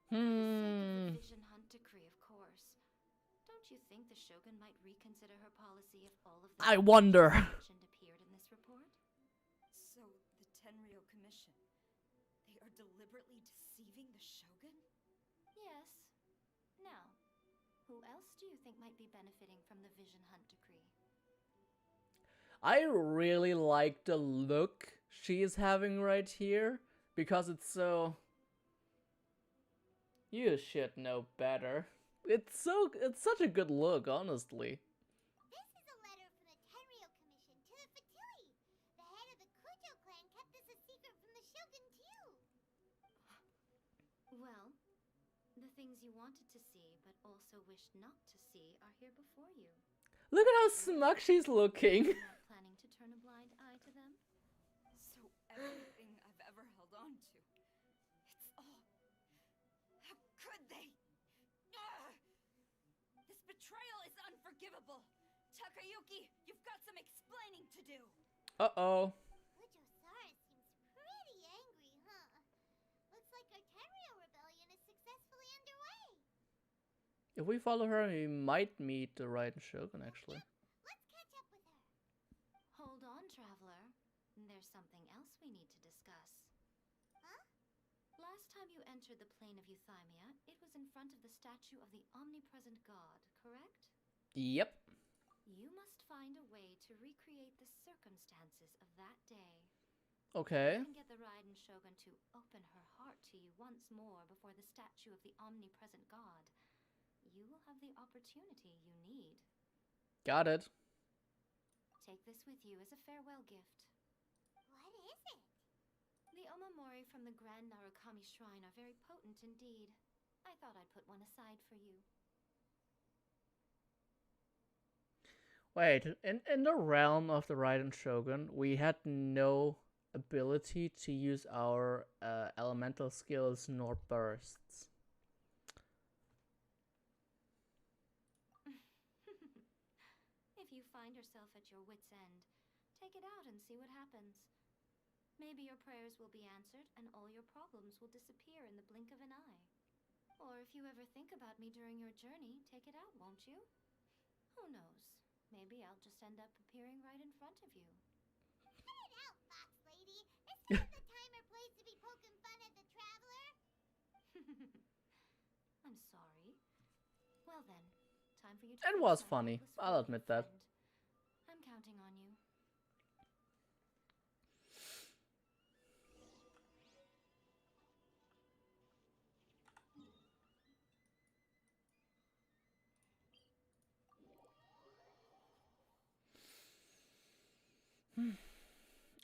For the sake of the Vision Hunt decree, of course. Don't you think the Shogun might reconsider her policy if all of the I wonder. mentioned appeared in this report? So, the Tenryou Commission, they are deliberately deceiving the Shogun? Yes. Now, who else do you think might be benefiting from the Vision Hunt decree? I really like the look she's having right here, because it's so... You should know better. It's such a good look, honestly. This is a letter from the Tenryou Commission to the Well, the things you wanted to see but also wished not to see are here before you. Look at how smug she's looking. You're not planning to turn a blind eye to them? So everything I've ever held on to, it's all... How could they? Ugh! This betrayal is unforgivable. Takayuki, you've got some explaining to do. Uh-oh. Ujosara seems pretty angry, huh? Looks like our Tenryo rebellion is successfully underway. If we follow her, we might meet the Raiden Shogun, actually. Let's catch up with her. Hold on, traveler. There's something else we need to discuss. Huh? Last time you entered the plane of Euthymia, it was in front of the statue of the omnipresent god, correct? Yep. You must find a way to recreate the circumstances of that day. Okay. You can get the Raiden Shogun to open her heart to you once more before the statue of the omnipresent god. You will have the opportunity you need. Got it. Take this with you as a farewell gift. What is it? The omamori from the Grand Narukami Shrine are very potent indeed. I thought I'd put one aside for you. Wait, in the realm of the Raiden Shogun, we had no ability to use our elemental skills nor bursts. If you find yourself at your wit's end, take it out and see what happens. Maybe your prayers will be answered and all your problems will disappear in the blink of an eye. Or if you ever think about me during your journey, take it out, won't you? Who knows? Maybe I'll just end up appearing right in front of you. Cut it out, Fox Lady. This isn't the time or place to be poking fun at the traveler. I'm sorry. Well then, time for you to It face was my funny, helpless I'll foe, admit that. friend. I'm counting on you.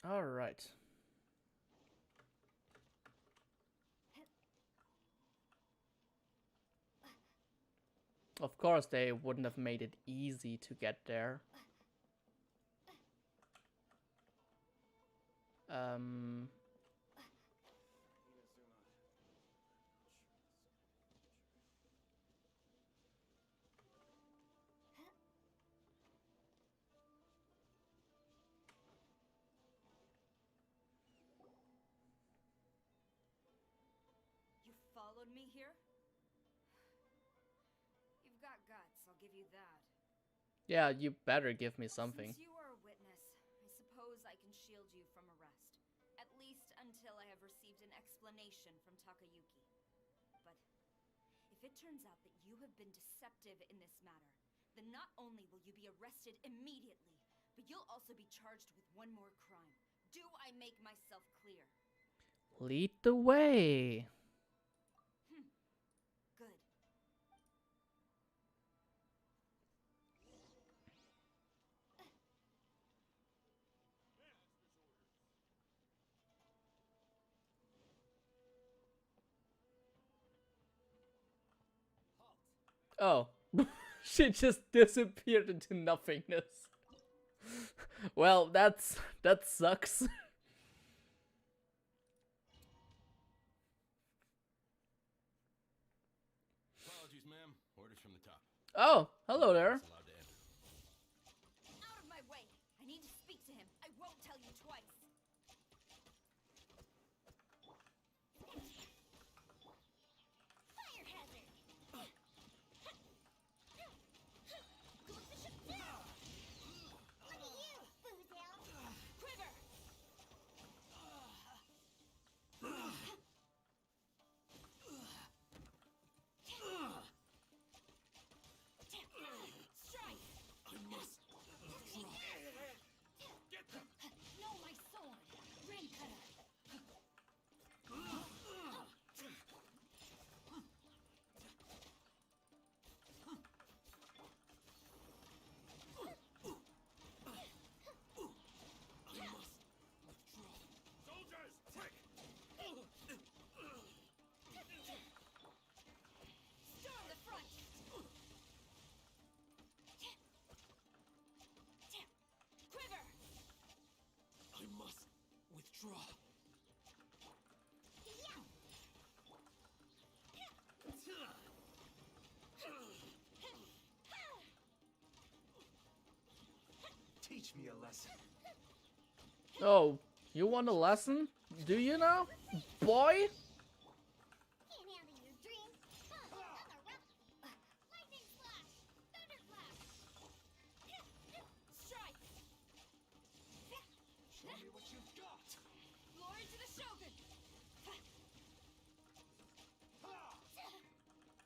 All right. Of course, they wouldn't have made it easy to get there. You followed me here? You've got guts, I'll give you that. Yeah, you better give me something. Since you are a witness, I suppose I can shield you from arrest. At least until I have received an explanation from Takayuki. But if it turns out that you have been deceptive in this matter, then not only will you be arrested immediately, but you'll also be charged with one more crime. Do I make myself clear? Lead the way. Good. Oh, she just disappeared into nothingness. Well, that sucks. Apologies, ma'am. Orders from the top. Oh, hello there. It's allowed to enter. Out of my way! I need to speak to him. I won't tell you twice. Fire hazard. Look at you, Boozle. Quiver! Strike! I must. No, my soul! teach me a lesson. Oh, you want a lesson? Do you now? Boy? Can't handle your dream. I'm a rock. Lightning slash. Thunder clap. Strike! Show me what you've got. Glory to the Shogun!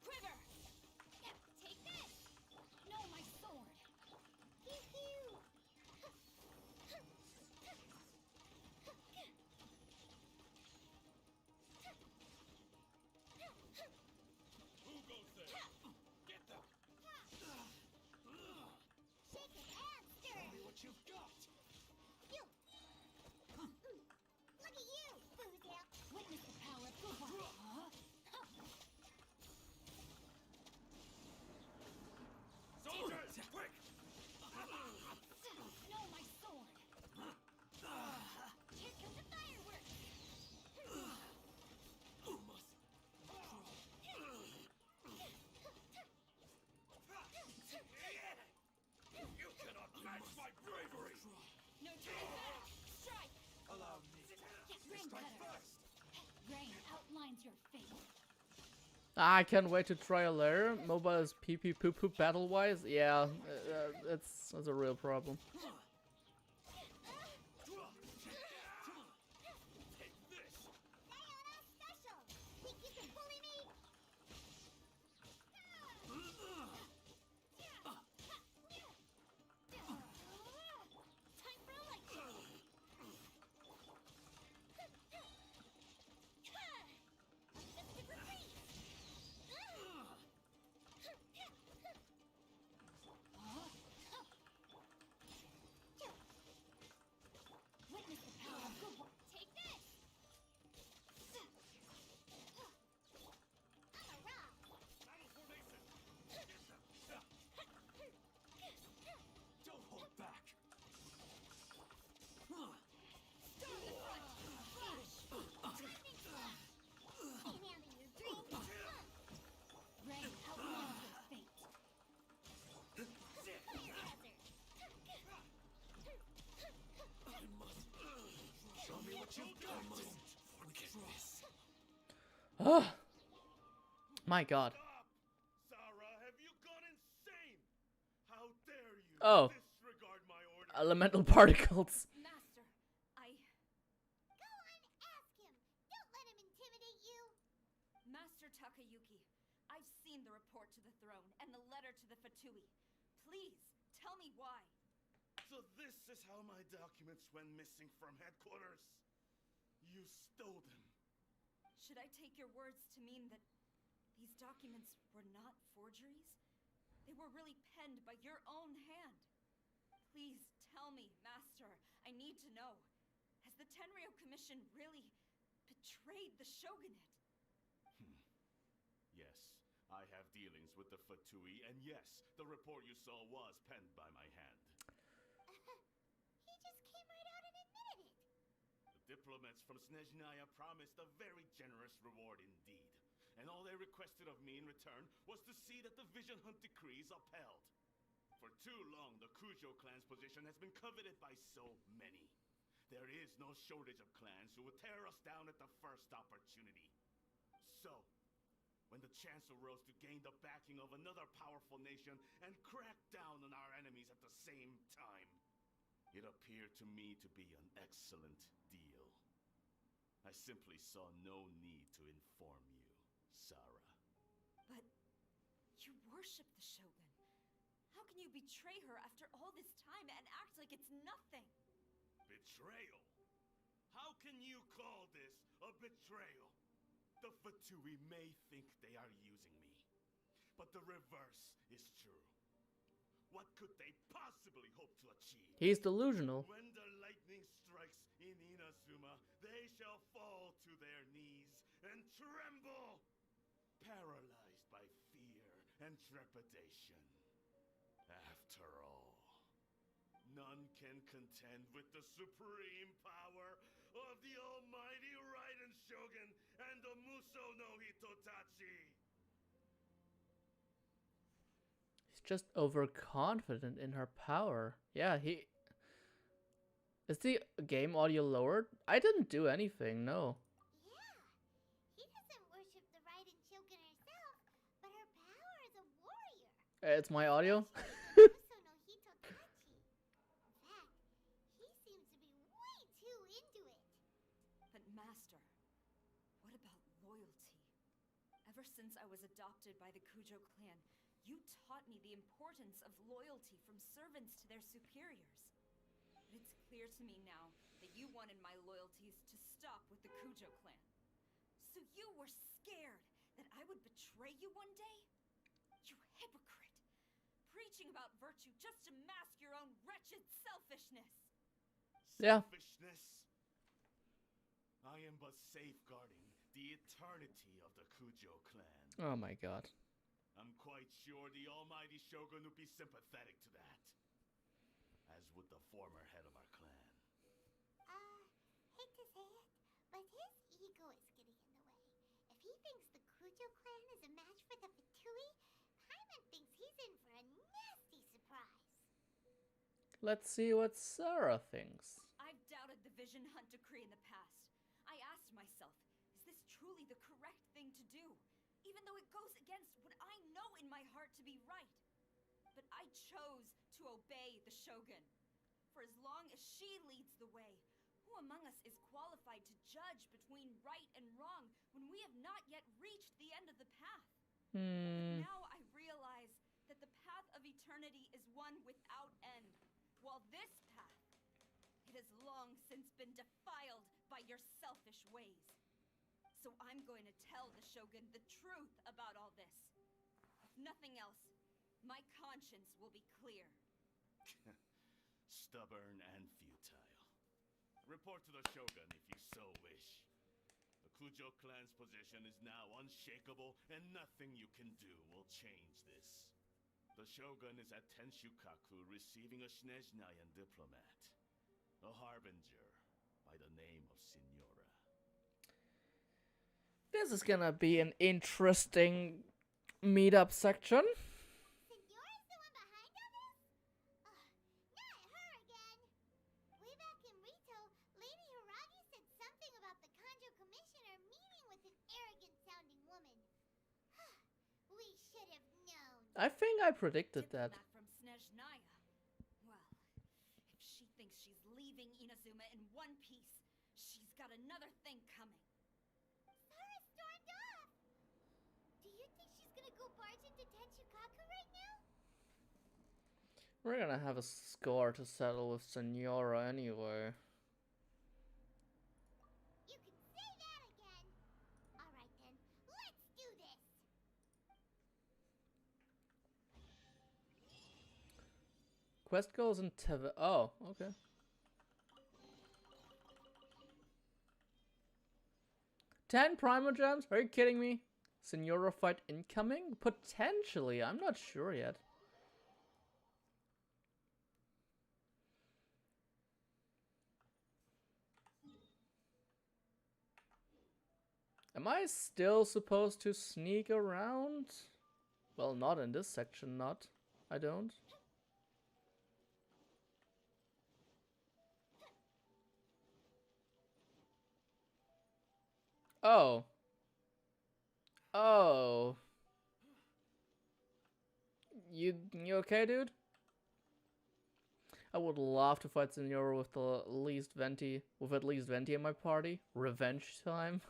Quiver! Take this. No, my sword. Pew pew. Who goes there? Get them. Shake it and stir Show it. me what you've got. You. Look at you, Boozle. Witness the power of Guhua. Soldiers, quick! No, my sword. Here comes the fireworks. You cannot match my bravery! No turning back! Strike! Allow me to strike first! Rain outlines your fate. I can't wait to try a layer. Mobile is pee pee poo poo battle wise. Yeah, that's a real problem. Take this! Diana special. Think you can bully me? Time for a light change. Mystic retreat. Witness the power of Guhua. Take this. I'm a rock. Battle formation! Don't hold back! Lightning slash. Can't handle your dream. Rain outlines your fate. Fire hazard. Show me what you've got! Forget this! My God. Stop! Sarah, have you gone insane? How dare you Oh. disregard my order? Elemental particles. Master, I... Go on, ask him. Don't let him intimidate you. Master Takayuki, I've seen the report to the throne and the letter to the Fatui. Please, tell me why. So this is how my documents went missing from headquarters? You stole them. Should I take your words to mean that these documents were not forgeries? They were really penned by your own hand. Please tell me, Master. I need to know. Has the Tenryo Commission really betrayed the shogunate? Yes, I have dealings with the Fatui, and yes, the report you saw was penned by my hand. He just came right out and admitted it. The diplomats from Snezhnaya promised a very generous reward indeed. And all they requested of me in return was to see that the Vision Hunt decrees upheld. For too long, the Kujo clan's position has been coveted by so many. There is no shortage of clans who would tear us down at the first opportunity. So, when the chance arose to gain the backing of another powerful nation and crack down on our enemies at the same time, it appeared to me to be an excellent deal. I simply saw no need to inform you, Sarah. But you worship the shogun. How can you betray her after all this time and act like it's nothing? Betrayal? How can you call this a betrayal? The Fatui may think they are using me, but the reverse is true. What could they possibly hope to achieve? He's delusional. When the lightning strikes in Inazuma, they shall fall to their knees and tremble, paralyzed by fear and trepidation. After all, none can contend with the supreme power of the almighty Raiden Shogun and the Muso no Hitotachi. He's just overconfident in her power. Yeah, Is the game audio lowered? I didn't do anything, no. Yeah, he doesn't worship the Raiden Shogun herself, but her power as a warrior. It's my audio? Especially the Yuso no Hitotachi. In fact, he seems to be way too into it. But Master, what about loyalty? Ever since I was adopted by the Kujo clan, you taught me the importance of loyalty from servants to their superiors. But it's clear to me now that you wanted my loyalties to stop with the Kujo clan. So you were scared that I would betray you one day? You hypocrite! Preaching about virtue just to mask your own wretched selfishness! Yeah. Selfishness? I am but safeguarding the eternity of the Kujo clan. Oh my god. I'm quite sure the almighty Shogun would be sympathetic to that. As would the former head of our clan. Hate to say it, but his ego is getting in the way. If he thinks the Kujo clan is a match for the Fatui, Paimon thinks he's in for a nasty surprise. Let's see what Sarah thinks. I've doubted the Vision Hunt decree in the past. I asked myself, is this truly the correct thing to do? Even though it goes against what I know in my heart to be right. But I chose to obey the Shogun. For as long as she leads the way, who among us is qualified to judge between right and wrong when we have not yet reached the end of the path? But now I realize that the path of eternity is one without end, while this path, it has long since been defiled by your selfish ways. So I'm going to tell the Shogun the truth about all this. If nothing else, my conscience will be clear. Stubborn and futile. Report to the Shogun if you so wish. The Kujo clan's position is now unshakable, and nothing you can do will change this. The Shogun is at Tenshukaku receiving a Snezhnayan diplomat, a harbinger by the name of Signora. This is gonna be an interesting meetup section. Signora's the one behind all this? Not her again. Way back in Rito, Lady Hiragi said something about the Kanjo Commissioner meeting with an arrogant-sounding woman. We should have known. I think I predicted that. Diplomat from Snezhnaya. Well, if she thinks she's leaving Inazuma in one piece, she's got another thing coming. Sarah stormed off. Do you think she's gonna go barge into Tenshukaku right now? We're gonna have a score to settle with Senora anyway. You can say that again. All right then, let's do this. Quest goes in Oh, okay. Ten Primo Gems? Are you kidding me? Senora fight incoming? Potentially, I'm not sure yet. Am I still supposed to sneak around? Well, not in this section, not. I don't. Oh. Oh. You okay, dude? I would love to fight Senora with the least Venti, with at least Venti in my party. Revenge time.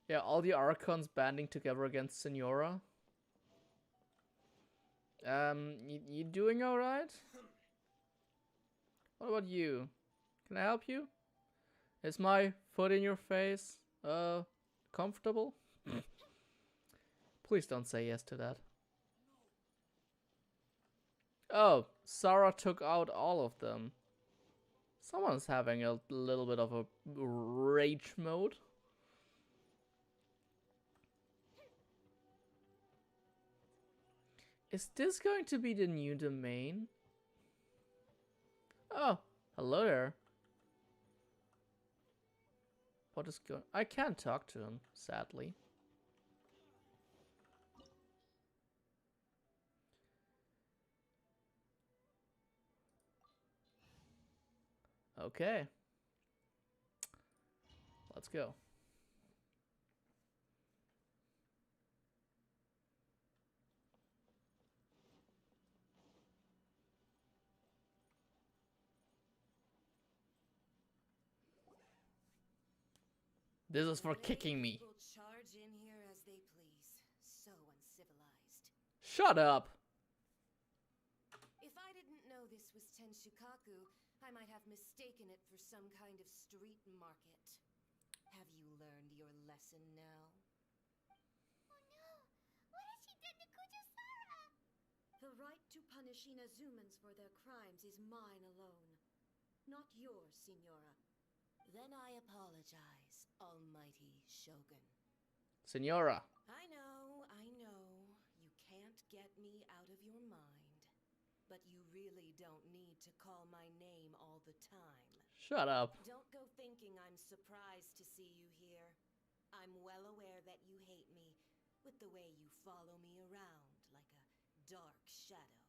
Yeah, all the Archons banding together against Senora. You doing alright? What about you? Can I help you? Is my foot in your face, comfortable? Please don't say yes to that. Oh, Sarah took out all of them. Someone's having a little bit of a rage mode. Is this going to be the new domain? Oh, hello there. What is going? I can't talk to him, sadly. Okay. Let's go. This is for kicking me. People charge in here as they please. So uncivilized. Shut up. If I didn't know this was Tenshukaku, I might have mistaken it for some kind of street market. Have you learned your lesson now? Oh no! What has she done to Kujusara? The right to punish Inazumans for their crimes is mine alone. Not yours, Signora. Then I apologize, Almighty Shogun. Senora. I know. You can't get me out of your mind. But you really don't need to call my name all the time. Shut up. Don't go thinking I'm surprised to see you here. I'm well aware that you hate me, with the way you follow me around like a dark shadow.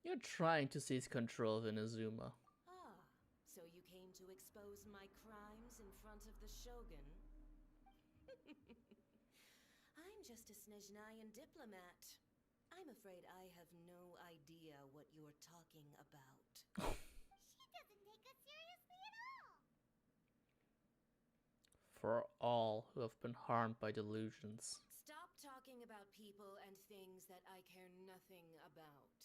You're trying to seize control of Inazuma. Ah, so you came to expose my crimes in front of the Shogun? I'm just a Snezhnayan diplomat. I'm afraid I have no idea what you're talking about. She doesn't take us seriously at all! For all who have been harmed by delusions. Stop talking about people and things that I care nothing about.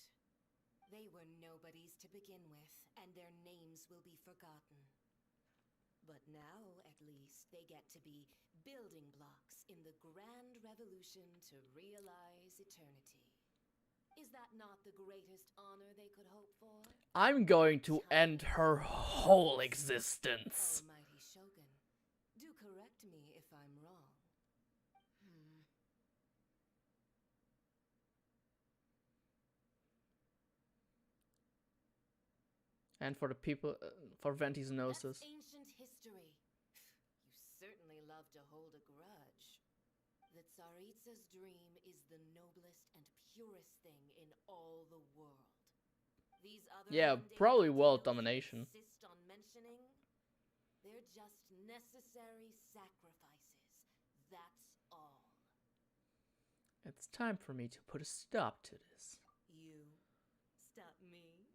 They were nobodies to begin with, and their names will be forgotten. But now, at least, they get to be building blocks in the grand revolution to realize eternity. Is that not the greatest honor they could hope for? I'm going to end her whole existence. Almighty Shogun, do correct me if I'm wrong. And for the people, for Venti's noses. That's ancient history. You certainly love to hold a grudge. The Tsaritsa's dream is the noblest and purest thing in all the world. These other probably world details domination. you insist on mentioning, they're just necessary sacrifices. That's all. It's time for me to put a stop to this. You stop me?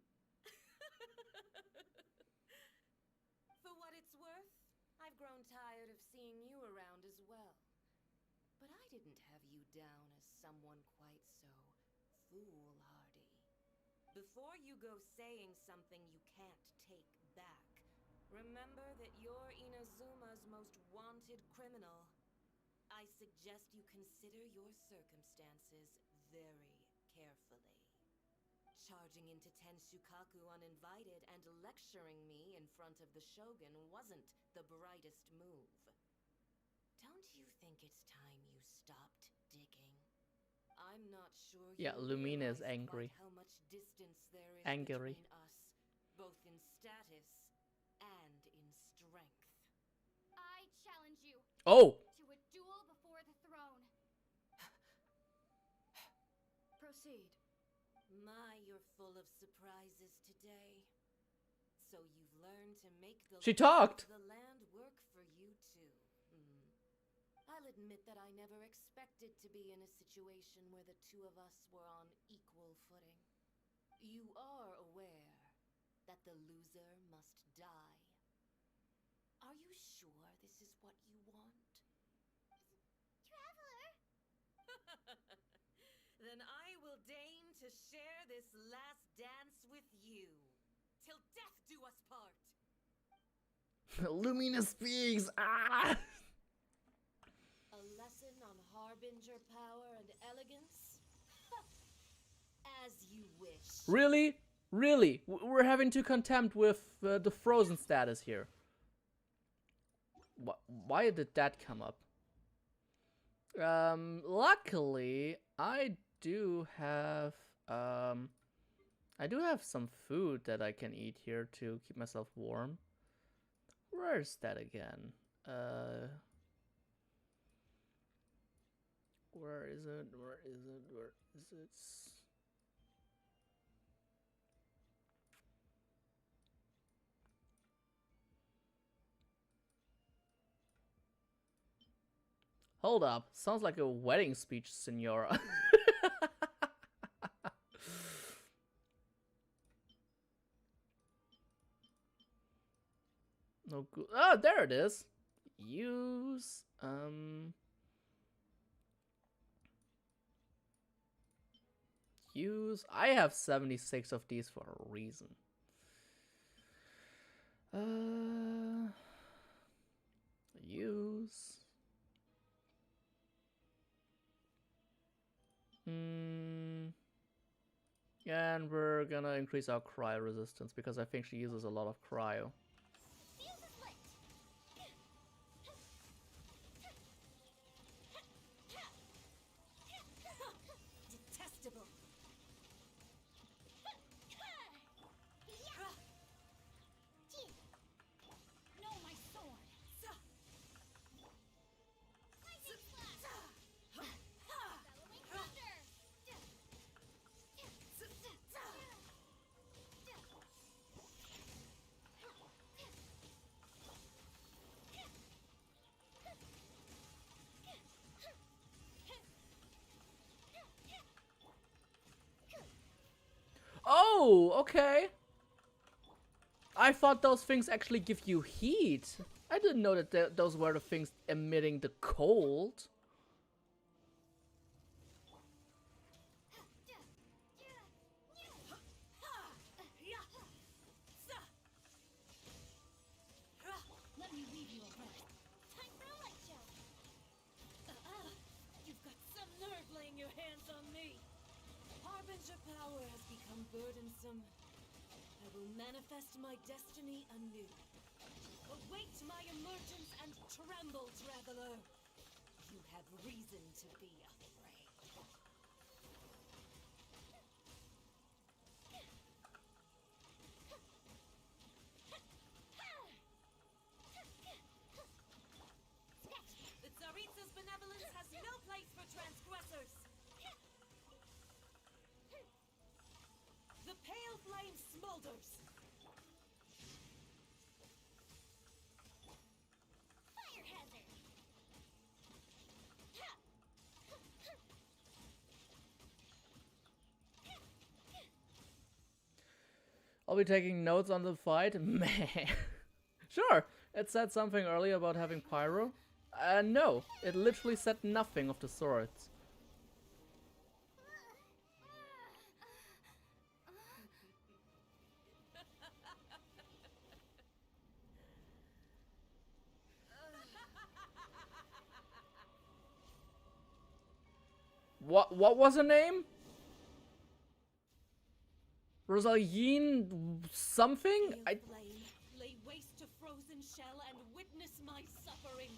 For what it's worth, I've grown tired of seeing you around as well. But I didn't have you down as someone quite so foolhardy. Before you go saying something you can't take back, remember that you're Inazuma's most wanted criminal. I suggest you consider your circumstances very carefully. Charging into Tenshukaku uninvited and lecturing me in front of the Shogun wasn't the brightest move. Don't you think it's time you stopped digging? I'm not sure you Lumina is realize angry. quite how much distance there is Angry. between us, both in status and in strength. I challenge you Oh! to a duel before the throne. Proceed. My, you're full of surprises today. So you've learned to make the She laws talked. of the land work for you too. I'll admit that I never expected to be in a situation where the two of us were on equal footing. You are aware that the loser must die. Are you sure this is what you want? Traveler! Then I will deign to share this last dance with you. Till death do us part! Lumina speaks! Ah! A lesson on harbinger power and elegance? As you wish. Really? Really? We're having to contend with the frozen status here. Why did that come up? Luckily, I do have some food that I can eat here to keep myself warm. Where's that again? Where is it? Where is it? Where is it? Hold up. Sounds like a wedding speech, Senora. No good. Oh, there it is. Use use. I have 76 of these for a reason. Use. And we're gonna increase our cryo resistance because I think she uses a lot of cryo. Detestable. No, my sword. Bellowing thunder. Oh, okay. I thought those things actually give you heat. I didn't know that those were the things emitting the cold. Let me leave you a breath. Time for a light show. You've got some nerve laying your hands on me. Harbinger power has become burdensome. I will manifest my destiny anew. Await my emergence and tremble, traveler. You have reason to be afraid. The Tsaritsa's benevolence has no place for transgressors. The pale flame smolders. Fire hazard. I'll be taking notes on the fight. Meh. Sure, it said something earlier about having pyro. No, it literally said nothing of the sorts. What was her name? Rosaline something? Pale flame, lay waste to frozen shell and witness my suffering.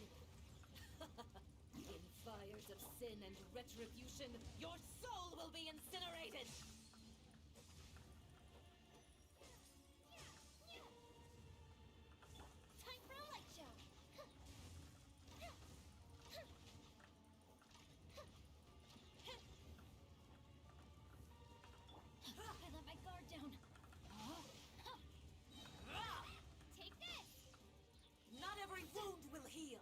In fires of sin and retribution, your soul will be incinerated. Time for a light show. I let my guard down. Take this. Not every wound will heal.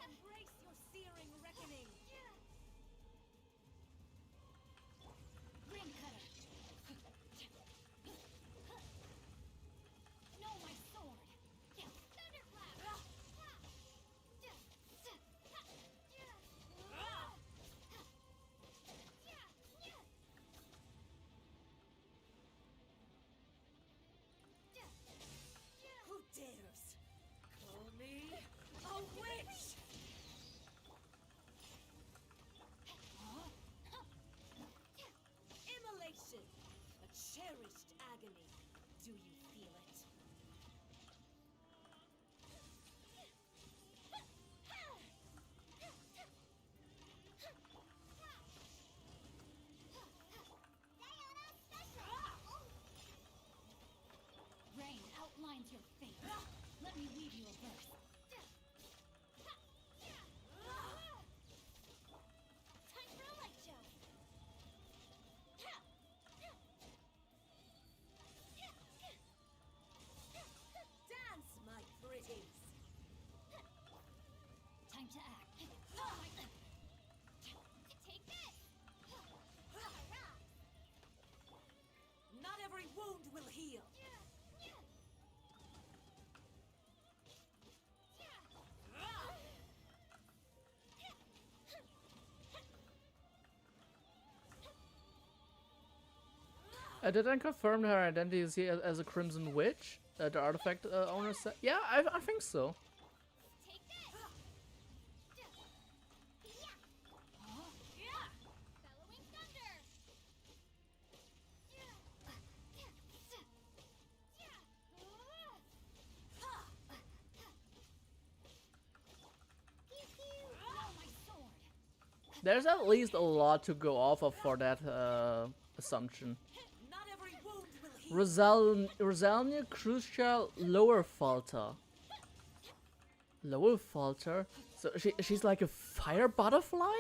Embrace your searing reckoning. Ring cutter. No, my sword. Thunderclap. Who dares call me a witch? Immolation, a cherished agony. Do you feel it? Rain outlines your fate. Let me weave you a verse. Time for a light show. will heal. Did I confirm her identity is here as a Crimson Witch? The artifact owner said. Yeah, I think so. Take this. Bellowing thunder. There's at least a lot to go off of for that assumption. Rosalnia Crucial Lower Falter. Lower Falter? So she's like a fire butterfly?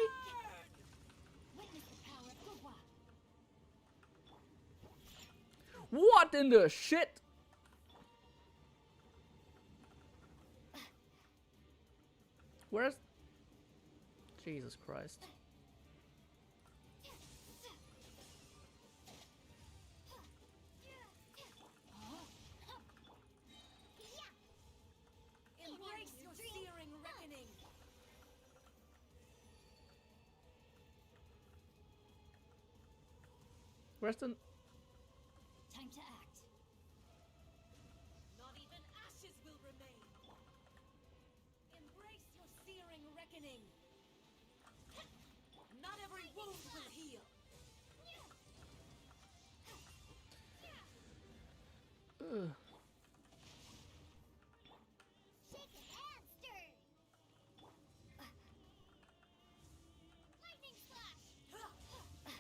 What in the shit? Where's... Jesus Christ. Embrace your searing reckoning. Where's the... Time to act. Not even ashes will remain. Embrace your searing reckoning. Not every wound will heal. Ugh. Shaken and stirred. Lightning slash. Lightning slash.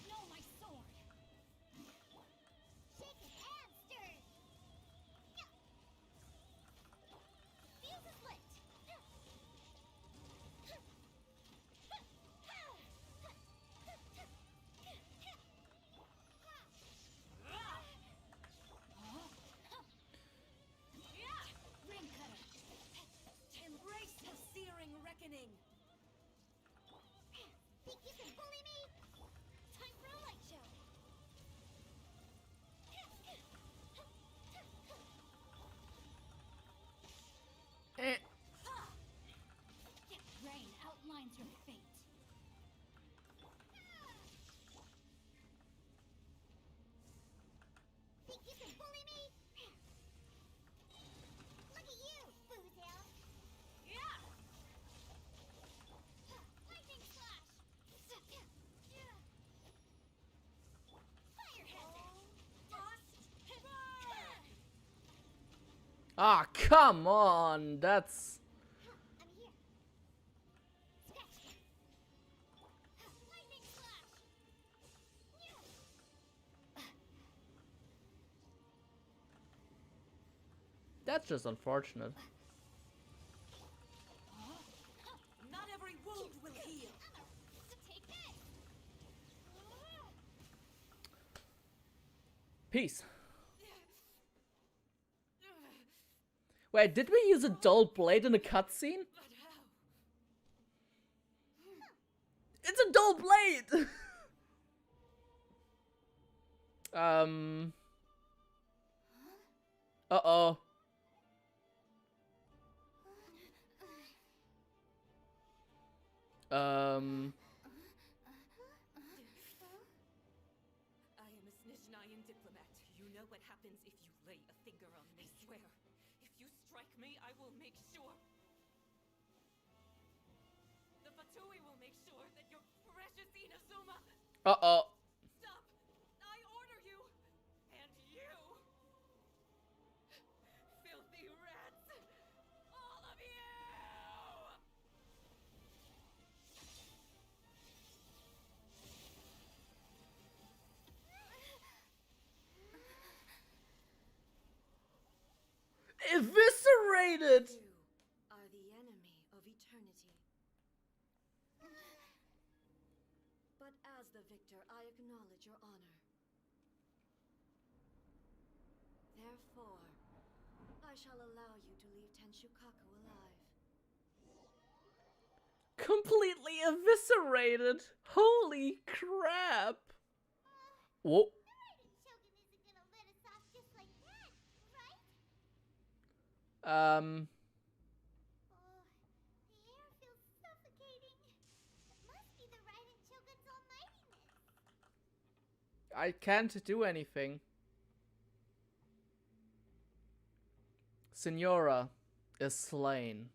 Know my sword. Shaken and stirred. Fuse is lit. Ring cutter. Embrace your searing reckoning. Think you can bully me? Time for a light show. Rain outlines your fate. Think you can bully me? Look at you, Boozle. Lightning slash. Fire hazard. Ah, come on! That's... I'm here. Scratch. Lightning slash. That's just unfortunate. Not every wound will heal. Take this. Peace. Wait, did we use a dull blade in a cutscene? It's a dull blade! Uh-oh. I am a Snezhnayan diplomat. You know what happens if you lay a finger on me. I swear, if you strike me, I will make sure. The Fatui will make sure that your precious Inazuma... Uh-oh. Stop! I order you! And you! Filthy rats! All of you! Eviscerated! You are the enemy of eternity. the victor, I acknowledge your honor. Therefore, I shall allow you to leave Tenshukaku alive. Completely eviscerated! Holy crap! Whoa. The Raiden Shogun isn't gonna let us off just like that, right? Um... Oh, the air feels suffocating. It must be the Raiden Shogun's almightiness. I can't do anything. Signora is slain.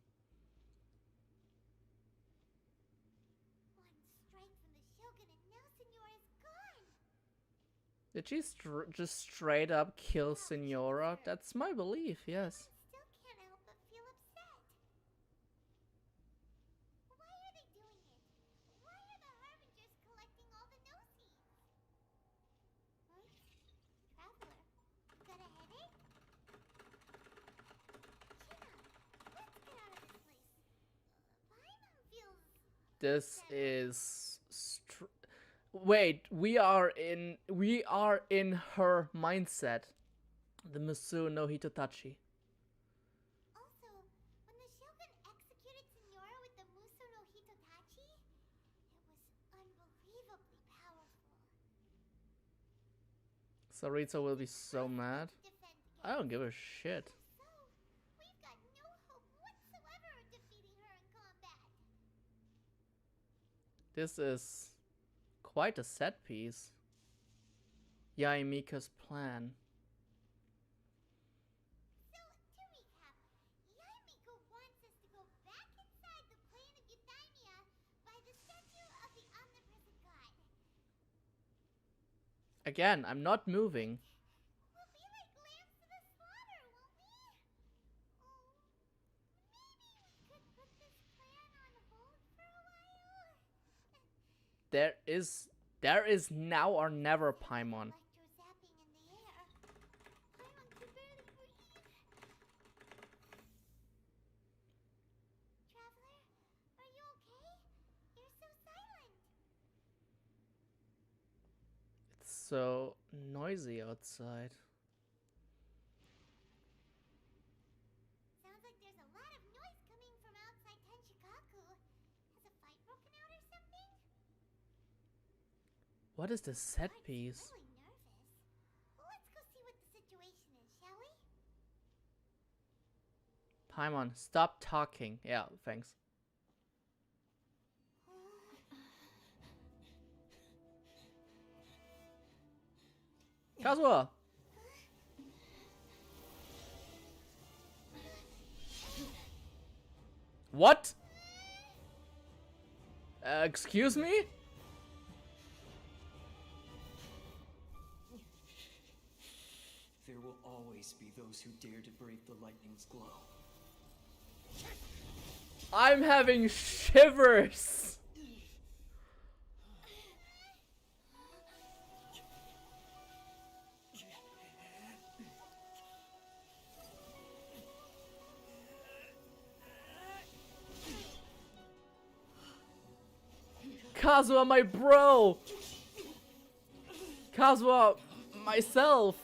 One strike from the Shogun and now Signora's gone. Did she just straight up kill Signora? That's my belief, yes. I still can't help but feel upset. Why are they doing it? Why are the Harbingers collecting all the no-seeds? Huh? Traveler, you got a headache? China, let's get out of this place. Paimon feels... This is wait, we are in her mindset. The Musu no Hitotachi. Also, when the Shogun executed Signora with the Muso no Hitotachi, it was unbelievably powerful. Sarita will be so mad. Defend I don't give a shit. So, we've got no hope whatsoever of defeating her in combat. This is quite a set piece. Yaemika's plan. So, to recap, Yaemiko wants us to go back inside the plane of Eudaimia by the statue of the omnipresent god. Again, I'm not moving. We'll be like lambs to the slaughter, won't we? Oh, maybe we could put this plan on hold for a while. There is now or never, Paimon. Electro-zapping in the air. Paimon can barely breathe. Traveler, are you okay? You're so silent. It's so noisy outside. Sounds like there's a lot of noise coming from outside Tenshukaku. Has a fight broken out or something? What is this set I'm piece? really nervous. Let's go see what the situation is, shall we? Paimon, stop talking. Yeah, thanks. Kazuha! What? Excuse me? There will always be those who dare to brave the lightning's glow. I'm having shivers! Kazuha, my bro! Kazuha, myself!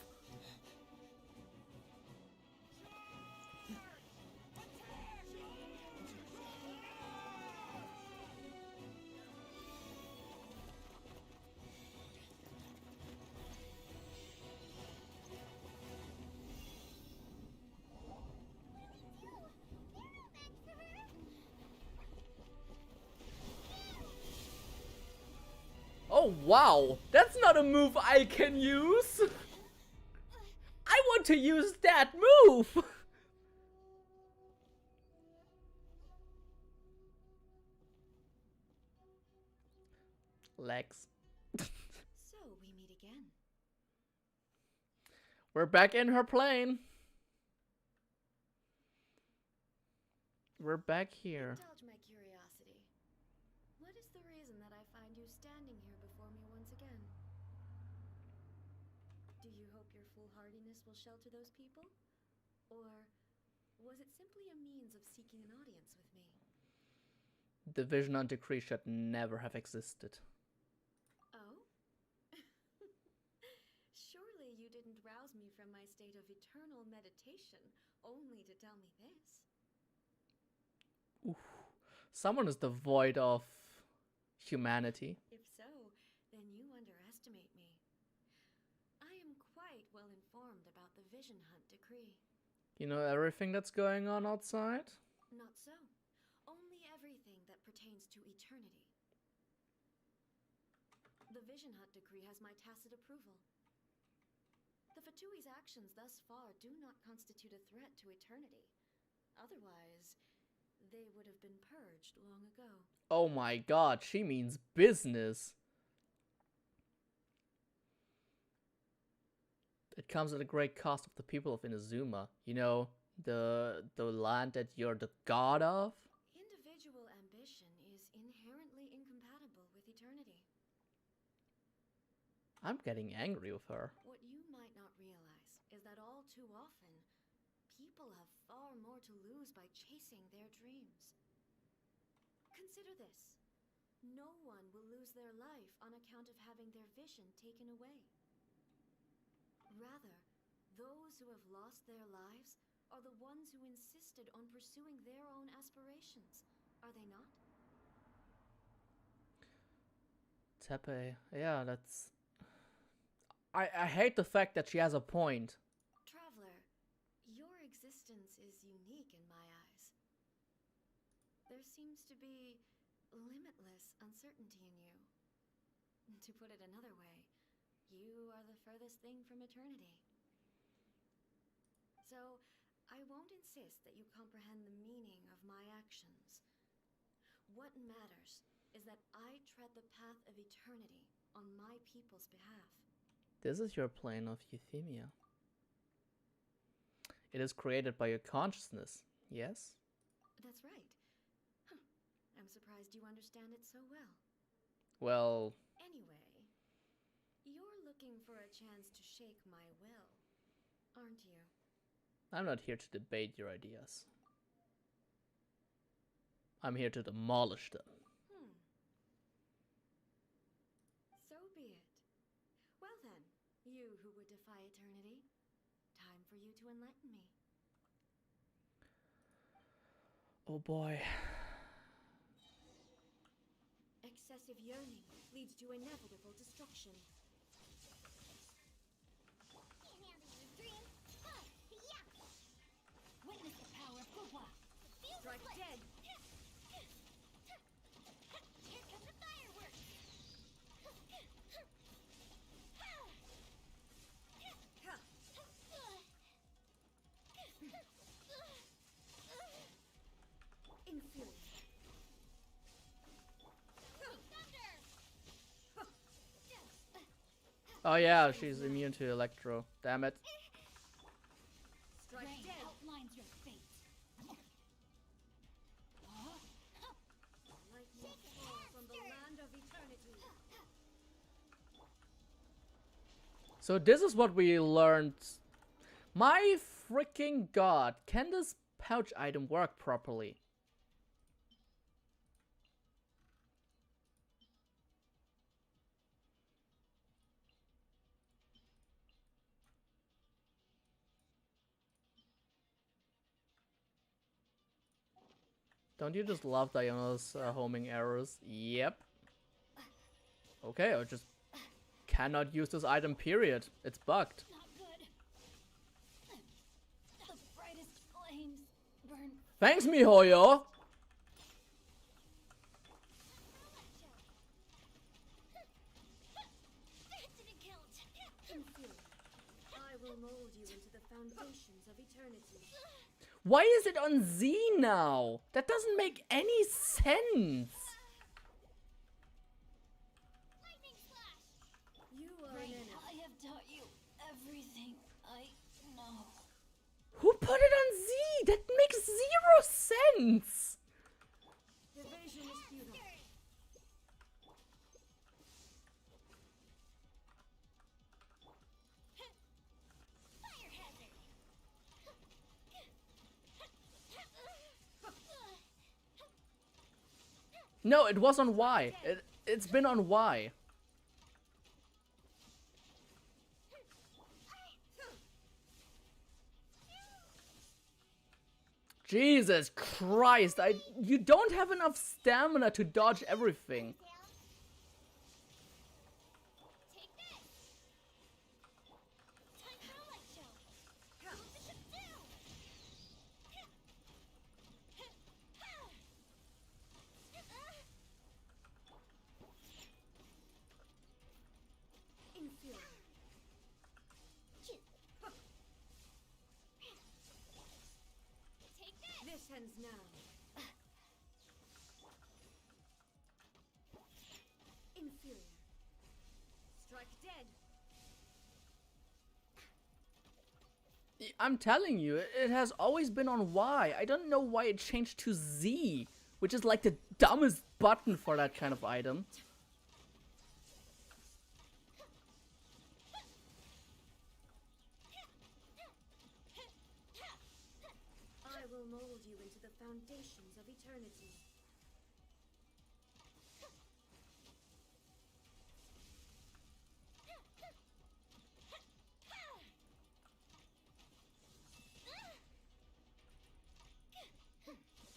Oh wow, that's not a move I can use! I want to use that move! Legs. So, we meet again. We're back in her plane. We're back here. Indulge my curiosity. What is the reason that I find you standing here before me once again? Do you hope your foolhardiness will shelter those people? Or was it simply a means of seeking an audience with me? The Vision on Decree should never have existed. Oh? vacation only to tell me this. Oof. Someone is devoid of humanity. If so, then you underestimate me. I am quite well informed about the Vision Hunt decree. You know everything that's going on outside? Not so. Only everything that pertains to eternity. The Vision Hunt decree has my tacit approval. The Fatui's actions thus far do not constitute a threat to eternity. Otherwise, they would have been purged long ago. Oh my god, she means business. It comes at a great cost of the people of Inazuma. You know, the land that you're the god of? Individual ambition is inherently incompatible with eternity. I'm getting angry with her. What you might not realize is that all too often, people have far more to lose by chasing their dreams. Consider this. No one will lose their life on account of having their vision taken away. Rather, those who have lost their lives are the ones who insisted on pursuing their own aspirations, are they not? Tepe, yeah, that's... I hate the fact that she has a point. Traveler, your existence is unique in my eyes. There seems to be limitless uncertainty in you. To put it another way, you are the furthest thing from eternity. So, I won't insist that you comprehend the meaning of my actions. What matters is that I tread the path of eternity on my people's behalf. This is your plane of euthymia. It is created by your consciousness, yes? That's right. Huh. I'm surprised you understand it so well. Well... Anyway, you're looking for a chance to shake my will, aren't you? I'm not here to debate your ideas. I'm here to demolish them. So be it. Well then, you who would defy eternity, time for you to enlighten me. Oh boy. Excessive yearning leads to inevitable destruction. Witness the power of Gugwa. Strike dead! Here comes the fireworks! Infuriate. Oh yeah, she's immune to electro. Damn it. Strike dead! Outlines your fate. Lightning falls from the land of eternity. So this is what we learned. My freaking god, can this pouch item work properly? Don't you just love Diana's homing arrows? Yep. Okay, I just cannot use this item, period. It's bugged. Not good. The brightest flames burn. Thanks, MiHoYo! That didn't count. Infuriate. I will mold you into the foundations of eternity. Why is it on Z now? That doesn't make any sense. Lightning slash. You are an enemy. I have taught you everything I know. Who put it on Z? That makes zero sense. Evasion is futile. Fire hazard. No, it was on Y. It's been on Y. Jesus Christ, you don't have enough stamina to dodge everything. Take this. Time for a light show. Move the ship down. Inferior. Take this. This ends now. Inferior. Strike dead. I'm telling you, it has always been on Y. I don't know why it changed to Z, which is like the dumbest button for that kind of item. I will mold you into the foundations of eternity.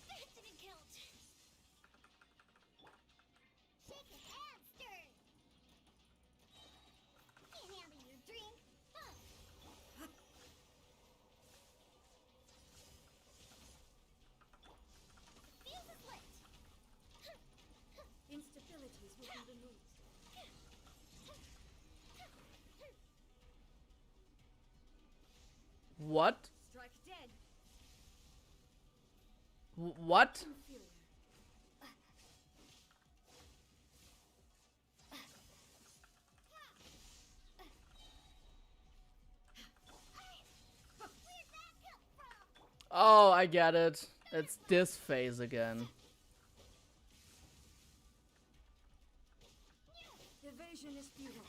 That didn't count. Shake it and stir it. Can't handle your drink. The fuse is lit. Instabilities will be removed. What? Strike dead. What? Inferior. Where'd that come from? Oh, I get it. It's this phase again. Evasion is futile.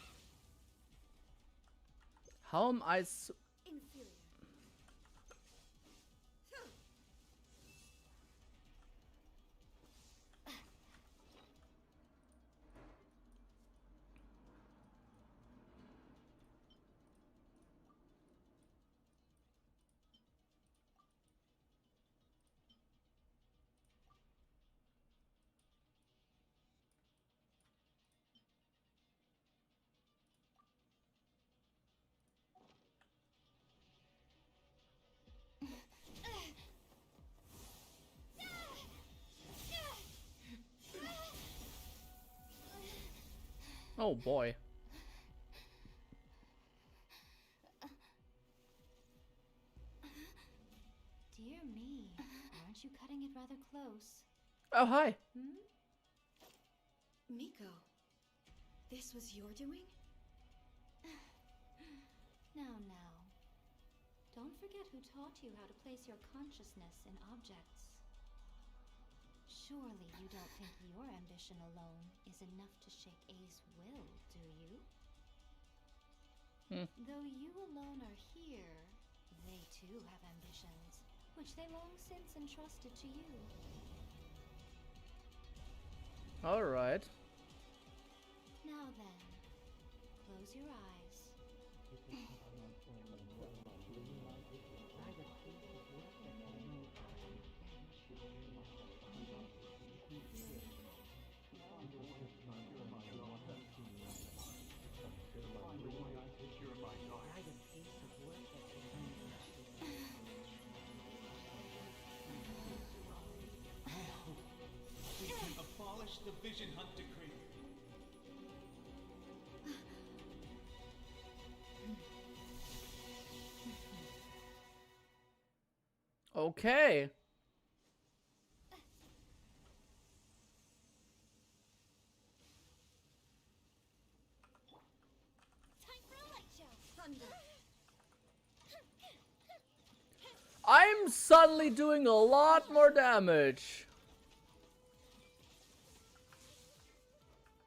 How am I Inferior. Oh boy. Dear me, aren't you cutting it rather close? Oh, hi. Miko, this was your doing? Now. Don't forget who taught you how to place your consciousness in objects. Surely you don't think your ambition alone is enough to shake A's will, do you? Though you alone are here, they too have ambitions, which they long since entrusted to you. Alright. Now then, close your eyes. We can abolish the Vision Hunt Decree. Okay. Time for a light show. Thunder. I'm suddenly doing a lot more damage.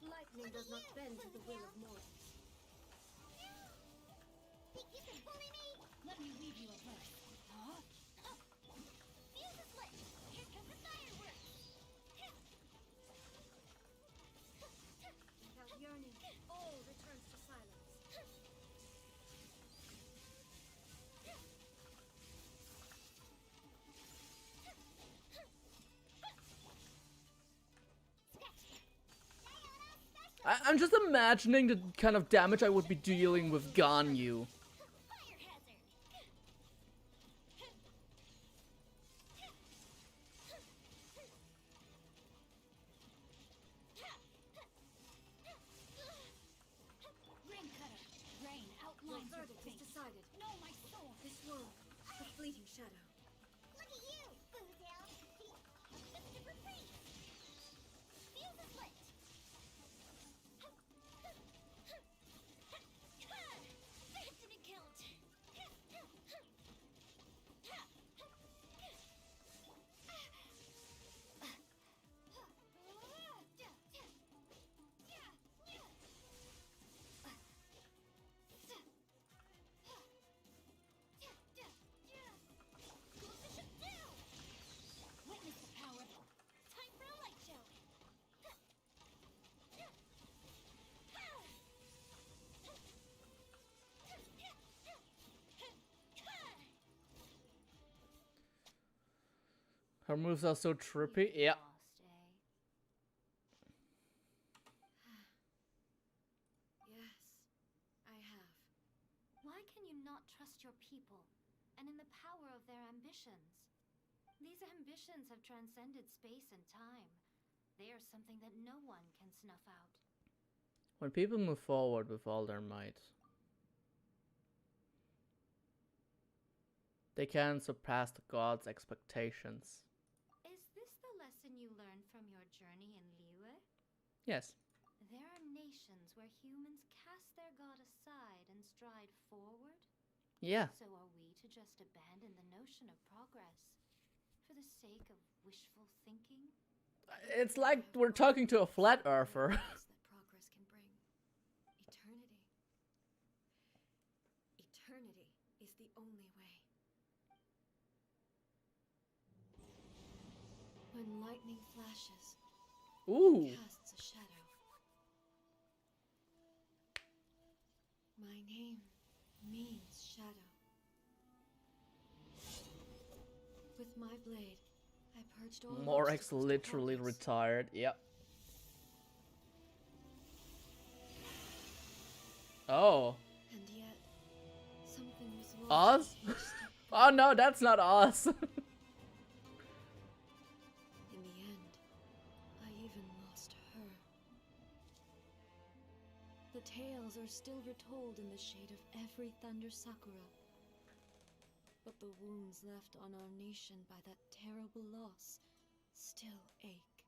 Lightning does not bend to the will of mortals. Think you can bully me? Let me read you a verse. Huh? Fuse is lit. Here comes the fireworks. Without yearning, all returns to silence. I'm just imagining the kind of damage I would be dealing with Ganyu. Her moves are so trippy. Yeah. Yes, I have. Why can you not trust your people and in the power of their ambitions? These ambitions have transcended space and time. They are something that no one can snuff out. When people move forward with all their might, they can surpass the gods' expectations. Is this the lesson you learned from your journey in Liyue? Yes. There are nations where humans cast their god aside and stride forward? Yeah. So are we to just abandon the notion of progress for the sake of wishful thinking? It's like we're talking to a flat earther. That progress can bring eternity. Eternity is the only way. When lightning flashes, Ooh. it casts a shadow. My name means shadow. With my blade, I purged all Morix obstacles to literally progress. retired. Yep. Oh. And yet, something was Oz? lost with each step Oh no, that's not Oz. In the end, I even lost her. The tales are still retold in the shade of every Thunder Sakura. But the wounds left on our nation by that terrible loss still ache.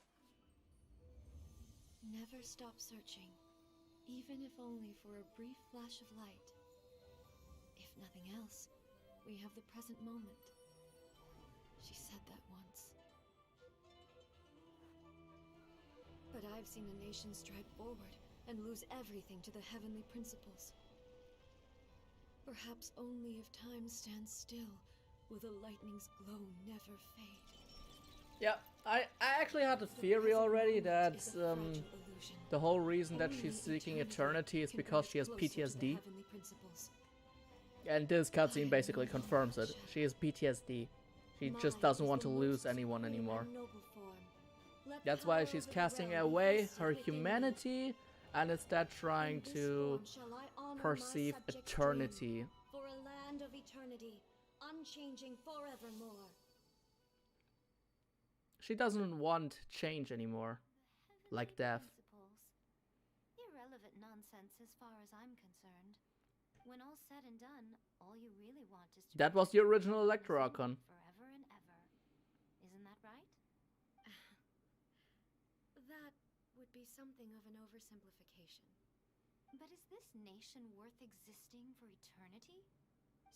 Never stop searching, even if only for a brief flash of light. If nothing else, we have the present moment. She said that once. But I've seen a nation stride forward and lose everything to the heavenly principles. Perhaps only if time stands still will the lightning's glow never fade. Yeah, I actually had a theory already that the whole reason that she's seeking eternity is because she has PTSD. And this cutscene basically confirms it. She has PTSD. She just doesn't want to lose anyone anymore. That's why she's casting away her humanity and instead trying to perceive eternity. For a land of eternity, unchanging forevermore. She doesn't want change anymore, like death. Irrelevant nonsense as far as I'm concerned. When all's said and done, all you really want is to That was the original Electro Archon. forever and ever. Isn't that right? That would be something of an oversimplification. But is this nation worth existing for eternity?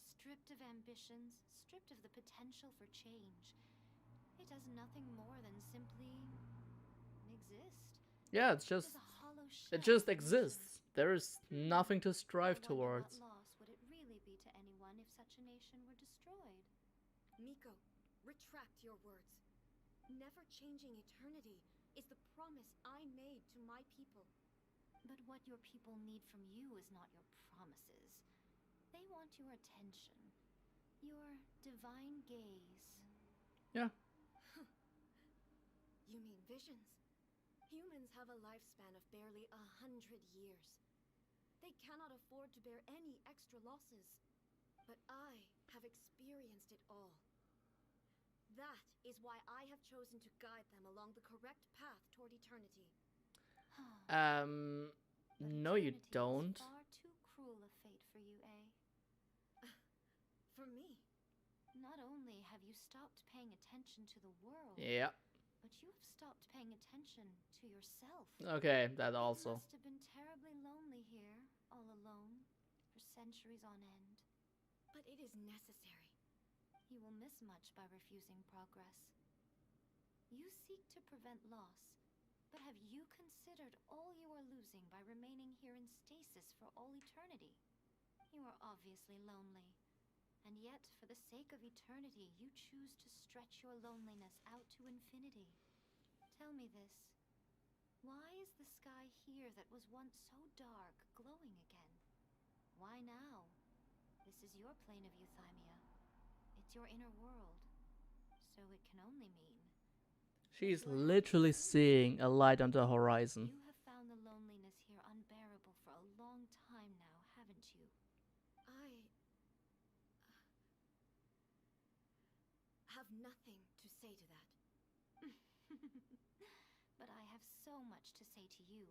Stripped of ambitions, stripped of the potential for change. It does nothing more than simply exist. Yeah, it's just it just exists. There is nothing to strive towards. What loss would it really be to anyone if such a nation were destroyed? Miko, retract your words. Never changing eternity is the promise I made to my people. But what your people need from you is not your promises. They want your attention. Your divine gaze. Yeah. You mean visions? Humans have a lifespan of barely 100 years. They cannot afford to bear any extra losses. But I have experienced it all. That is why I have chosen to guide them along the correct path toward eternity. No you don't. Far too cruel a fate for you, eh? For me. Not only have you stopped paying attention to the world, Yeah. but you have stopped paying attention to yourself. Okay, that also. You must have been terribly lonely here, all alone, for centuries on end. But it is necessary. You will miss much by refusing progress. You seek to prevent loss, but have you considered all you are losing by remaining here in stasis for all eternity? You are obviously lonely. And yet, for the sake of eternity, you choose to stretch your loneliness out to infinity. Tell me this. Why is the sky here that was once so dark glowing again? Why now? This is your plane of euthymia. It's your inner world. So it can only mean... She's literally seeing a light on the horizon. You have found the loneliness here unbearable for a long time now, haven't you? I have nothing to say to that. But I have so much to say to you.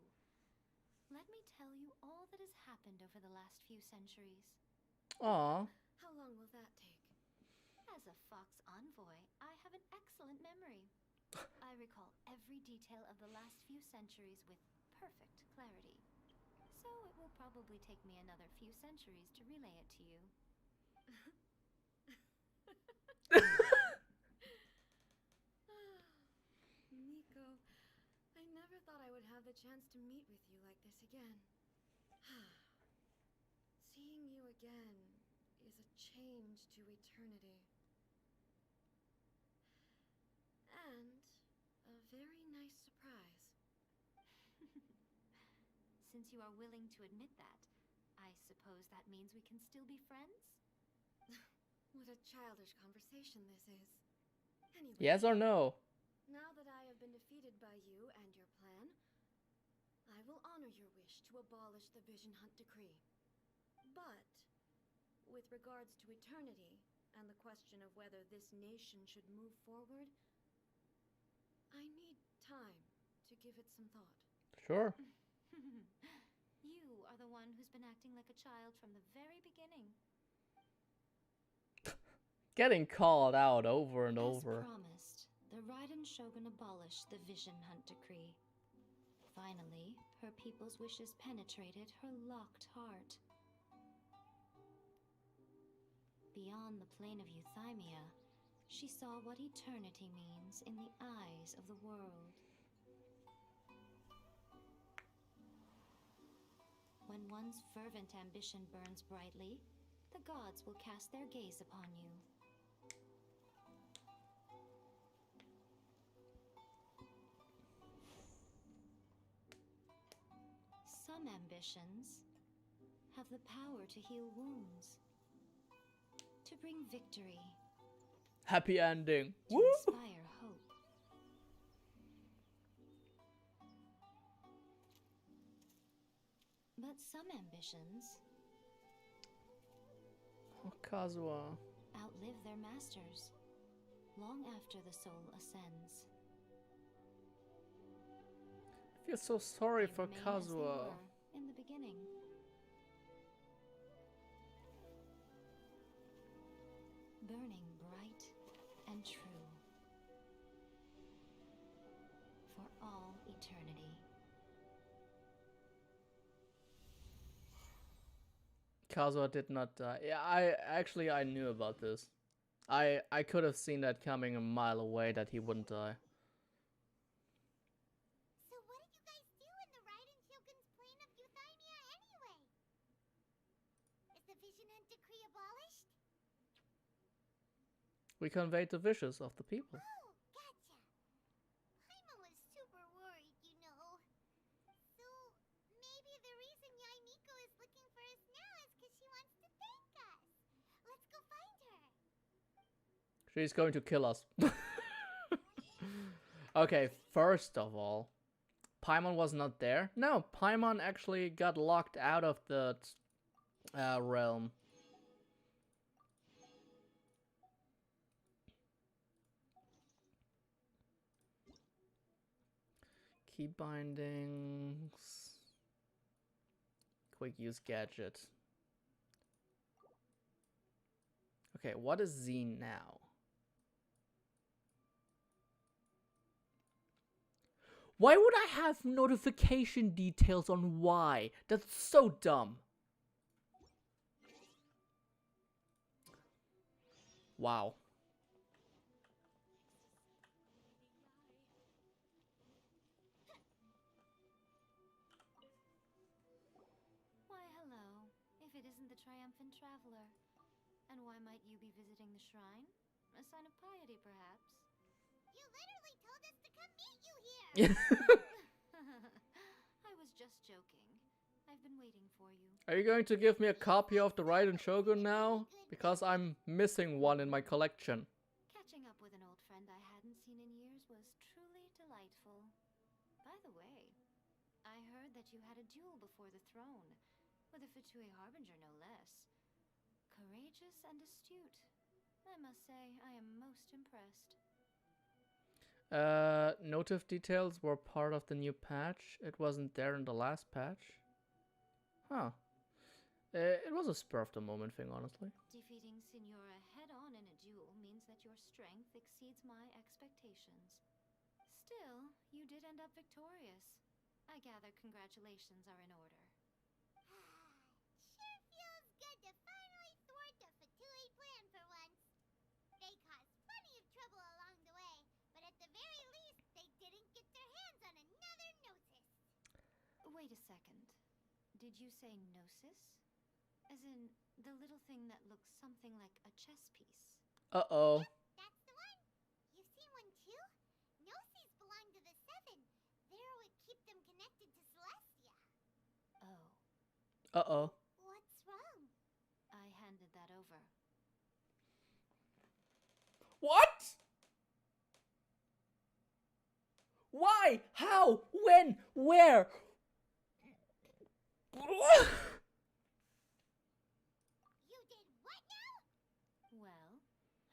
Let me tell you all that has happened over the last few centuries. Aww. How long will that take? As a fox envoy, I have an excellent memory. I recall every detail of the last few centuries with perfect clarity. So it will probably take me another few centuries to relay it to you. Nico, I never thought I would have the chance to meet with you like this again. Seeing you again is a change to eternity. And a very nice surprise. Since you are willing to admit that, I suppose that means we can still be friends? What a childish conversation this is. Anyway, Yes or no? now that I have been defeated by you and your plan, I will honor your wish to abolish the Vision Hunt Decree. But, with regards to eternity, and the question of whether this nation should move forward, I need time to give it some thought. Sure. You are the one who's been acting like a child from the very beginning. Getting called out over and As over. promised, the Raiden Shogun abolished the Vision Hunt Decree. Finally, her people's wishes penetrated her locked heart. Beyond the plane of euthymia, she saw what eternity means in the eyes of the world. When one's fervent ambition burns brightly, the gods will cast their gaze upon you. Some ambitions have the power to heal wounds, to bring victory, Happy ending. to Woo! inspire hope. But some ambitions Oh, Kazuha. outlive their masters long after the soul ascends. I feel so sorry They for remain as they Kazuha. were in the beginning. Burning bright and true for all eternity. Kazuha did not die. Yeah, I knew about this. I could have seen that coming a mile away that he wouldn't die. So what did you guys do in the Raiden Shogun's plane of euthymia anyway? Is the Vision Hunt Decree abolished? We conveyed the wishes of the people. Oh, gotcha. Paimon was super worried, you know. So maybe the reason Yaimiko is looking for us now is because she wants to thank us. Let's go find her. She's going to kill us. Okay, first of all, Paimon was not there? No, Paimon actually got locked out of the realm. Key bindings. Quick use gadget. Okay, what is Zine now? Why would I have notification details on Y? That's so dumb. Wow. Why, hello. If it isn't the triumphant traveler. And why might you be visiting the shrine? A sign of piety, perhaps? You literally told us to come meet you here! I was just joking. I've been waiting for you. Are you going to give me a copy of the Raiden Shogun now? Because I'm missing one in my collection. Catching up with an old friend I hadn't seen in years was truly delightful. By the way, I heard that you had a duel before the throne, with a Fatui Harbinger no less. Courageous and astute. I must say, I am most impressed. Notif details were part of the new patch. It wasn't there in the last patch. Huh. It was a spur of the moment thing, honestly. Defeating Signora head-on in a duel means that your strength exceeds my expectations. Still, you did end up victorious. I gather congratulations are in order. Sure feels good to finally thwart the Fatui plan for once. They caused plenty of trouble along the way, but at the very least, they didn't get their hands on another Gnosis. Wait a second. Did you say Gnosis? As in, the little thing that looks something like a chess piece? Uh-oh. Yep, that's the one. You've seen one too? Gnosis belong to the Seven. They're what keep them connected to Celestia. Oh. Uh-oh. What's wrong? I handed that over. What? Why? How? When? Where? You did what now? Well,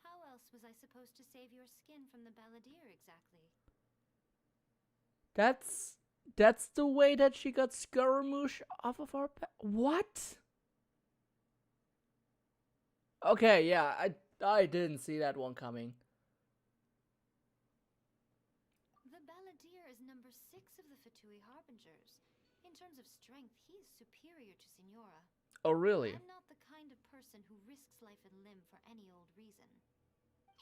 how else was I supposed to save your skin from the Balladeer exactly? That's the way that she got Scaramouche off of our what? Okay, yeah, I didn't see that one coming. The Balladeer is number 6 of the Fatui Harbingers. In terms of strength, he is superior to Signora. Oh, really? I'm not the kind of person who risks life and limb for any old reason. For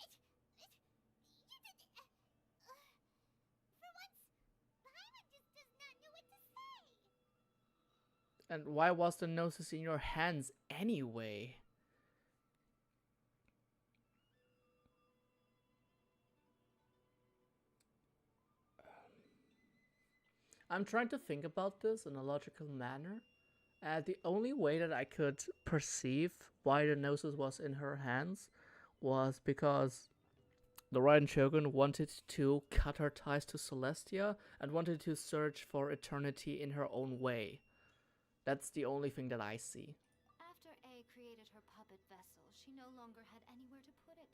once, Paimon just does not know what to say. And why was the Gnosis in your hands anyway? I'm trying to think about this in a logical manner. The only way that I could perceive why the Gnosis was in her hands was because the Raiden Shogun wanted to cut her ties to Celestia and wanted to search for eternity in her own way. That's the only thing that I see. After A created her puppet vessel, she no longer had anywhere to put it.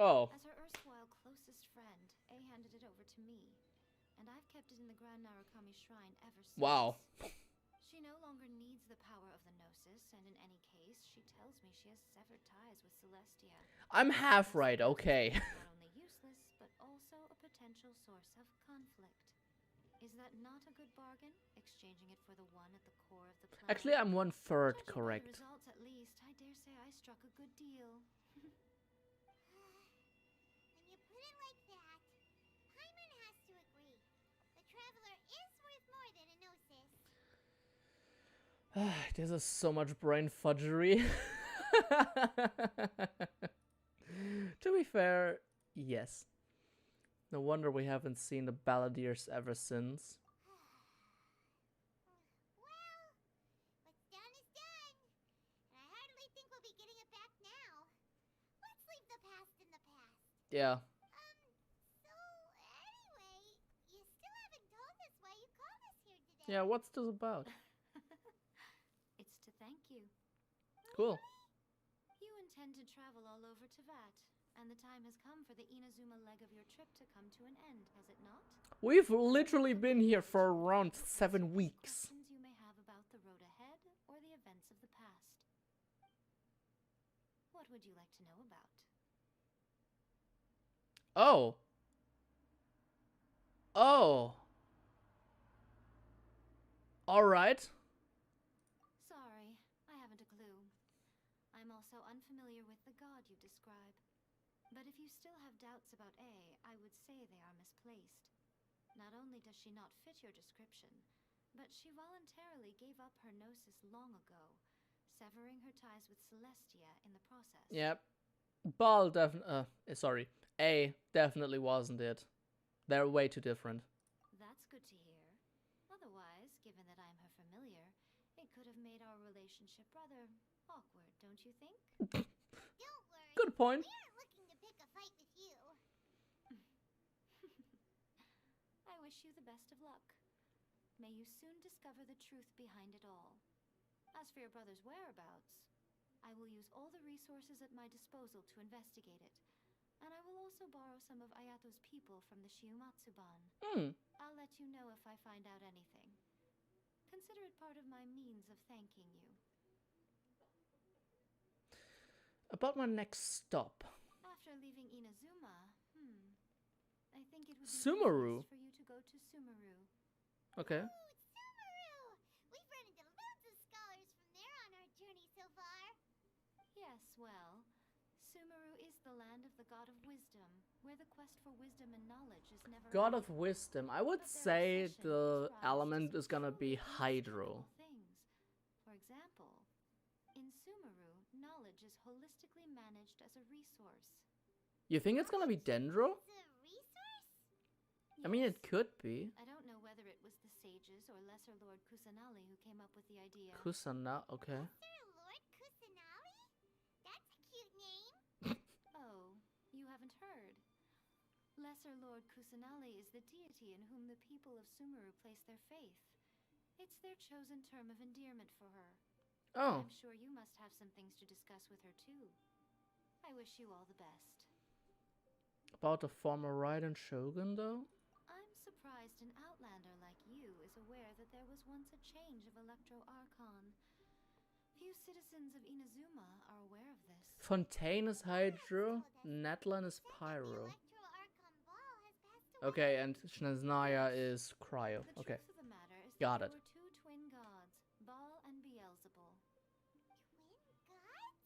Oh. As her erstwhile closest friend, A handed it over to me, and I've kept it in the Grand Narukami Shrine ever since. Wow. She no longer needs the power of the Gnosis, and in any case, she tells me she has severed ties with Celestia. I'm half right, okay. Not only useless, but also a potential source of conflict. Is that not a good bargain? Exchanging it for the one at the core of the clan? Actually, I'm 1/3 Judging by correct. the results, at least, I dare say I struck a good deal. When you put it like that, Paimon has to agree. The Traveler is worth more than a Gnosis. This is so much brain fudgery. To be fair, yes. No wonder we haven't seen the Balladeers ever since. Well, what's done is done. And I hardly think we'll be getting it back now. Let's leave the past in the past. Yeah. So anyway, you still haven't told us why you called Yeah, what's this about? It's to thank you. Cool. You intend to travel all over Teyvat, and the time has come for the Inazuma leg of your trip to come to an end, has it not? We've literally been here for around 7 weeks. Questions you may have about the road ahead or the events of the past. What would you like to know about? Oh. Oh. Alright. Sorry, I haven't a clue. I'm also unfamiliar with the god you describe. But if you still have doubts about A, I would say they are misplaced. Not only does she not fit your description, but she voluntarily gave up her gnosis long ago, severing her ties with Celestia in the process. Yep. Baal definitely, A definitely wasn't it. They're way too different. That's good to hear. Otherwise, given that I'm her familiar, it could have made our relationship rather awkward, don't you think? Don't worry. Good point. We aren't looking to pick a fight with you. I wish you the best of luck. May you soon discover the truth behind it all. As for your brother's whereabouts, I will use all the resources at my disposal to investigate it. And I will also borrow some of Ayato's people from the Shiumatsuban. I'll let you know if I find out anything. Consider it part of my means of thanking you. About my next stop. After leaving Inazuma, I think it would be Sumeru. easiest for you to go to Sumeru. Okay. Ooh, Sumeru! We've run into loads of scholars from there on our journey so far. Yes, well, Sumeru is the land of the God of Wisdom, where the quest for wisdom and knowledge is never God ending. of Wisdom. I would But their say obsession the gives rise to element some is gonna be truly Hydro. inexplicable things. For example, in Sumeru, knowledge is holistically managed as a resource. You think it's gonna be Dendro? It's a resource? I mean, it Yes. could be. I don't know whether it was the sages or Lesser Lord Kusanali who came up with the idea. Kusana, okay. Sir Lord Kusanali? That's a cute name. Oh, you haven't heard. Lesser Lord Kusanali is the deity in whom the people of Sumeru place their faith. It's their chosen term of endearment for her. Oh. I'm sure you must have some things to discuss with her too. I wish you all the best. About the former Raiden Shogun, though? I'm surprised an outlander like you is aware that there was once a change of Electro Archon. Few citizens of Inazuma are aware of this. Fontaine is Hydro, Netlan is Pyro. Electro Archon Baal has passed away. Okay, and Shneznaya is Cryo. The Okay. truth of the matter is Got that it. there were two twin gods, Baal and Beelzebul. Twin gods?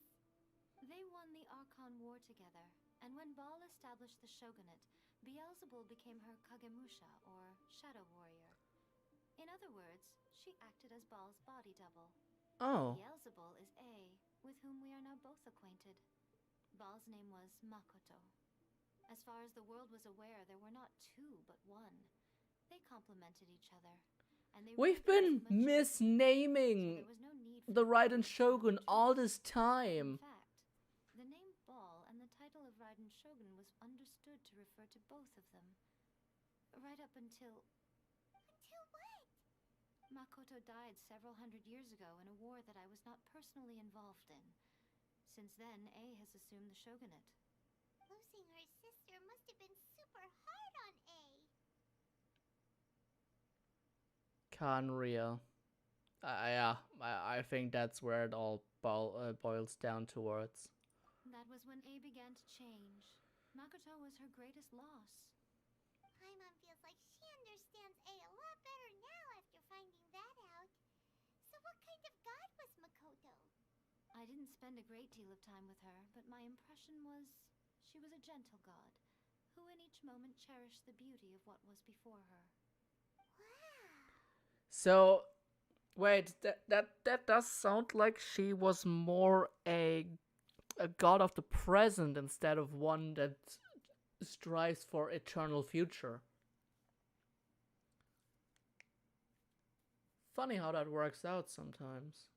They won the Archon War together, and when Baal established the shogunate, Beelzebul became her Kagemusha, or shadow warrior. In other words, she acted as Baal's body double. Oh. Beelzebul is A, with whom we are now both acquainted. Baal's name was Makoto. As far as the world was aware, there were not two, but one. They complemented each other. And they We've recognized been maturity, so misnaming there was no need for the Raiden conflict Shogun between all two. this In time. fact, the name Baal and the title of Raiden Shogun was understood to refer to both of them. Right up until Until what? Makoto died several hundred years ago in a war that I was not personally involved in. Since then, A has assumed the shogunate. Losing her sister must have been super hard on A. Kanria. I think that's where it all boils down towards. That was when A began to change. Makoto was her greatest loss. Paimon feels like she understands A a lot better now after finding that out. So what kind of god was Makoto? I didn't spend a great deal of time with her, but my impression was she was a gentle god, who in each moment cherished the beauty of what was before her. Wow. So, wait, that does sound like she was more a god of the present instead of one that strives for eternal future. Funny how that works out sometimes.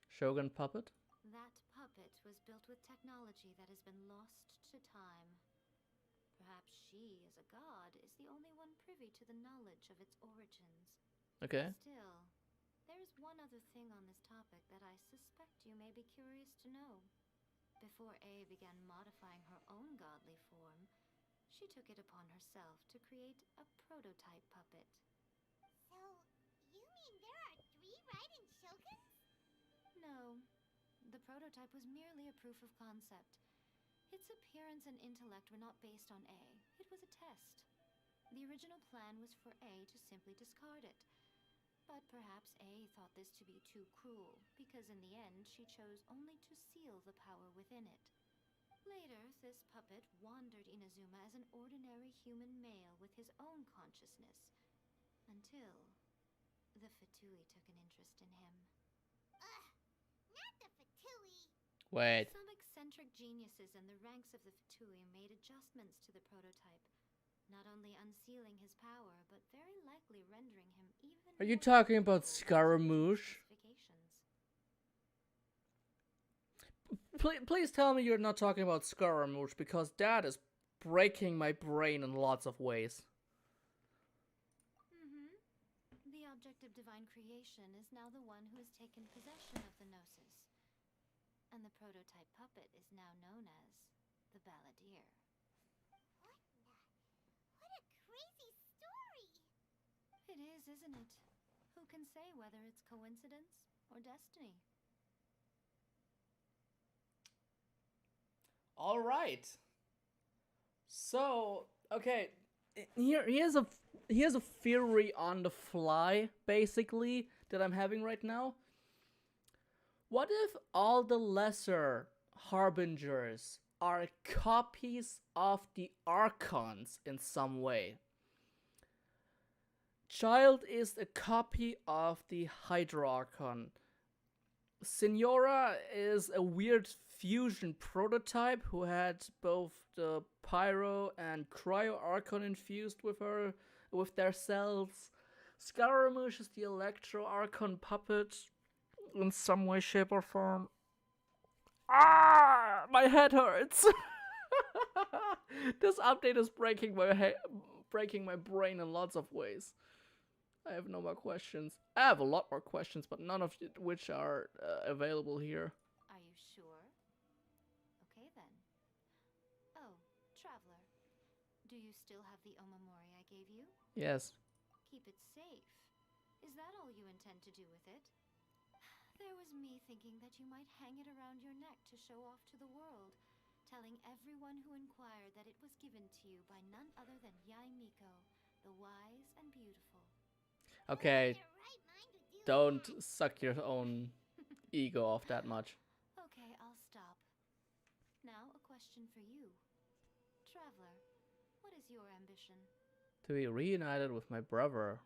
Shogun puppet? That puppet was built with technology that has been lost to time. perhaps she, as a god, is the only one privy to the knowledge of its origins. Okay. Still, there's one other thing on this topic that I suspect you may be curious to know. Before A began modifying her own godly form, she took it upon herself to create a prototype puppet. So, you mean there are 3 Raiden Shoguns? No, the prototype was merely a proof of concept. Its appearance and intellect were not based on A. It was a test. The original plan was for A to simply discard it. But perhaps A thought this to be too cruel, because in the end she chose only to seal the power within it. Later, this puppet wandered Inazuma as an ordinary human male with his own consciousness, until the Fatui took an interest in him. Ugh, not the Fatui! Wait. Some eccentric geniuses in the ranks of the Fatui made adjustments to the prototype, not only unsealing his power, but very likely rendering him even Are you more talking about capable of Scaramouche? specifications. Please tell me you're not talking about Scaramouche, because that is breaking my brain in lots of ways. The object of divine creation is now the one who has taken possession of the Gnosis. And the prototype puppet is now known as the Balladeer. What a crazy story! It is, isn't it? Who can say whether it's coincidence or destiny? All right. So, okay, here's a theory on the fly, basically, that I'm having right now. What if all the lesser harbingers are copies of the Archons in some way? Child is a copy of the Hydra Archon. Signora is a weird fusion prototype who had both the Pyro and Cryo Archon infused with their cells. Scaramouche is the Electro Archon puppet in some way, shape, or form. Ah, my head hurts. This update is breaking my brain in lots of ways. I have no more questions. I have a lot more questions, but none of which are available here. Are you sure? Okay then. Oh, Traveler. Do you still have the Omamori I gave you? Yes. Keep it safe. Is that all you intend to do with it? There was me thinking that you might hang it around your neck to show off to the world, telling everyone who inquired that it was given to you by none other than Yai Miko, the wise and beautiful. Okay, don't suck your own ego off that much. Okay, I'll stop. Now, a question for you. Traveler, what is your ambition? To be reunited with my brother.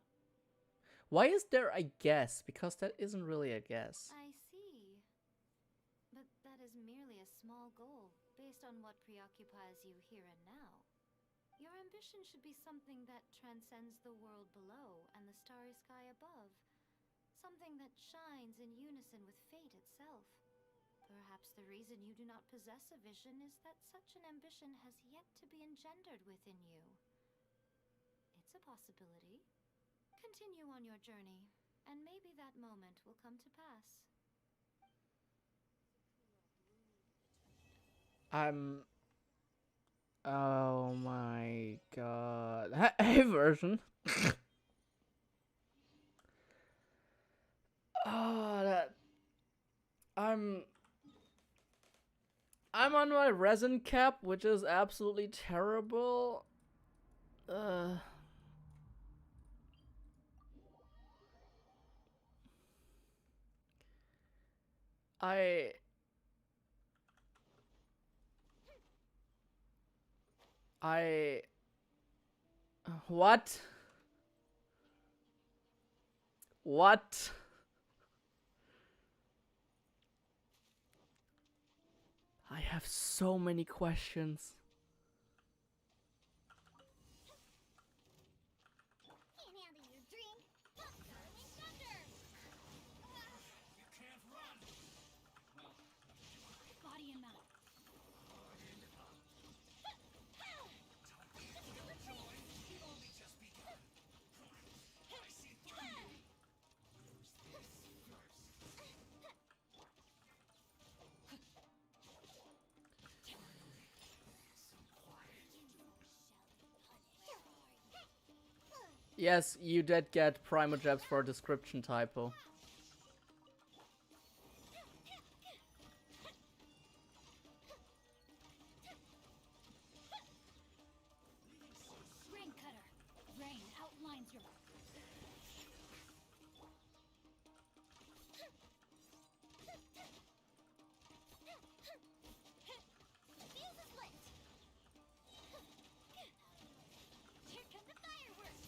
Why is there a guess? Because that isn't really a guess. I see. But that is merely a small goal, based on what preoccupies you here and now. Your ambition should be something that transcends the world below and the starry sky above. Something that shines in unison with fate itself. Perhaps the reason you do not possess a vision is that such an ambition has yet to be engendered within you. It's a possibility. Continue on your journey, and maybe that moment will come to pass. Oh my god. Hey, version. I'm on my resin cap, which is absolutely terrible. What? What? I have so many questions. Can't handle your drink. Rolling thunder. You can't run! Body and mouth. Yes, you did get Primogems for a description typo. Rain cutter. Rain outlines your. Fuse is lit. Here come the fireworks.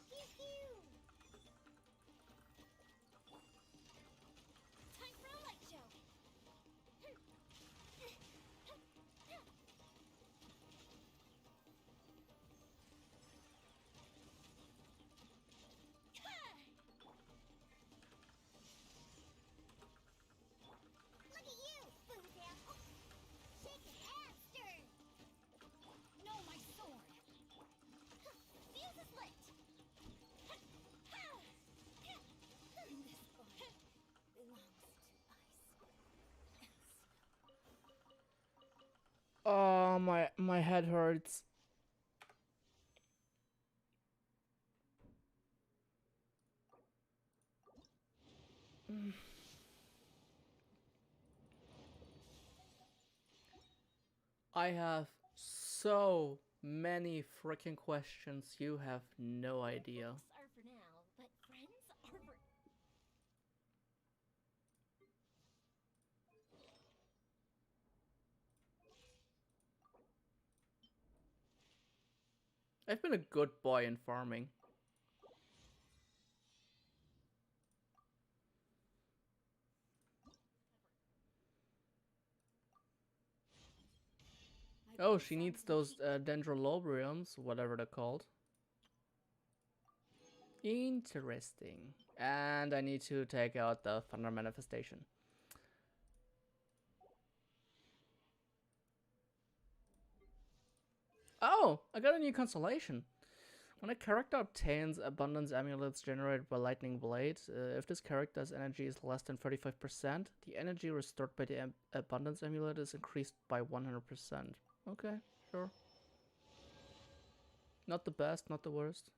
Pew pew. Time for a light show. Look at you, Boomtail. Shaking and stirring. No, my sword. Fuse is lit. This body belongs to ice. Oh, my head hurts. I have so many freaking questions. You have no idea. Books are for now, but friends are for. I've been a good boy in farming. Oh, she needs those dendrolobriums, whatever they're called. Interesting. And I need to take out the Thunder Manifestation. Oh, I got a new constellation. When a character obtains abundance amulets generated by Lightning Blade, if this character's energy is less than 35%, the energy restored by the abundance amulet is increased by 100%. Okay, sure. Not the best, not the worst.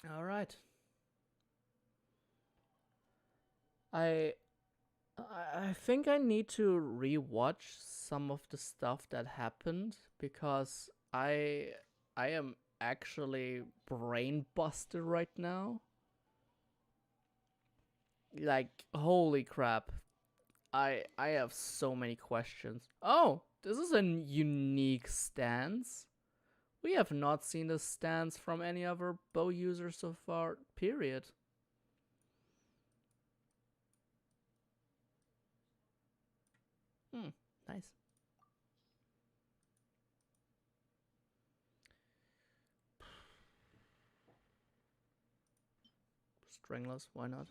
Alright. I think I need to rewatch some of the stuff that happened because I am actually brain busted right now. Like, holy crap. I have so many questions. Oh, this is a unique stance. We have not seen this stance from any other bow user so far, period. Nice. Stringless, why not?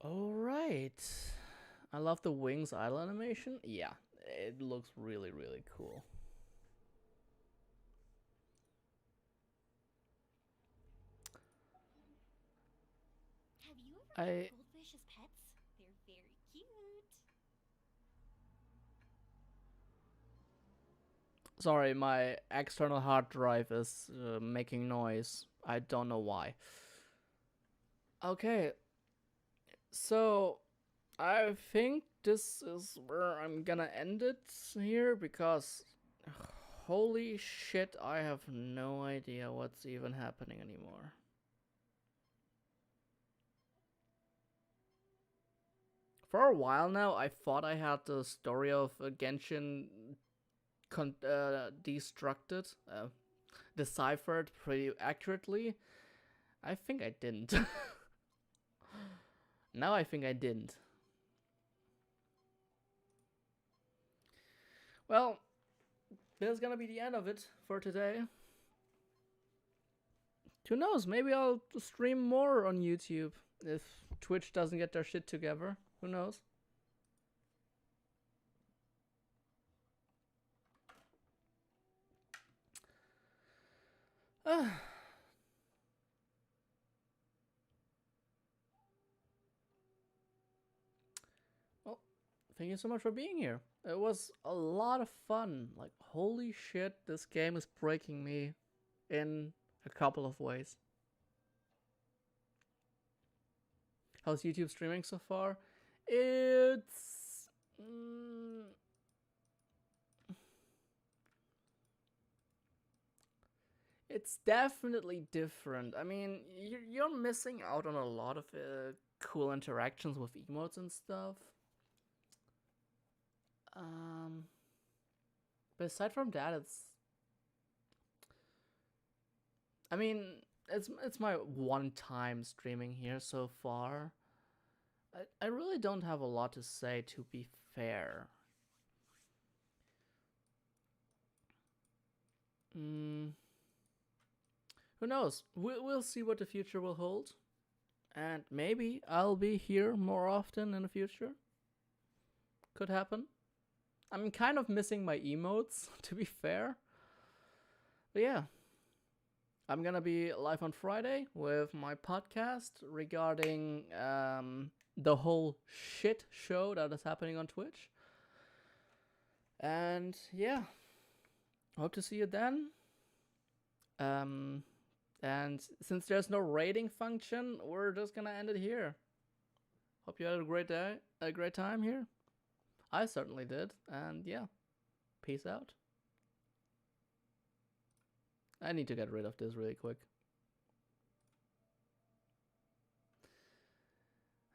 Alright. I love the wings idle animation. Yeah, it looks really, really cool. Have you ever had goldfish as pets? They're very cute. Sorry, my external hard drive is making noise. I don't know why. Okay. So, I think this is where I'm gonna end it here because holy shit, I have no idea what's even happening anymore. For a while now, I thought I had the story of Genshin deciphered pretty accurately. I think I didn't. Now I think I didn't. Well, this is gonna be the end of it for today. Who knows, maybe I'll stream more on YouTube if Twitch doesn't get their shit together. Who knows? Well, thank you so much for being here. It was a lot of fun. Like, holy shit, this game is breaking me in a couple of ways. How's YouTube streaming so far? It's... it's definitely different. I mean, you're missing out on a lot of cool interactions with emotes and stuff. But aside from that, I mean, it's my one time streaming here so far. I really don't have a lot to say, to be fair. Who knows? We'll see what the future will hold. And maybe I'll be here more often in the future. Could happen. I'm kind of missing my emotes, to be fair. But yeah. I'm gonna be live on Friday with my podcast regarding the whole shit show that is happening on Twitch. And yeah. Hope to see you then. And since there's no rating function, we're just gonna end it here. Hope you had a great day, a great time here. I certainly did, and yeah, peace out. I need to get rid of this really quick.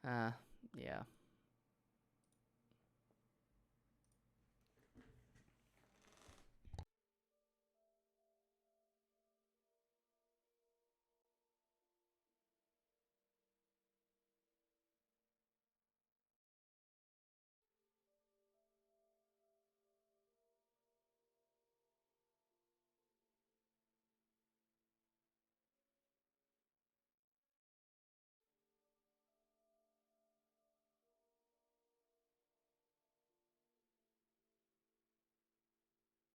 Yeah.